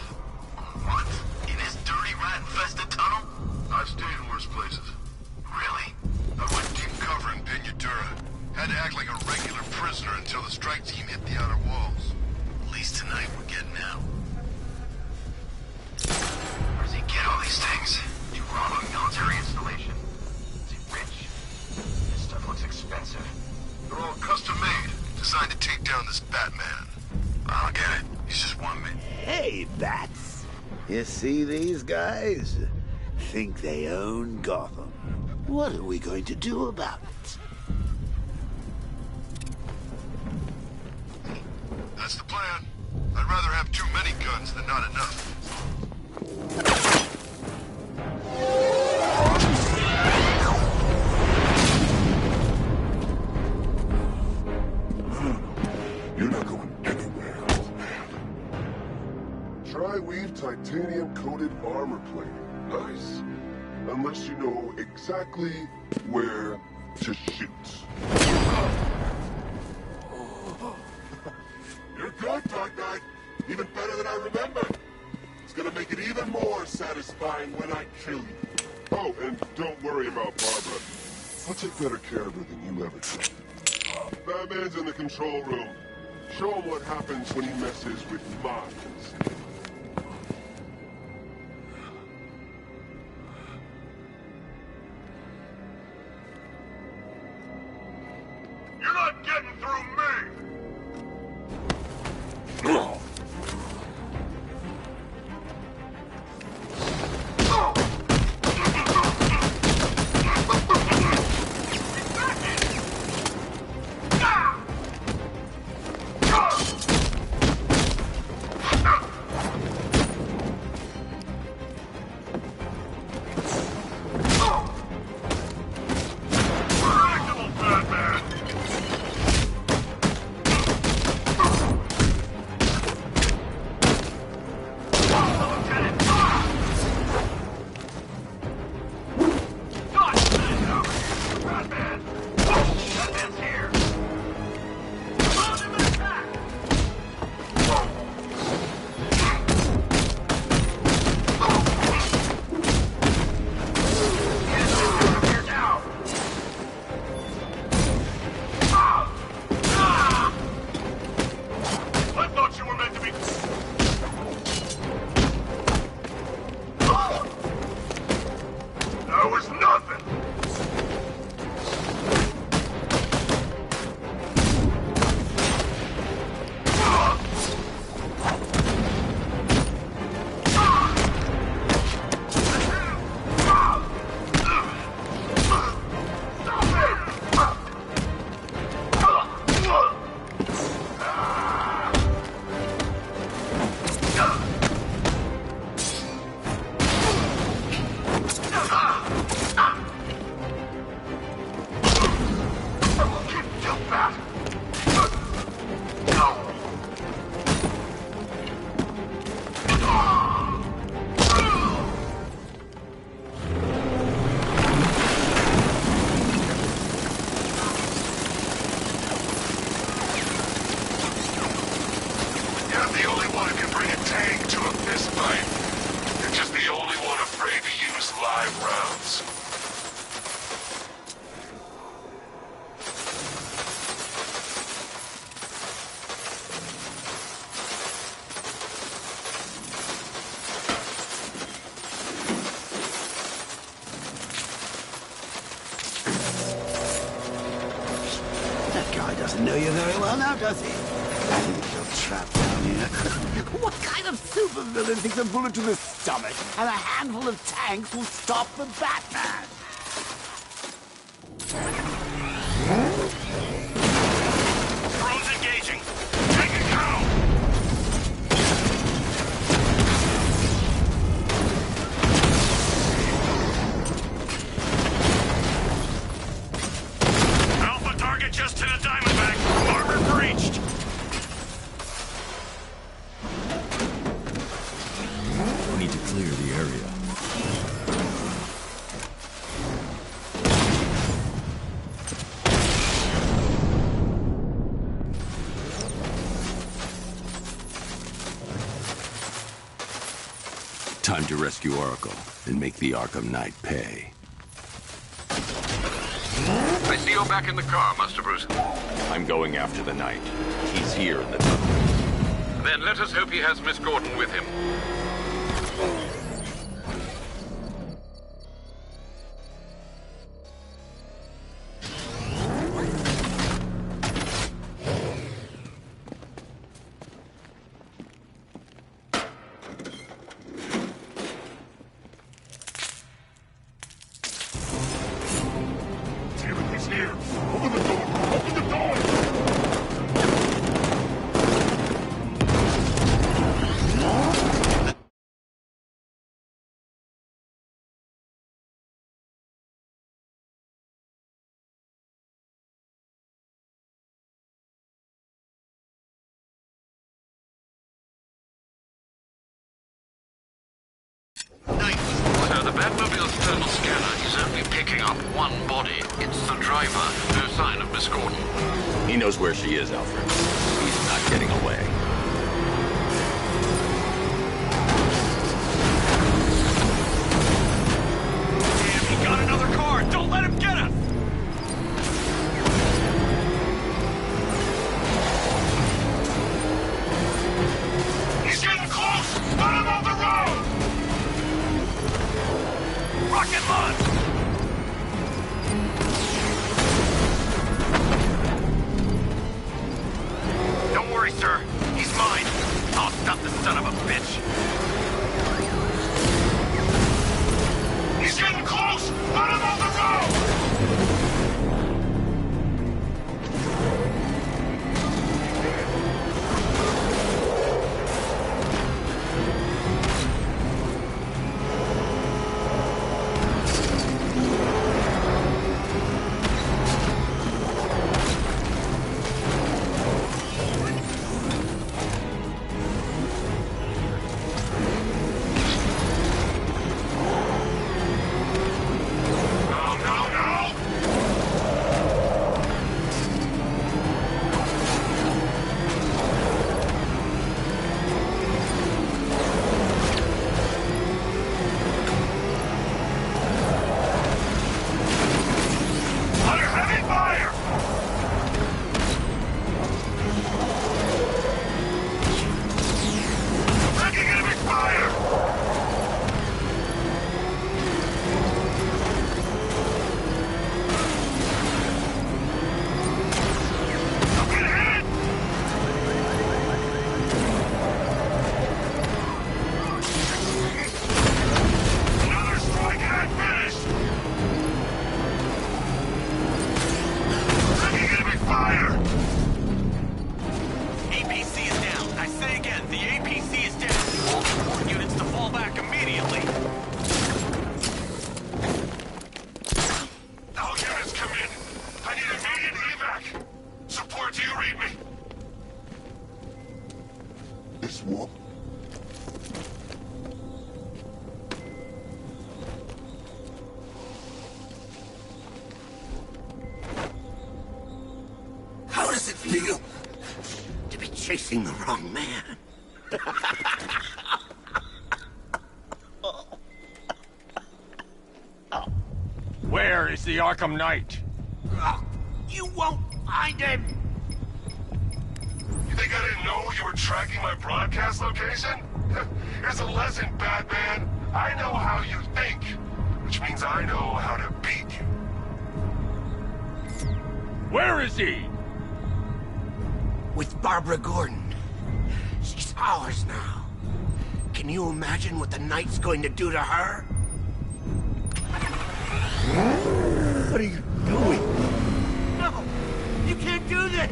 I: What? In this dirty, rat-infested tunnel?
A: I've stayed in worse places.
I: Really?
A: I went deep cover in Pinyatura. Had to act like a regular prisoner until the strike team hit the outer walls.
I: At least tonight we're getting out. Where does he get all these things? You rob a military installation? Is he rich? This stuff looks expensive.
A: They're all custom-made, designed to take down this Batman.
I: I'll get it. He's just one man.
T: Hey, Bats. You see these guys? Think they own Gotham. What are we going to do about it?
A: That's the plan. I'd rather have too many guns than not enough. You're not going anywhere, old man. Tri-weave titanium-coated armor plating. Nice. Unless you know exactly where to shoot. You're good, Dark Knight. Even better than I remember. It's gonna make it even more satisfying when I kill you. Oh, and don't worry about Barbara. I'll take better care of her than you ever did. Batman's in the control room. Show him what happens when he messes with minds.
T: you very well now, does he? I think you're trapped down here. What kind of supervillain thinks a bullet to the stomach and a handful of tanks will stop the Batman?
U: Drones engaging. Take it down! Alpha target just hit a Diamondback. Armor breached.
O: We need to clear the area.
B: Time to rescue Oracle and make the Arkham Knight pay.
K: I see you're back in the car, Master Bruce.
C: I'm going after the Knight. He's here in the tunnel.
K: Then let us hope he has Miss Gordon with him.
A: He's here! Open the door! Open the door!
K: So the Batmobile's thermal scanner is only picking up one body. It's the driver. No sign of Miss Gordon.
C: He knows where she is, Alfred. He's not getting away.
U: Damn, he got another car! Don't let him get us!
A: He's getting close! Let him on the road!
U: Rocket launch! Don't worry, sir. He's mine. I'll stop the son of a bitch.
A: He's getting close! Let him on the road! No, no, no! Under heavy fire! Taking enemy fire! I'm getting hit! Another strike and I'm finished! Taking enemy fire!
U: APC is down. I say again, the APC is down. All support units to fall back immediately.
A: All units come in. I need immediate evac. Support, do you read me? This war.
T: How does it feel to be chasing the wrong man?
C: Where is the Arkham Knight?
T: You won't find him!
A: You think I didn't know you were tracking my broadcast location? Here's a lesson, Batman. I know how you think, which means I know how to beat you.
C: Where is he?
T: with Barbara Gordon. She's ours now. Can you imagine what the night's going to do to her? What are you doing? No! You can't do this!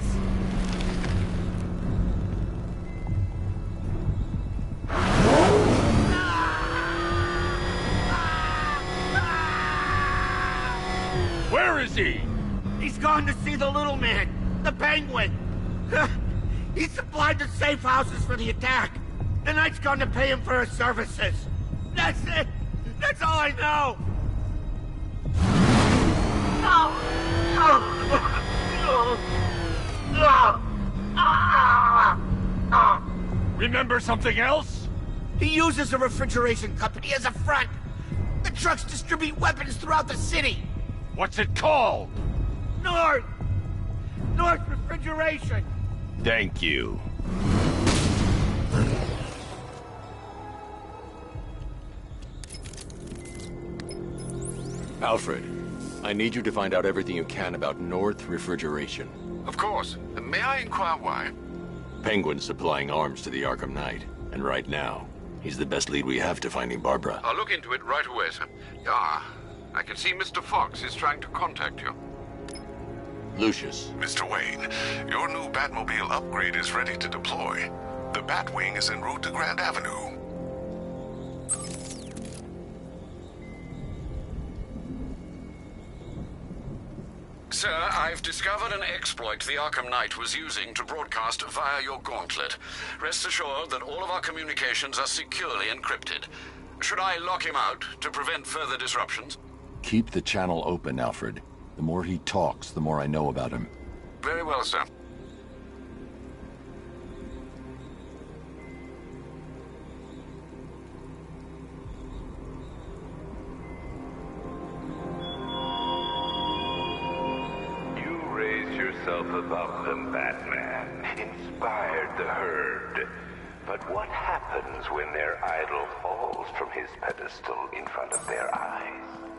O: Where is he?
T: He's gone to see the little man, the penguin. He supplied the safe houses for the attack. The Knight's gone to pay him for his services. That's it. That's all I know.
O: Remember something else?
T: He uses a refrigeration company as a front. The trucks distribute weapons throughout the city.
O: What's it called?
T: North Refrigeration.
O: Thank you.
B: Alfred, I need you to find out everything you can about North Refrigeration.
K: Of course. May I inquire why?
B: Penguin's supplying arms to the Arkham Knight, and right now, he's the best lead we have to finding Barbara.
K: I'll look into it right away, sir. I can see Mr. Fox is trying to contact you.
B: Lucius.
A: Mr. Wayne, your new Batmobile upgrade is ready to deploy. The Batwing is en route to Grand Avenue.
K: Sir, I've discovered an exploit the Arkham Knight was using to broadcast via your gauntlet. Rest assured that all of our communications are securely encrypted. Should I lock him out to prevent further disruptions?
O: Keep the channel open, Alfred. The more he talks, the more I know about him.
K: Very well, sir.
G: You raised yourself above them, Batman. Inspired the herd. But what happens when their idol falls from his pedestal in front of their eyes?